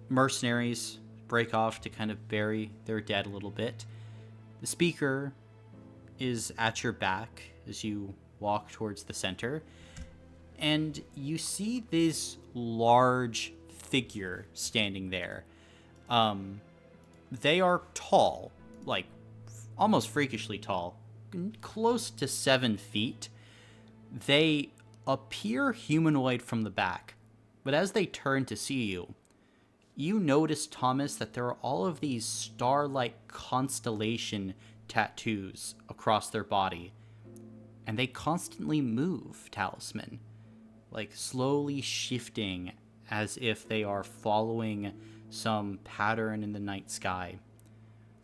Speaker 1: mercenaries break off to kind of bury their dead a little bit, the speaker is at your back as you walk towards the center, and you see this large figure standing there. They are tall, almost freakishly tall, close to 7 feet. They appear humanoid from the back, but as they turn to see you, you notice, Thomas, that there are all of these star-like constellation tattoos across their body, and they constantly move, Talisman, slowly shifting as if they are following some pattern in the night sky.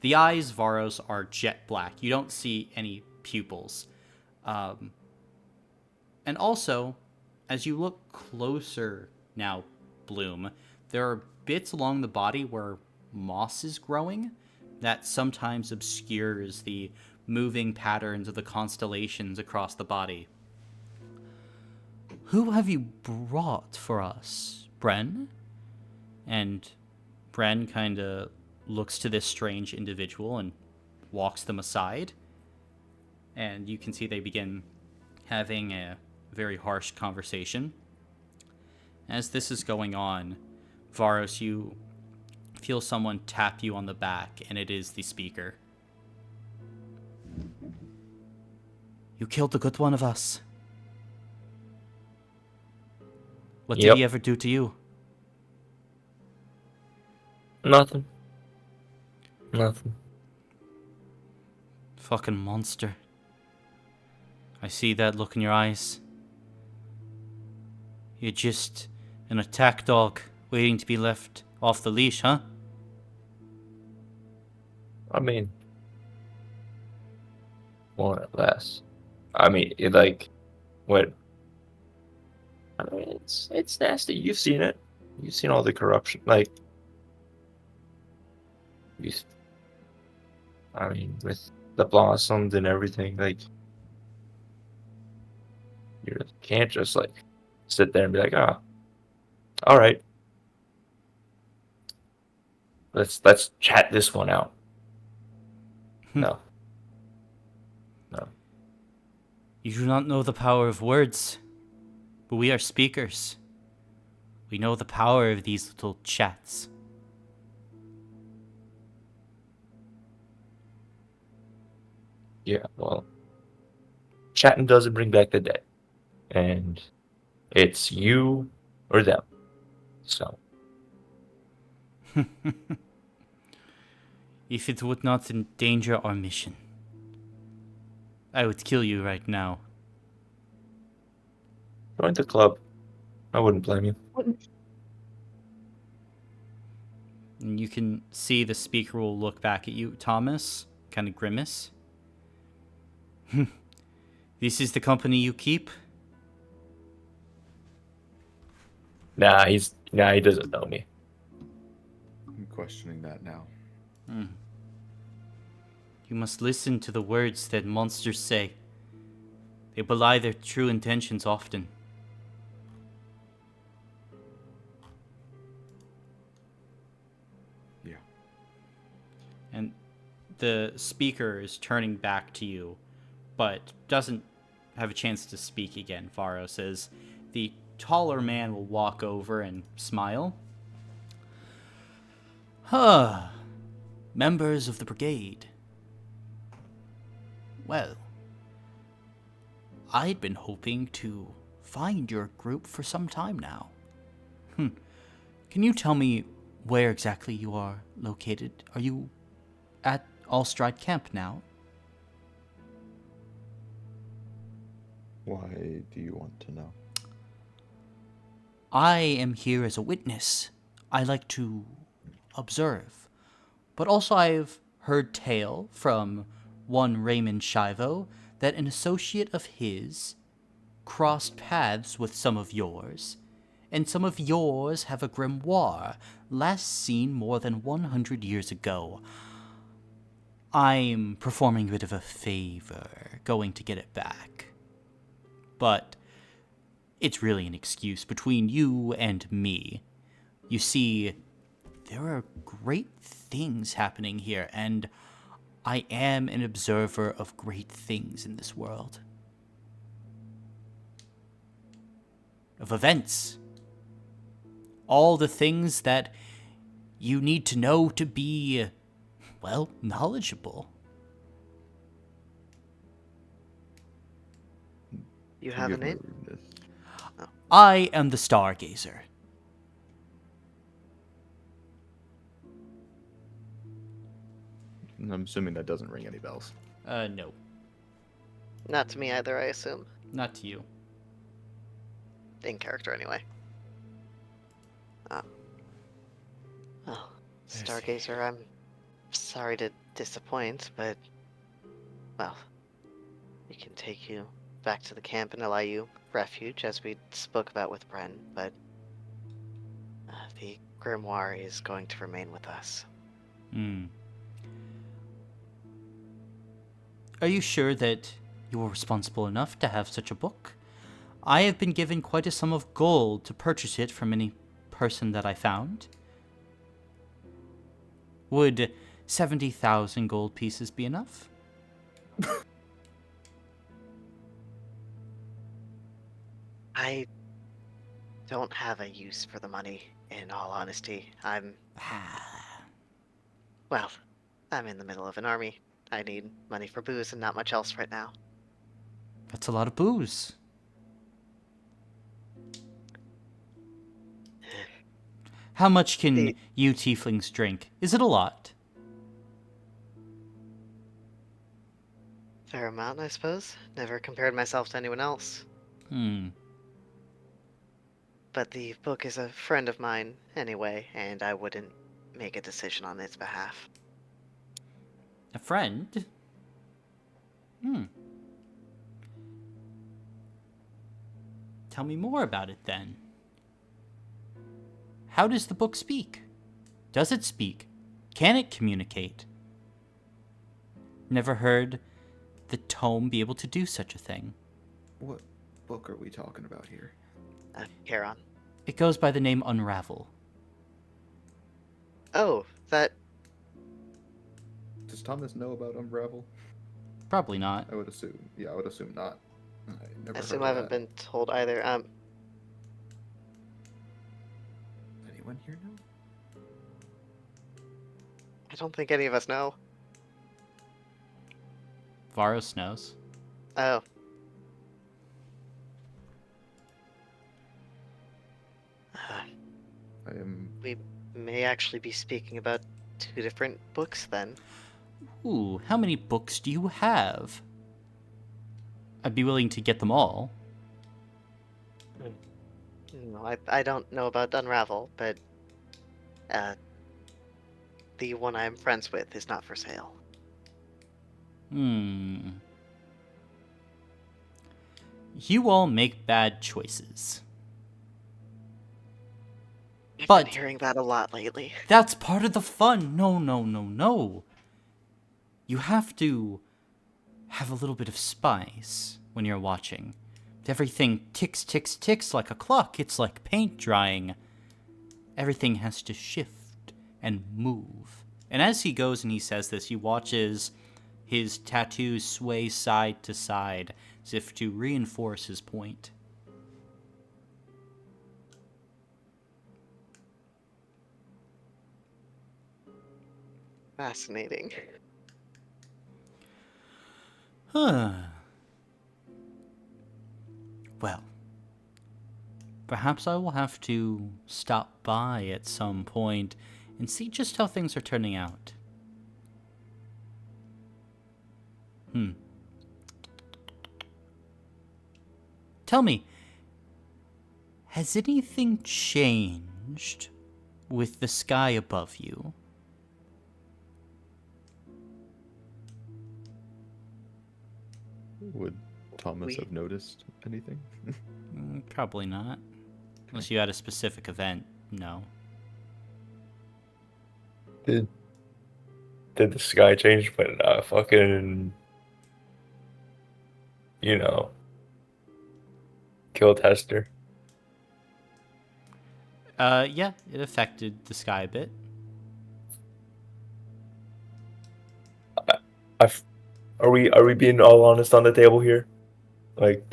Speaker 1: The eyes, Varos, are jet black. You don't see any pupils. And also, as you look closer now, Bloom, there are bits along the body where moss is growing that sometimes obscures the moving patterns of the constellations across the body. Who have you brought for us, Bren? And Bren kind of looks to this strange individual and walks them aside. And you can see they begin having a very harsh conversation. As this is going on, Varos, you feel someone tap you on the back, and it is the speaker. You killed the good one of us. What did he ever do to you?
Speaker 3: Nothing.
Speaker 1: Fucking monster. I see that look in your eyes. You're just an attack dog waiting to be left off the leash, huh?
Speaker 3: I mean, more or less. I mean, what? I mean, it's nasty. You've seen it. You've seen all the corruption. I mean, with the blossoms and everything, you can't just sit there and be all right, let's chat this one out. No.
Speaker 1: You do not know the power of words, but we are speakers. We know the power of these little chats.
Speaker 3: Yeah, well, chatting doesn't bring back the dead, and it's you or them. So,
Speaker 1: if it would not endanger our mission, I would kill you right now.
Speaker 3: join the club. I wouldn't blame you.
Speaker 1: And you can see the speaker will look back at you, Thomas, kind of grimace. This is the company you keep?
Speaker 3: Nah, he doesn't know me.
Speaker 5: I'm questioning that now.
Speaker 1: You must listen to the words that monsters say. They belie their true intentions often.
Speaker 5: Yeah.
Speaker 1: And the speaker is turning back to you, but doesn't have a chance to speak again. Faro says the taller man will walk over and smile. Members of the brigade. Well, I'd been hoping to find your group for some time now. Can you tell me where exactly you are located? Are you at Allstride Camp now?
Speaker 5: Why do you want to know?
Speaker 1: I am here as a witness. I like to observe. But also I've heard tale from one Raymond Shivo that an associate of his crossed paths with some of yours, and some of yours have a grimoire last seen more than 100 years ago. I'm performing a bit of a favor, going to get it back. But it's really an excuse between you and me. You see, there are great things happening here, and I am an observer of great things in this world. Of events. All the things that you need to know to be, well, knowledgeable.
Speaker 6: You have a
Speaker 5: Forgive my
Speaker 6: name?
Speaker 5: rudeness.
Speaker 1: I am the Stargazer.
Speaker 5: I'm assuming that doesn't ring any bells.
Speaker 1: No,
Speaker 6: Not to me either, I assume.
Speaker 1: not to you.
Speaker 6: In character, anyway. Well, Stargazer, I'm sorry to disappoint, but, well, we can take you back to the camp and allow you refuge, as we spoke about with Bren, but the grimoire is going to remain with us.
Speaker 1: Are you sure that you were responsible enough to have such a book? I have been given quite a sum of gold to purchase it from any person that I found. Would 70,000 gold pieces be enough?
Speaker 6: I don't have a use for the money, in all honesty. Well, I'm in the middle of an army. I need money for booze and not much else right now.
Speaker 1: That's a lot of booze. How much can
Speaker 6: The-
Speaker 1: you tieflings drink? Is it a lot?
Speaker 6: Fair amount, I suppose. Never compared myself to anyone else. But the book is a friend of mine anyway, and I wouldn't make a decision on its behalf.
Speaker 1: A friend? Tell me more about it then. How does the book speak? Does it speak? Can it communicate? Never heard the tome be able to do such a thing.
Speaker 5: What book are we talking about here?
Speaker 6: Charon.
Speaker 1: It goes by the name Unravel.
Speaker 6: Oh, that...
Speaker 5: Does Thomas know about Unravel?
Speaker 1: Probably not.
Speaker 5: I would assume. Yeah, I would assume not. I never
Speaker 6: I assume
Speaker 5: heard
Speaker 6: I
Speaker 5: of
Speaker 6: haven't
Speaker 5: that.
Speaker 6: been told either.
Speaker 5: Anyone here know?
Speaker 6: I don't think any of us know.
Speaker 1: Varos knows.
Speaker 6: Oh.
Speaker 5: I am.
Speaker 6: We may actually be speaking about two different books then.
Speaker 1: Ooh, how many books do you have? I'd be willing to get them all.
Speaker 6: No, I don't know about Unravel, but the one I'm friends with is not for sale.
Speaker 1: You all make bad choices.
Speaker 6: I've
Speaker 1: But-
Speaker 6: been hearing that a lot lately.
Speaker 1: That's part of the fun. No. You have to have a little bit of spice when you're watching. Everything ticks like a clock. It's like paint drying. Everything has to shift and move. And as he goes and he says this, he watches his tattoos sway side to side as if to reinforce his point.
Speaker 6: Fascinating.
Speaker 1: Well, Perhaps I will have to stop by at some point and see just how things are turning out. Tell me, has anything changed with the sky above you?
Speaker 5: Would Thomas
Speaker 6: We-
Speaker 5: have noticed anything?
Speaker 1: Probably not. Unless you had a specific event, no.
Speaker 3: Did the sky change when fucking killed Hester?
Speaker 1: Yeah, it affected the sky a bit.
Speaker 3: Are we being all honest on the table here? Like,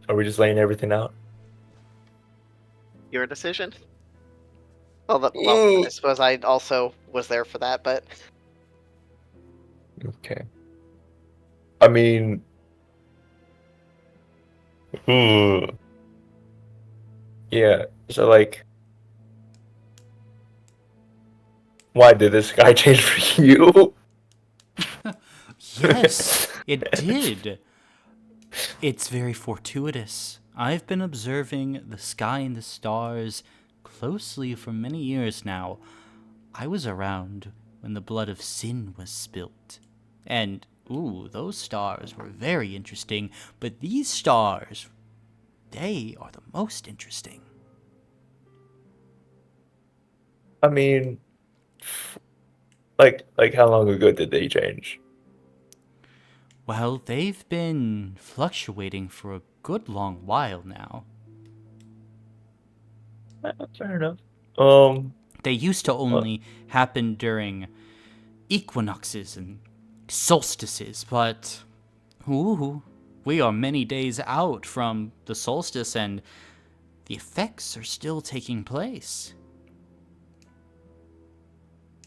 Speaker 3: are we just laying everything out?
Speaker 6: Your decision. Well, I suppose I also was there for that, but
Speaker 3: Okay. I mean, yeah. So like, why did the sky change for you?
Speaker 1: Yes, it did. It's very fortuitous. I've been observing the sky and the stars closely for many years now. I was around when the blood of sin was spilt. And, those stars were very interesting, but these stars, they are the most interesting.
Speaker 3: I mean, like how long ago did they change?
Speaker 1: Well, they've been fluctuating for a good long while now.
Speaker 3: Fair enough.
Speaker 1: They used to only happen during equinoxes and solstices, but we are many days out from the solstice and the effects are still taking place.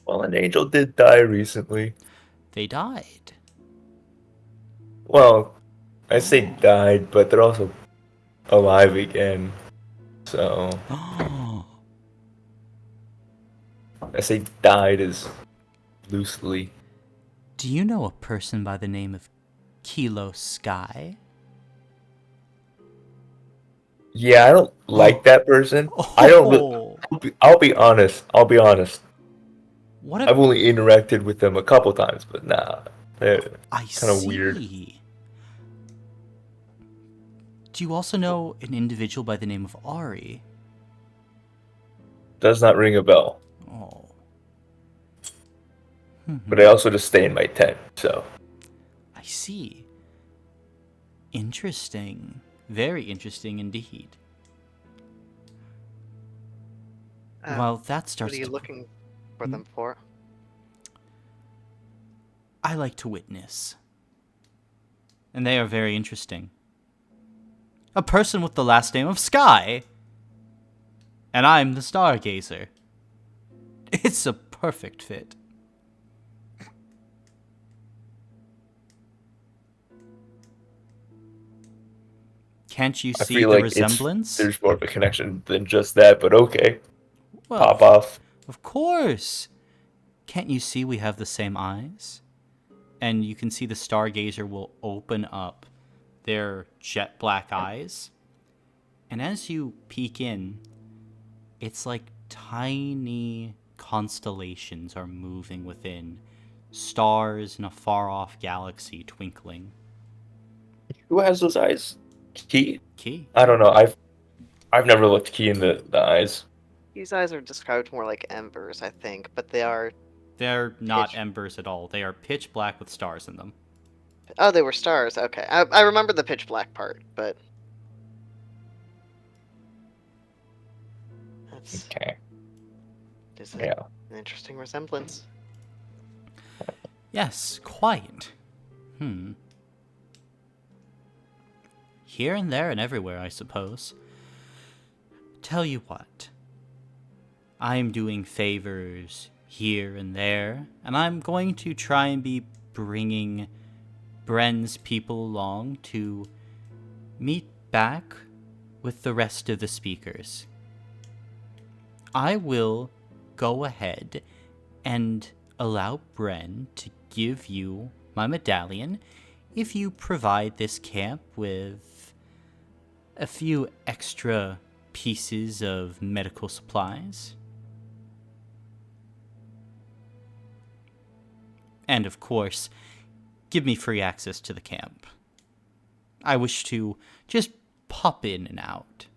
Speaker 3: Well, an angel did die recently.
Speaker 1: They died.
Speaker 3: Well, I say died, but they're also alive again. So I say died as loosely.
Speaker 1: Do you know a person by the name of Kilo Sky?
Speaker 3: Yeah, I don't like that person. I don't. I'll be honest.
Speaker 1: What
Speaker 3: I've only interacted with them a couple times, but nah, they're
Speaker 1: I
Speaker 3: kind of weird.
Speaker 1: Do you also know an individual by the name of Ari?
Speaker 3: Does not ring a bell.
Speaker 1: Oh.
Speaker 3: But I also just stay in my tent, so.
Speaker 1: I see. Interesting. Very interesting indeed. Well, that starts
Speaker 6: what are you
Speaker 1: to...
Speaker 6: looking for them for?
Speaker 1: I like to witness. And they are very interesting. A person with the last name of Sky. And I'm the Stargazer. It's a perfect fit. Can't you
Speaker 3: I
Speaker 1: see
Speaker 3: feel
Speaker 1: the
Speaker 3: like
Speaker 1: resemblance?
Speaker 3: there's more of a connection than just that, but okay.
Speaker 1: Well,
Speaker 3: Pop off.
Speaker 1: Of course. Can't you see we have the same eyes? And you can see the Stargazer will open up their jet black eyes. And as you peek in, it's like tiny constellations are moving within. Stars in a far-off galaxy twinkling.
Speaker 3: Who has those eyes? Key?
Speaker 1: Key.
Speaker 3: I don't know. I've never looked Key in the eyes.
Speaker 6: These eyes are described more like embers, I think, but they are.
Speaker 1: They're not embers at all. They are pitch black with stars in them.
Speaker 6: Oh, they were stars. Okay, I remember the pitch black part, but that's
Speaker 3: Okay.
Speaker 6: an interesting resemblance.
Speaker 1: Yes, quite. Here and there and everywhere, I suppose. Tell you what. I'm doing favors here and there, and I'm going to try and be bringing Bren's people along to meet back with the rest of the speakers. I will go ahead and allow Bren to give you my medallion if you provide this camp with a few extra pieces of medical supplies. And of course, give me free access to the camp. I wish to just pop in and out.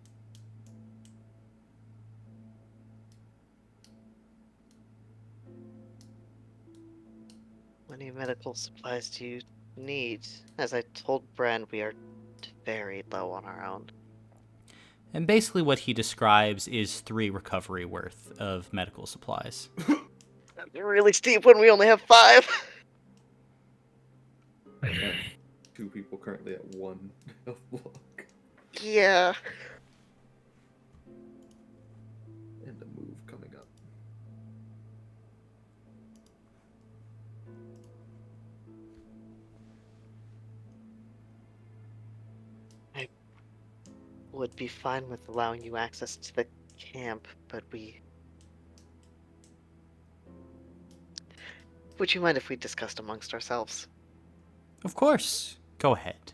Speaker 6: How many medical supplies do you need? As I told Bren, we are very low on our own.
Speaker 1: And basically what he describes is 3 recovery worth of medical supplies.
Speaker 6: That's really steep when we only have 5.
Speaker 5: And 2 people currently at 1 health block.
Speaker 6: Yeah.
Speaker 5: And a move coming up.
Speaker 6: Would be fine with allowing you access to the camp, but would you mind if we discussed amongst ourselves?
Speaker 1: Of course, go ahead.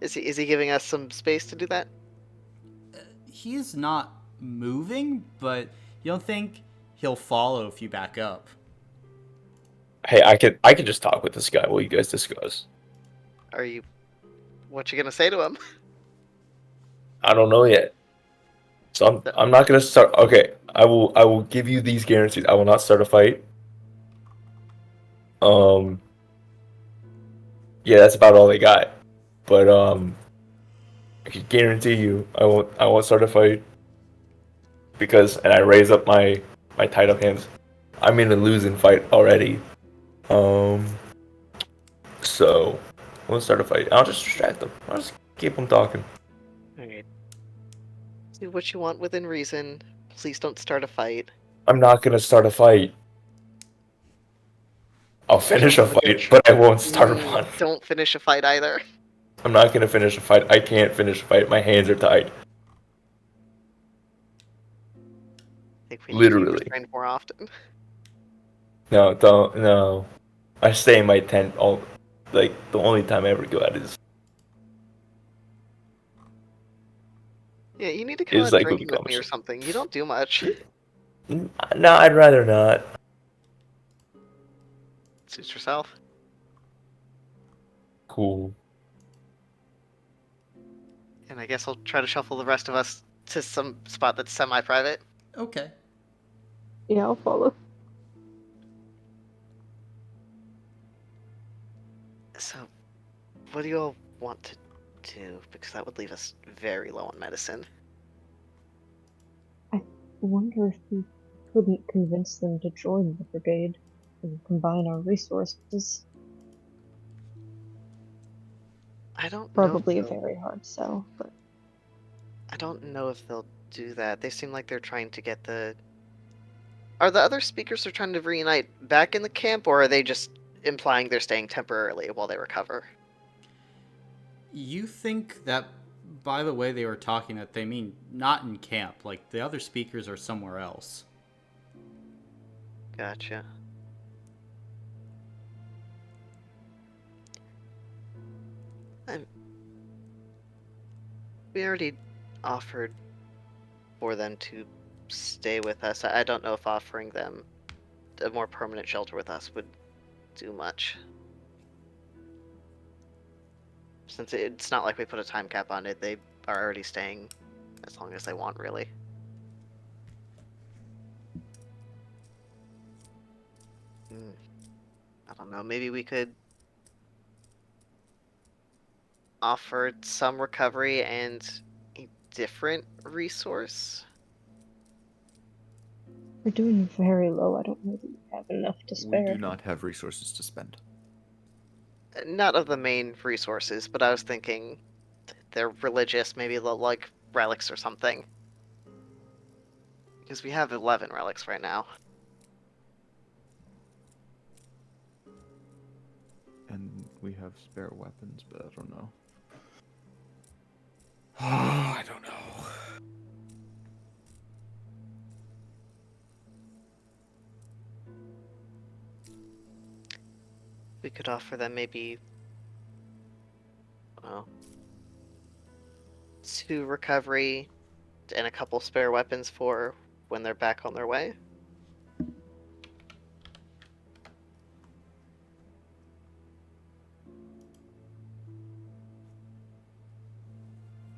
Speaker 6: Is he giving us some space to do that?
Speaker 1: He's not moving, but you don't think he'll follow if you back up.
Speaker 3: Hey, I could just talk with this guy while you guys discuss.
Speaker 6: What you gonna say to him?
Speaker 3: I don't know yet. So I'm not gonna start. Okay, I will give you these guarantees. I will not start a fight. Yeah, that's about all I got. But I can guarantee you, I won't start a fight. And I raise up my tied up hands. I'm in a losing fight already. So I won't start a fight. I'll just distract them. I'll just keep them talking.
Speaker 6: Alright. Do what you want within reason. Please don't start a fight.
Speaker 3: I'm not gonna start a fight. I'll finish a fight, but I won't start one.
Speaker 6: Don't finish a fight either.
Speaker 3: I'm not gonna finish a fight. I can't finish a fight. My hands are tied.
Speaker 6: I think we need to be
Speaker 3: Literally.
Speaker 6: restrained more often.
Speaker 3: No, don't. No. I stay in my tent the only time I ever go out is
Speaker 6: Yeah, you need to come
Speaker 3: Is
Speaker 6: out
Speaker 3: like
Speaker 6: drinking
Speaker 3: with
Speaker 6: with me or
Speaker 3: gums.
Speaker 6: something. You don't do much.
Speaker 3: No, I'd rather not.
Speaker 6: Suit yourself.
Speaker 3: Cool.
Speaker 6: And I guess I'll try to shuffle the rest of us to some spot that's semi-private.
Speaker 1: Okay.
Speaker 4: Yeah, I'll follow.
Speaker 6: So, what do you all want to do? Because that would leave us very low on medicine.
Speaker 4: I wonder if we couldn't convince them to join the brigade and combine our resources.
Speaker 6: I don't
Speaker 4: Probably
Speaker 6: know
Speaker 4: a
Speaker 6: if they'll-
Speaker 4: very hard sell, but
Speaker 6: I don't know if they'll do that. They seem like they're trying to get the... Are the other speakers they're trying to reunite back in the camp, or are they just implying they're staying temporarily while they recover?
Speaker 1: You think that, by the way they were talking, that they mean not in camp. Like, the other speakers are somewhere else.
Speaker 6: Gotcha. We already offered for them to stay with us. I don't know if offering them a more permanent shelter with us would do much. Since it's not like we put a time cap on it, they are already staying as long as they want, really. I don't know, maybe we could offer some recovery and a different resource?
Speaker 4: we're doing very low. I don't know that we have enough to spare.
Speaker 5: We do not have resources to spend.
Speaker 6: Not of the main resources, but I was thinking they're religious, maybe like relics or something. Because we have 11 relics right now.
Speaker 5: And we have spare weapons, but I don't know. I don't know.
Speaker 6: We could offer them maybe, well, 2 recovery and a couple spare weapons for when they're back on their way.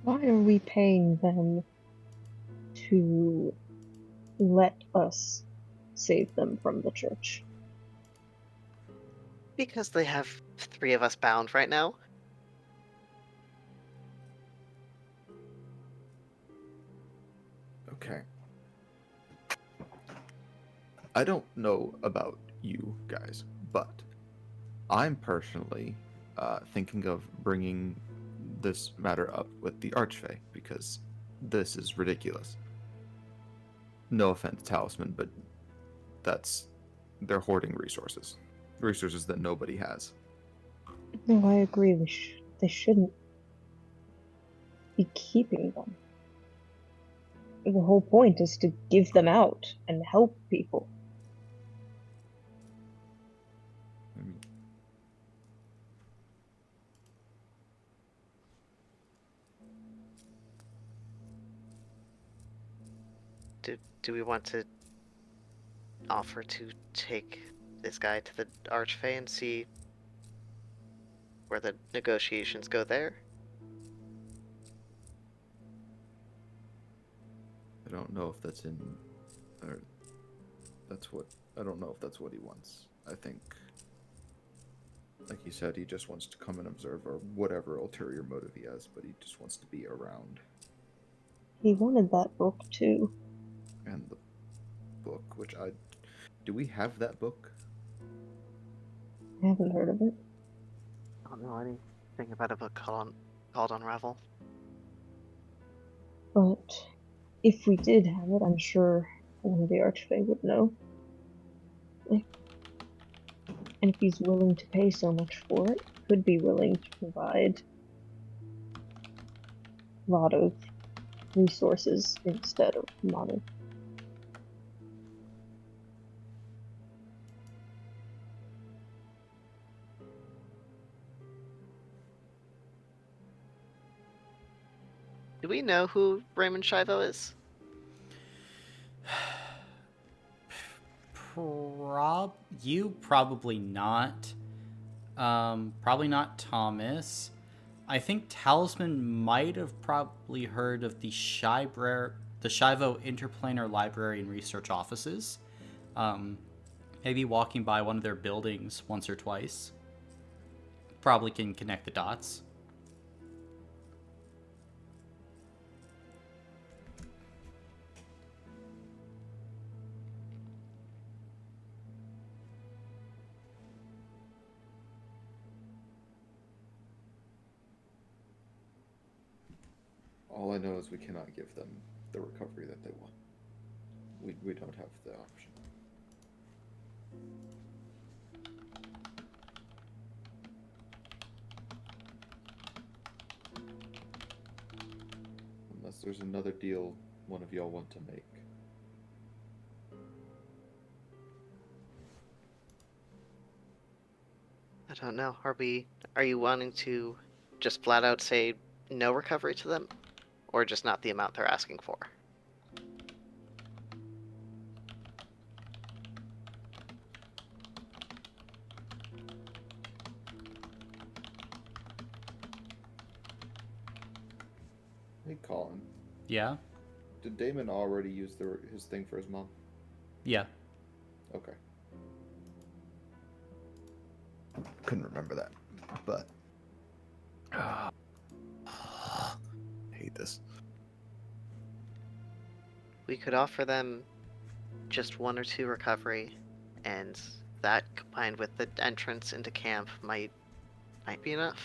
Speaker 4: Why are we paying them to let us save them from the church?
Speaker 6: Because they have 3 of us bound right now.
Speaker 5: Okay. I don't know about you guys, but I'm personally thinking of bringing this matter up with the Archfey because this is ridiculous. No offense, Talisman, but they're hoarding resources that nobody has.
Speaker 4: No, I agree. They shouldn't be keeping them. The whole point is to give them out and help people.
Speaker 5: I mean,
Speaker 6: Do we want to offer to take this guy to the Archfey and see where the negotiations go there?
Speaker 5: I don't know if that's in, or I don't know if that's what he wants. I think, like he said, he just wants to come and observe or whatever ulterior motive he has, but he just wants to be around.
Speaker 4: He wanted that book too.
Speaker 5: And the book, do we have that book?
Speaker 4: I haven't heard of it.
Speaker 6: I don't know anything about a book called Unravel.
Speaker 4: But if we did have it, I'm sure one of the Archfey would know. And if he's willing to pay so much for it, he could be willing to provide a lot of resources instead of money.
Speaker 6: Do we know who Raymond Shivo is?
Speaker 1: Probably not. Probably not Thomas. I think Talisman might have probably heard of the Shivo Interplanar Library and Research Offices. Maybe walking by one of their buildings once or twice. Probably can connect the dots.
Speaker 5: All I know is we cannot give them the recovery that they want. We don't have the option. Unless there's another deal one of y'all want to make.
Speaker 6: I don't know. Are you wanting to just flat out say no recovery to them? Or just not the amount they're asking for?
Speaker 5: Hey, Colin.
Speaker 1: Yeah?
Speaker 5: Did Damon already use his thing for his mom?
Speaker 1: Yeah.
Speaker 5: Okay. Couldn't remember that, but hate this.
Speaker 6: We could offer them just 1 or 2 recovery, and that combined with the entrance into camp might be enough.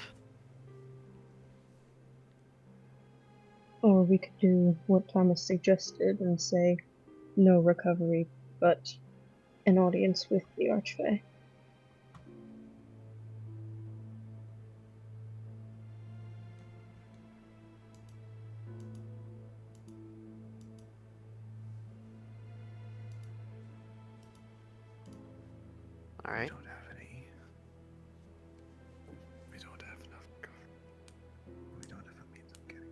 Speaker 4: Or we could do what Thomas suggested and say no recovery, but an audience with the Archfey.
Speaker 6: All right.
Speaker 5: We don't have any. We don't have enough cover. We don't have a means of getting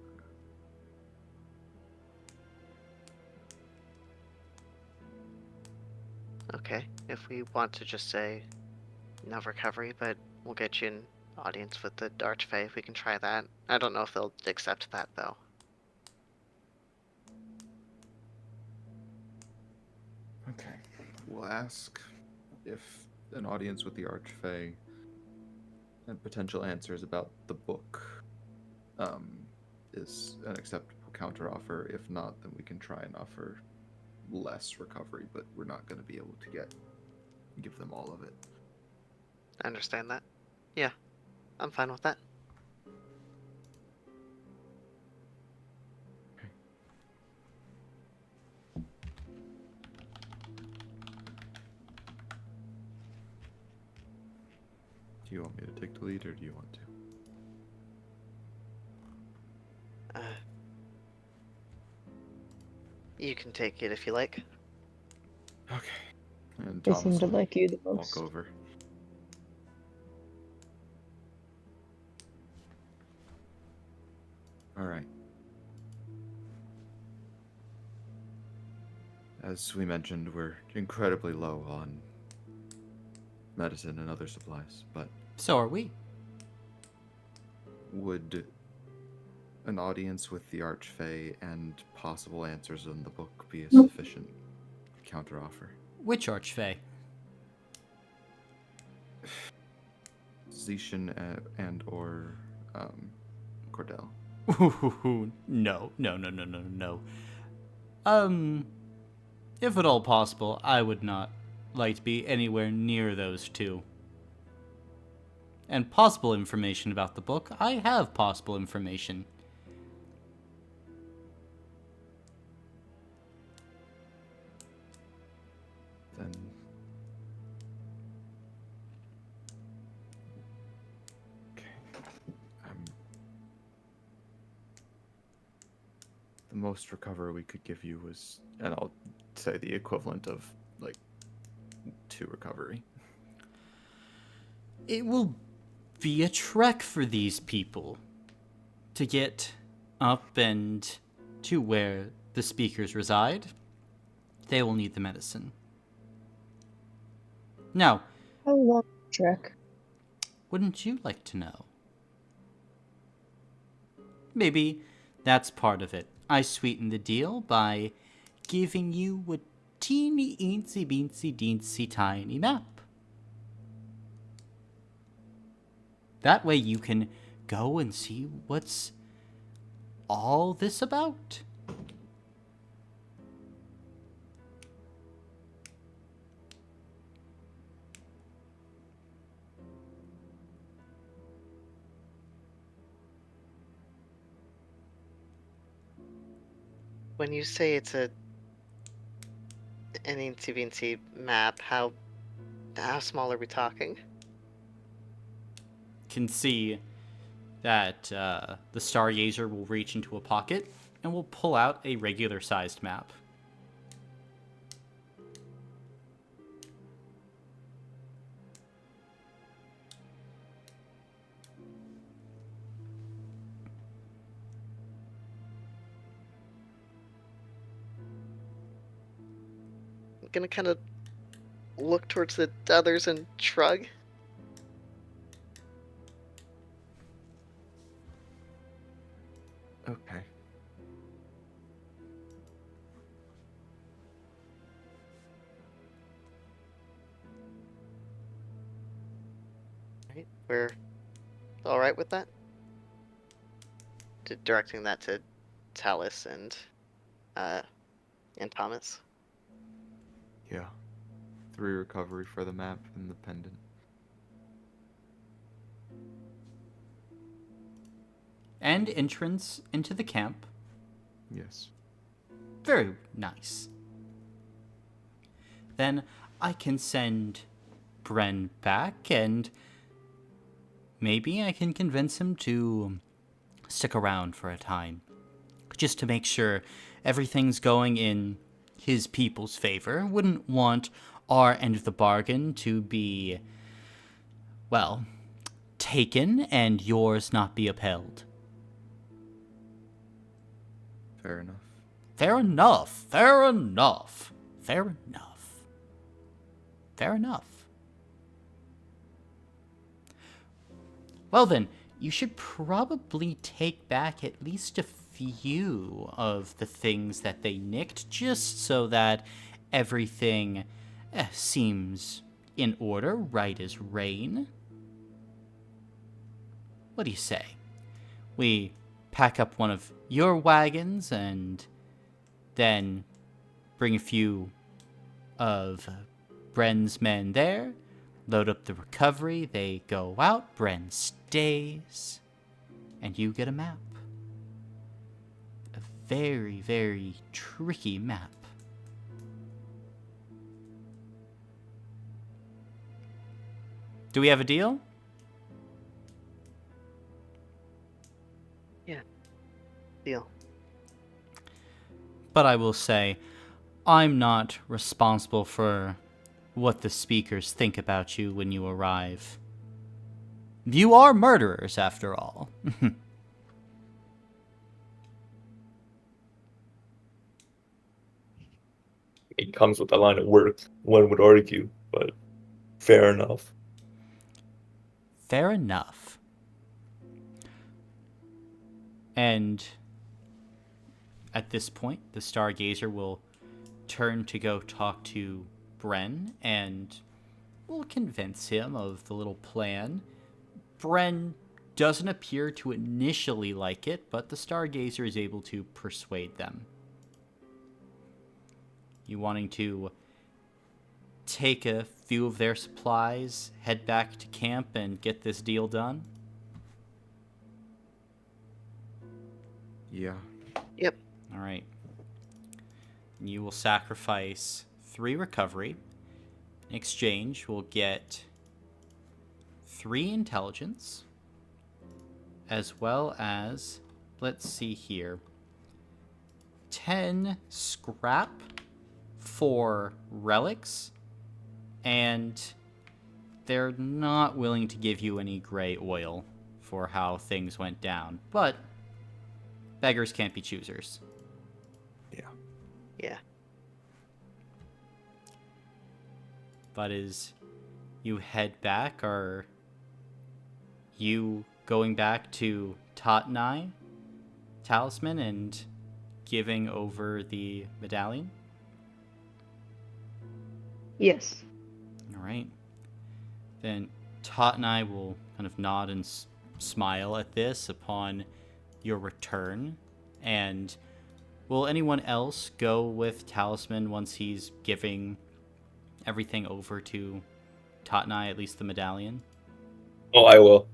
Speaker 5: cover.
Speaker 6: Okay. If we want to just say no recovery, but we'll get you an audience with the Archfey, we can try that. I don't know if they'll accept that though.
Speaker 5: Okay. We'll ask if an audience with the Archfey and potential answers about the book is an acceptable counteroffer. If not, then we can try and offer less recovery, but we're not going to be able to give them all of it.
Speaker 6: I understand that. Yeah, I'm fine with that.
Speaker 5: Do you want me to take the lead, or do you want to?
Speaker 6: You can take it if you like.
Speaker 5: Okay. And
Speaker 4: They
Speaker 5: Thomas
Speaker 4: seem to
Speaker 5: will
Speaker 4: like you the
Speaker 5: walk
Speaker 4: most.
Speaker 5: over. All right. As we mentioned, we're incredibly low on medicine and other supplies, but
Speaker 1: So are we.
Speaker 5: would an audience with the Archfey and possible answers in the book be a sufficient counteroffer?
Speaker 1: Which Archfey?
Speaker 5: Zishan and or Cordell.
Speaker 1: Ooh, no. If at all possible, I would not like to be anywhere near those two. And possible information about the book, I have possible information.
Speaker 5: Then okay. The most recovery we could give you was, and I'll say the equivalent of like 2 recovery.
Speaker 1: It will be a trek for these people to get up and to where the speakers reside. They will need the medicine. Now,
Speaker 4: How long trek?
Speaker 1: wouldn't you like to know? Maybe that's part of it. I sweeten the deal by giving you a teeny eensy beensy deensy tiny map. That way you can go and see what's all this about.
Speaker 6: When you say it's an NTBNT map, how small are we talking?
Speaker 1: Can see that the Stargazer will reach into a pocket and will pull out a regular sized map.
Speaker 6: I'm gonna kind of look towards the others and shrug.
Speaker 5: Okay.
Speaker 6: Right, we're all right with that. Directing that to Talis and Thomas.
Speaker 5: Yeah. 3 recovery for the map and the pendant.
Speaker 1: And entrance into the camp.
Speaker 5: Yes.
Speaker 1: Very nice. Then I can send Bren back, and maybe I can convince him to stick around for a time. Just to make sure everything's going in his people's favor. Wouldn't want our end of the bargain to be, well, taken and yours not be upheld.
Speaker 5: Fair enough.
Speaker 1: Fair enough. Fair enough. Fair enough. Fair enough. Well then, you should probably take back at least a few of the things that they nicked, just so that everything seems in order, right as rain. What do you say? We pack up one of your wagons and then bring a few of Bren's men there, load up the recovery, they go out, Bren stays, and you get a map. A very, very tricky map. Do we have a deal?
Speaker 6: Yeah. Deal.
Speaker 1: But I will say, I'm not responsible for what the speakers think about you when you arrive. You are murderers, after all.
Speaker 3: It comes with a line of work, one would argue, but fair enough.
Speaker 1: Fair enough. And at this point, the Stargazer will turn to go talk to Bren and will convince him of the little plan. Bren doesn't appear to initially like it, but the Stargazer is able to persuade them. You wanting to take a few of their supplies, head back to camp, and get this deal done?
Speaker 5: Yeah.
Speaker 6: Yep.
Speaker 1: All right. You will sacrifice 3 recovery. In exchange, we'll get 3 intelligence, as well as, let's see here, 10 scrap for relics, and they're not willing to give you any gray oil for how things went down, but beggars can't be choosers.
Speaker 6: Yeah.
Speaker 1: But as you head back, are you going back to Tatnai, Talisman, and giving over the medallion?
Speaker 4: Yes.
Speaker 1: All right. Then Tatnai will kind of nod and smile at this upon your return. And will anyone else go with Talisman once he's giving everything over to Tatnai, at least the medallion?
Speaker 3: Oh, I will.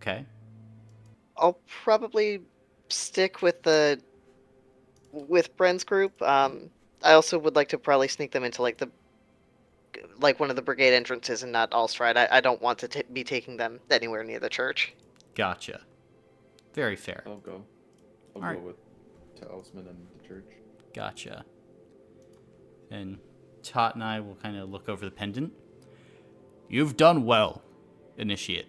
Speaker 1: Okay.
Speaker 6: I'll probably stick with Bren's group. I also would like to probably sneak them into like one of the brigade entrances and not Allstride. I don't want to be taking them anywhere near the church.
Speaker 1: Gotcha. Very fair.
Speaker 5: I'll go. I'll
Speaker 1: Alright.
Speaker 5: go with Talisman and the church.
Speaker 1: Gotcha. And Tatnai will kind of look over the pendant. You've done well, Initiate.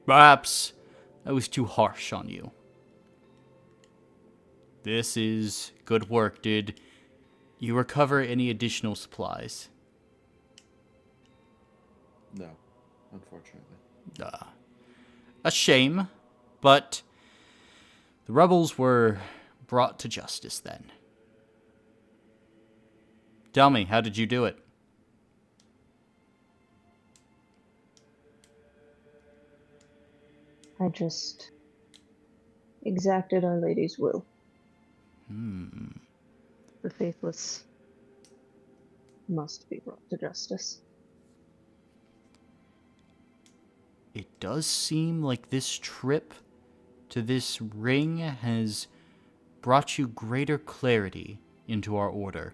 Speaker 1: Perhaps I was too harsh on you. This is good work. Did you recover any additional supplies?
Speaker 5: No, unfortunately.
Speaker 1: A shame, but the rebels were brought to justice then. Tell me, how did you do it?
Speaker 4: I just exacted Our Lady's will. The faithless must be brought to justice.
Speaker 1: It does seem like this trip to this ring has brought you greater clarity into our order.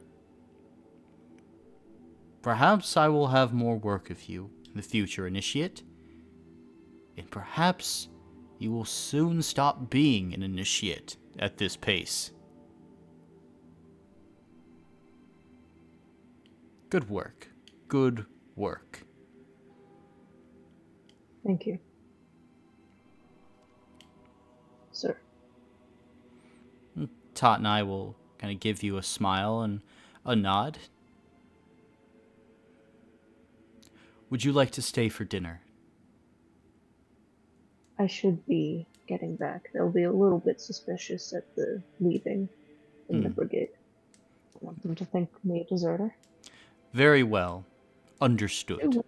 Speaker 1: Perhaps I will have more work of you in the future, Initiate. And perhaps you will soon stop being an Initiate at this pace. Good work. Good work.
Speaker 4: Thank you. Sir.
Speaker 1: Tatnai will kind of give you a smile and a nod. Would you like to stay for dinner?
Speaker 4: I should be getting back. They'll be a little bit suspicious at the leaving in the brigade. I want them to think me a deserter.
Speaker 1: Very well. Understood.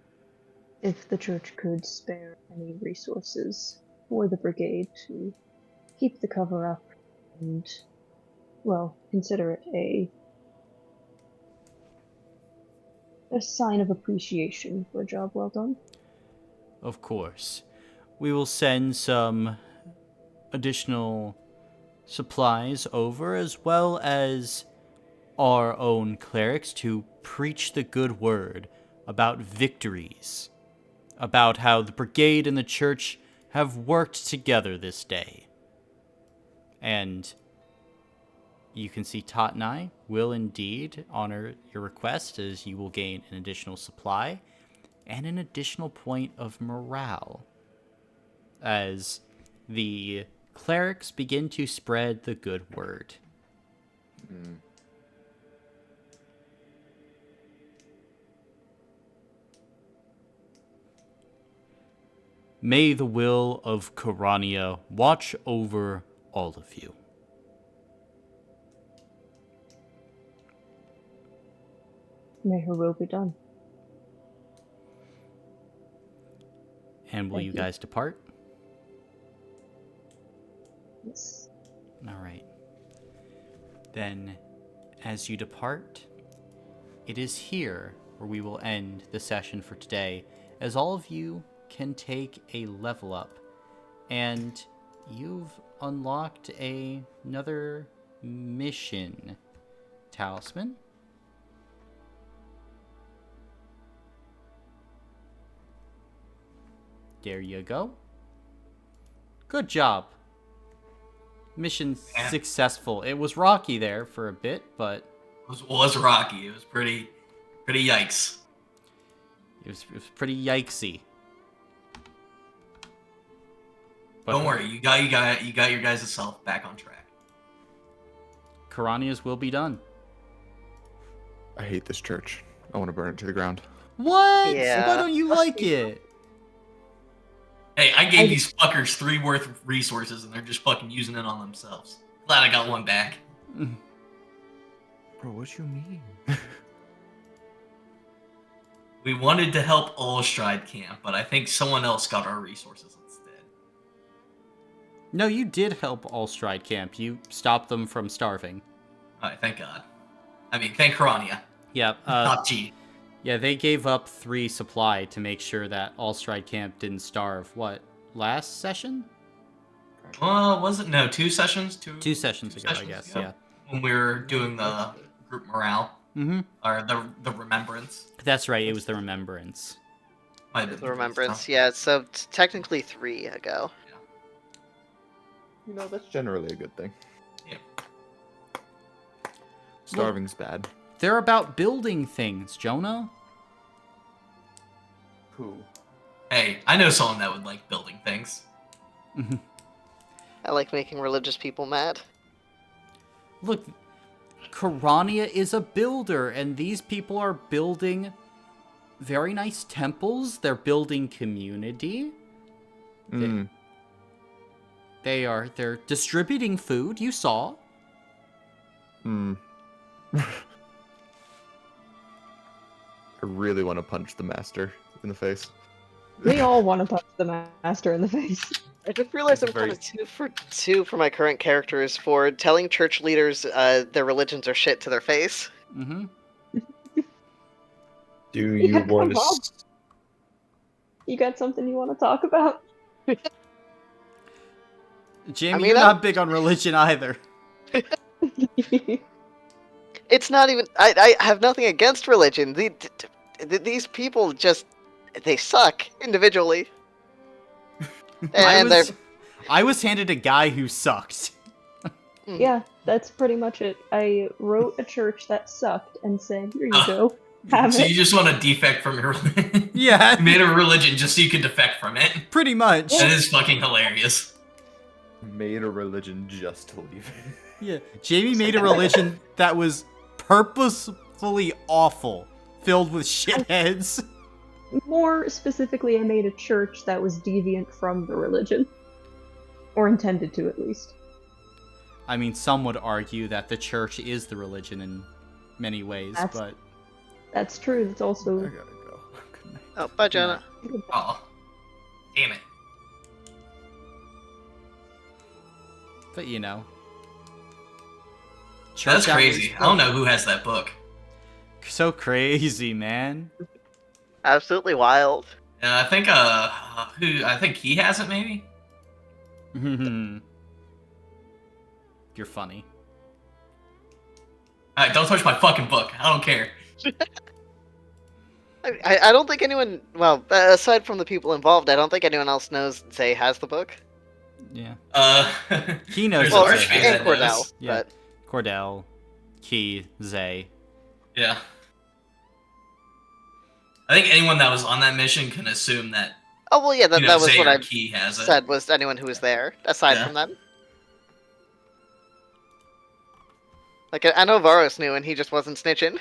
Speaker 4: If the church could spare any resources for the brigade to keep the cover up and, well, consider it a sign of appreciation for a job well done.
Speaker 1: Of course. We will send some additional supplies over, as well as our own clerics to preach the good word about victories, about how the brigade and the church have worked together this day. And you can see Tatnai will indeed honor your request, as you will gain an additional supply and an additional point of morale, as the clerics begin to spread the good word. May the will of Corania watch over all of you.
Speaker 4: May her will be done.
Speaker 1: And will
Speaker 4: Thank
Speaker 1: you
Speaker 4: you.
Speaker 1: guys depart?
Speaker 4: Yes.
Speaker 1: All right. Then, as you depart, it is here where we will end the session for today, as all of you can take a level up, and you've unlocked another mission. Talisman. There you go. Good job. Mission successful. It was rocky there for a bit, but
Speaker 2: It was rocky. It was pretty yikes.
Speaker 1: it was pretty yikesy. But
Speaker 2: Don't worry, you got your guys' self back on track.
Speaker 1: Coranias will be done.
Speaker 5: I hate this church. I want to burn it to the ground.
Speaker 1: What?
Speaker 6: Yeah.
Speaker 1: Why don't you like it?
Speaker 2: Hey, I gave these fuckers 3 worth of resources, and they're just fucking using it on themselves. Glad I got one back.
Speaker 5: Bro, what you mean?
Speaker 2: We wanted to help Allstride Camp, but I think someone else got our resources instead.
Speaker 1: No, you did help Allstride Camp. You stopped them from starving.
Speaker 2: Alright, thank God. I mean, thank Corania.
Speaker 1: Yeah,
Speaker 2: Top G.
Speaker 1: yeah, they gave up 3 supply to make sure that Allstride Camp didn't starve. What, last session?
Speaker 2: Was it? No, 2 sessions?
Speaker 1: 2 sessions ago, I guess,
Speaker 2: ago,
Speaker 1: yeah.
Speaker 2: When we were doing the group morale.
Speaker 1: Mm-hmm.
Speaker 2: Or the remembrance.
Speaker 1: That's right, it was the Remembrance.
Speaker 2: Might have been
Speaker 6: The remembrance,
Speaker 2: so.
Speaker 6: yeah. So technically 3 ago.
Speaker 5: You know, that's generally a good thing.
Speaker 2: Yeah.
Speaker 5: Starving's bad.
Speaker 1: They're about building things, Jonah.
Speaker 5: Who?
Speaker 2: Hey, I know someone that would like building things.
Speaker 6: I like making religious people mad.
Speaker 1: Look, Corania is a builder, and these people are building very nice temples. They're building community. They're distributing food, you saw.
Speaker 5: I really want to punch the master in the face.
Speaker 4: We all want to punch the master in the face.
Speaker 6: I just realized I'm
Speaker 5: It's very-
Speaker 6: kind of 2 for my current characters for telling church leaders their religions are shit to their face.
Speaker 1: Mm-hmm.
Speaker 3: Do
Speaker 4: Yeah,
Speaker 3: you want
Speaker 4: come
Speaker 3: to?
Speaker 4: on. You got something you want to talk about?
Speaker 1: Jamie,
Speaker 6: I mean,
Speaker 1: you're
Speaker 6: I'm-
Speaker 1: not big on religion either.
Speaker 6: It's not even. I have nothing against religion. These people just. They suck individually. And
Speaker 1: I was handed a guy who sucked.
Speaker 4: Yeah, that's pretty much it. I wrote a church that sucked and said, here you go. have
Speaker 2: So
Speaker 4: it.
Speaker 2: you just want to defect from your religion?
Speaker 1: Yeah,
Speaker 2: You made a religion just so you could defect from it.
Speaker 1: pretty much.
Speaker 2: That is fucking hilarious.
Speaker 5: Made a religion just to leave.
Speaker 1: Yeah, Jamie made a religion that was purposefully awful, filled with shitheads.
Speaker 4: More specifically, I made a church that was deviant from the religion. Or intended to, at least.
Speaker 1: I mean, some would argue that the church is the religion in many ways, but
Speaker 4: That's true. It's
Speaker 5: I
Speaker 4: also...
Speaker 5: gotta go. Good night.
Speaker 6: Oh, bye, Jonah.
Speaker 2: Oh, damn it.
Speaker 1: but you know.
Speaker 2: That's
Speaker 1: Church out
Speaker 2: crazy.
Speaker 1: is
Speaker 2: I don't know who has that book.
Speaker 1: So crazy, man.
Speaker 6: Absolutely wild.
Speaker 2: I think I think he has it maybe.
Speaker 1: You're funny.
Speaker 2: Alright, don't touch my fucking book. I don't care.
Speaker 6: I don't think anyone, well, aside from the people involved, I don't think anyone else knows Zay has the book.
Speaker 1: Yeah.
Speaker 2: He
Speaker 1: knows
Speaker 2: There's
Speaker 1: Well,
Speaker 2: an
Speaker 1: Zay
Speaker 2: archmage
Speaker 1: has
Speaker 6: and
Speaker 2: that
Speaker 6: Cordell,
Speaker 2: knows.
Speaker 1: Yeah.
Speaker 6: but
Speaker 1: Cordell, Key, Zay.
Speaker 2: Yeah. I think anyone that was on that mission can assume that
Speaker 6: oh well, yeah, that,
Speaker 2: you know,
Speaker 6: that was
Speaker 2: Zay
Speaker 6: what
Speaker 2: or
Speaker 6: I
Speaker 2: Key has it.
Speaker 6: said was anyone who was there. Aside
Speaker 2: Yeah.
Speaker 6: from them, like I know Varos knew, and he just wasn't snitching.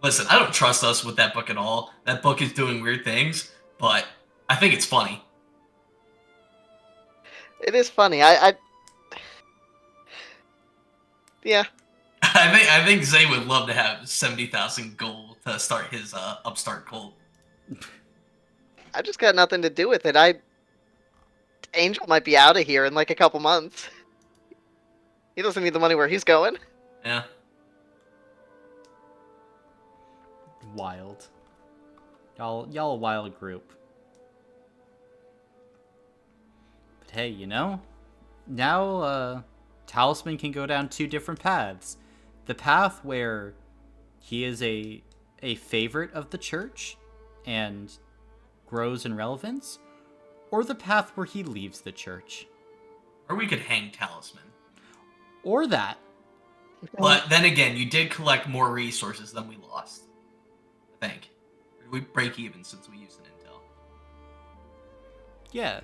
Speaker 2: Listen, I don't trust us with that book at all. That book is doing weird things, but I think it's funny.
Speaker 6: It is funny. Yeah.
Speaker 2: I think Zay would love to have 70,000 gold to start his upstart cult.
Speaker 6: I just got nothing to do with it. Angel might be out of here in like a couple months. He doesn't need the money where he's going.
Speaker 2: Yeah.
Speaker 1: Wild. Y'all a wild group. But hey, you know, now Talisman can go down two different paths. The path where he is a favorite of the church and grows in relevance, or the path where he leaves the church.
Speaker 2: Or we could hang Talisman.
Speaker 1: Or that.
Speaker 2: But then again, you did collect more resources than we lost. I think. Or did we break even since we used an intel?
Speaker 1: Yeah.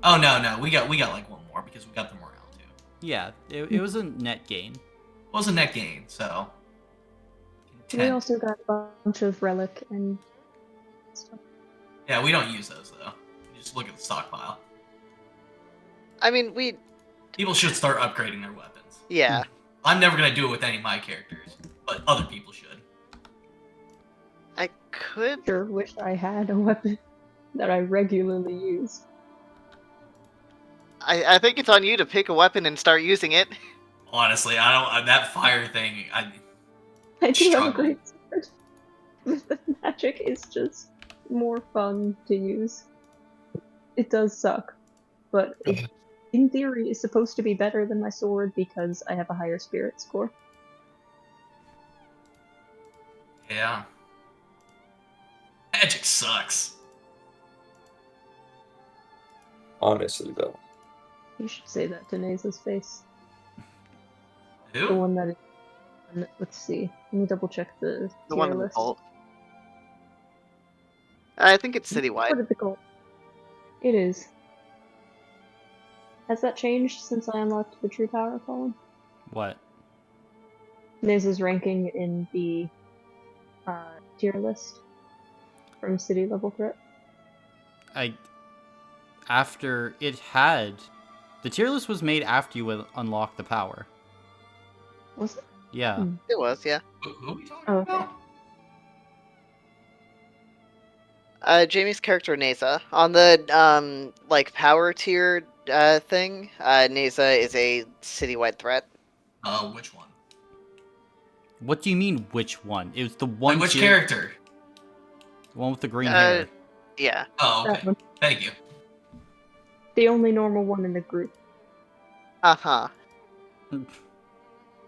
Speaker 2: Oh no, we got like one more because we got the morale too.
Speaker 1: Yeah, it was a net gain.
Speaker 2: It was a net gain, so
Speaker 4: We
Speaker 2: 10.
Speaker 4: also got a bunch of relic and stuff.
Speaker 2: Yeah, we don't use those though. We just look at the stockpile.
Speaker 6: I mean,
Speaker 2: People should start upgrading their weapons.
Speaker 6: yeah.
Speaker 2: I'm never gonna do it with any of my characters, but other people should.
Speaker 6: I could.
Speaker 4: Sure wish I had a weapon that I regularly use.
Speaker 6: I think it's on you to pick a weapon and start using it.
Speaker 2: Honestly, I don't. That fire thing,
Speaker 4: I do have a
Speaker 2: Struggle.
Speaker 4: great sword. But the magic is just more fun to use. It does suck, but it, in theory, is supposed to be better than my sword because I have a higher spirit score.
Speaker 2: yeah. Magic sucks.
Speaker 3: Honestly, though.
Speaker 4: You should say that to Naza's face. The
Speaker 2: Who?
Speaker 4: one that is... Let's see. Let me double check the
Speaker 6: The
Speaker 4: tier
Speaker 6: one in the
Speaker 4: list.
Speaker 6: vault. I think it's
Speaker 4: What
Speaker 6: citywide.
Speaker 4: is the goal? It is. Has that changed since I unlocked the True Power column?
Speaker 1: What?
Speaker 4: Naza's ranking in the tier list from city level threat.
Speaker 1: After it had, the tier list was made after you would unlock the power.
Speaker 4: Was it?
Speaker 1: Yeah.
Speaker 4: Hmm.
Speaker 6: It was, yeah.
Speaker 2: Who are we talking
Speaker 4: Oh, okay.
Speaker 2: about?
Speaker 6: Jamie's character Neza on the like power tier thing. Neza is a citywide threat.
Speaker 2: Which one?
Speaker 1: What do you mean, which one? It was the one.
Speaker 2: Which
Speaker 1: tier-
Speaker 2: character?
Speaker 1: The one with the green hair.
Speaker 6: Yeah.
Speaker 2: Oh,
Speaker 4: That
Speaker 2: okay.
Speaker 4: one.
Speaker 2: Thank you.
Speaker 4: The only normal one in the group.
Speaker 6: Uh huh.
Speaker 2: I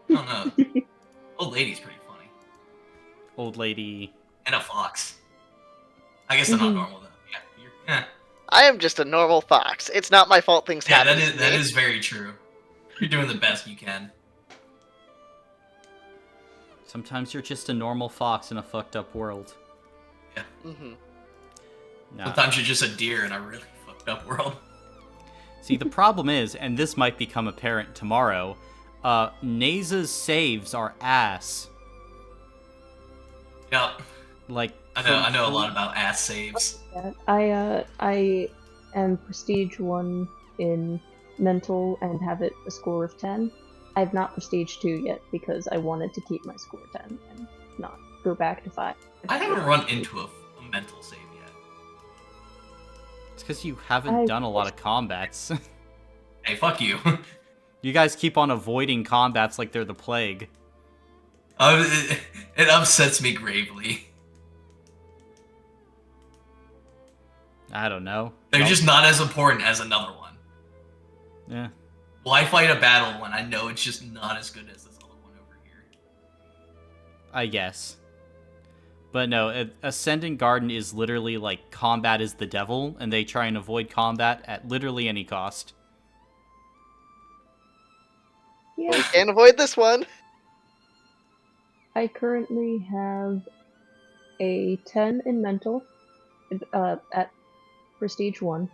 Speaker 2: don't know. Old lady's pretty funny.
Speaker 1: Old lady.
Speaker 2: And a fox. I guess they're not
Speaker 4: Mhm.
Speaker 2: normal though. Yeah,
Speaker 6: I am just a normal fox. It's not my fault things
Speaker 2: yeah,
Speaker 6: happen.
Speaker 2: that
Speaker 6: to
Speaker 2: is
Speaker 6: me.
Speaker 2: very true. You're doing the best you can.
Speaker 1: Sometimes you're just a normal fox in a fucked up world.
Speaker 2: Yeah.
Speaker 6: Mm-hmm.
Speaker 1: No.
Speaker 2: Sometimes you're just a deer in a really fucked up world.
Speaker 1: See, the problem is, and this might become apparent tomorrow, Naza's saves are ass.
Speaker 2: Yep.
Speaker 1: Like,
Speaker 2: I know a lot about ass saves.
Speaker 4: Yeah, I am Prestige 1 in mental and have it a score of 10. I have not Prestige 2 yet because I wanted to keep my score 10 and not go back to 5.
Speaker 2: I haven't run into a mental save yet.
Speaker 1: it's because you haven't done a lot of combats.
Speaker 2: Hey, fuck you.
Speaker 1: You guys keep on avoiding combats like they're the plague.
Speaker 2: It upsets me gravely.
Speaker 1: I don't know.
Speaker 2: They're just not as important as another one.
Speaker 1: Yeah.
Speaker 2: Why fight a battle when I know it's just not as good as this other one over here?
Speaker 1: I guess. But no, Ascendant Garden is literally like combat is the devil, and they try and avoid combat at literally any cost.
Speaker 6: We
Speaker 4: Yeah,
Speaker 6: can't avoid this one.
Speaker 4: I currently have a 10 in mental at Prestige 1,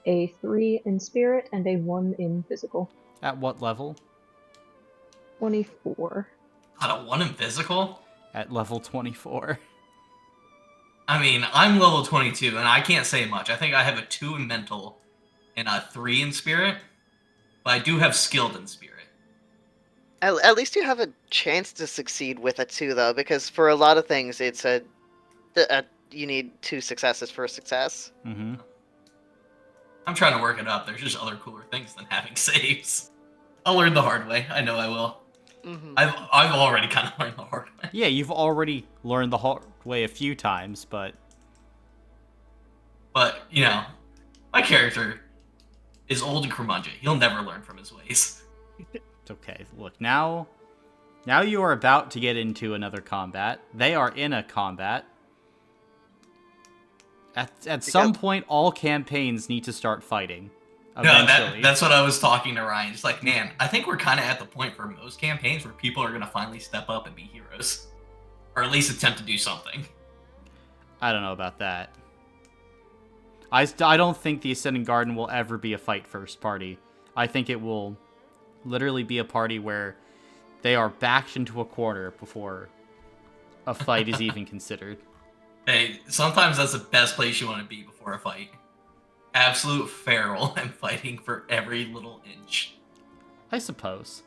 Speaker 4: a 3 in spirit, and a 1 in physical.
Speaker 1: At what level?
Speaker 4: 24.
Speaker 2: Got a 1 in physical?
Speaker 1: At level 24.
Speaker 2: I mean, I'm level 22, and I can't say much. I think I have a 2 in mental and a 3 in spirit, but I do have skilled in spirit.
Speaker 6: At least you have a chance to succeed with it too, though, because for a lot of things, it's you need 2 successes for a success.
Speaker 1: Mm-hmm.
Speaker 2: I'm trying to work it up. There's just other cooler things than having saves. I'll learn the hard way. I know I will.
Speaker 6: Mm-hmm.
Speaker 2: I've already kind of learned the hard way.
Speaker 1: Yeah, you've already learned the hard way a few times, but...
Speaker 2: But, you know, my character is old and curmudgeon. He'll never learn from his ways.
Speaker 1: It's okay. Look, now you are about to get into another combat. They are in a combat. At some point, all campaigns need to start fighting. Eventually.
Speaker 2: No, that's what I was talking to Ryan. It's like, man, I think we're kind of at the point for most campaigns where people are going to finally step up and be heroes. Or at least attempt to do something.
Speaker 1: I don't know about that. I don't think the Ascendant Garden will ever be a fight-first party. I think it will literally be a party where they are backed into a corner before a fight is even considered.
Speaker 2: Hey, sometimes that's the best place you want to be before a fight. Absolute feral and fighting for every little inch.
Speaker 1: I suppose.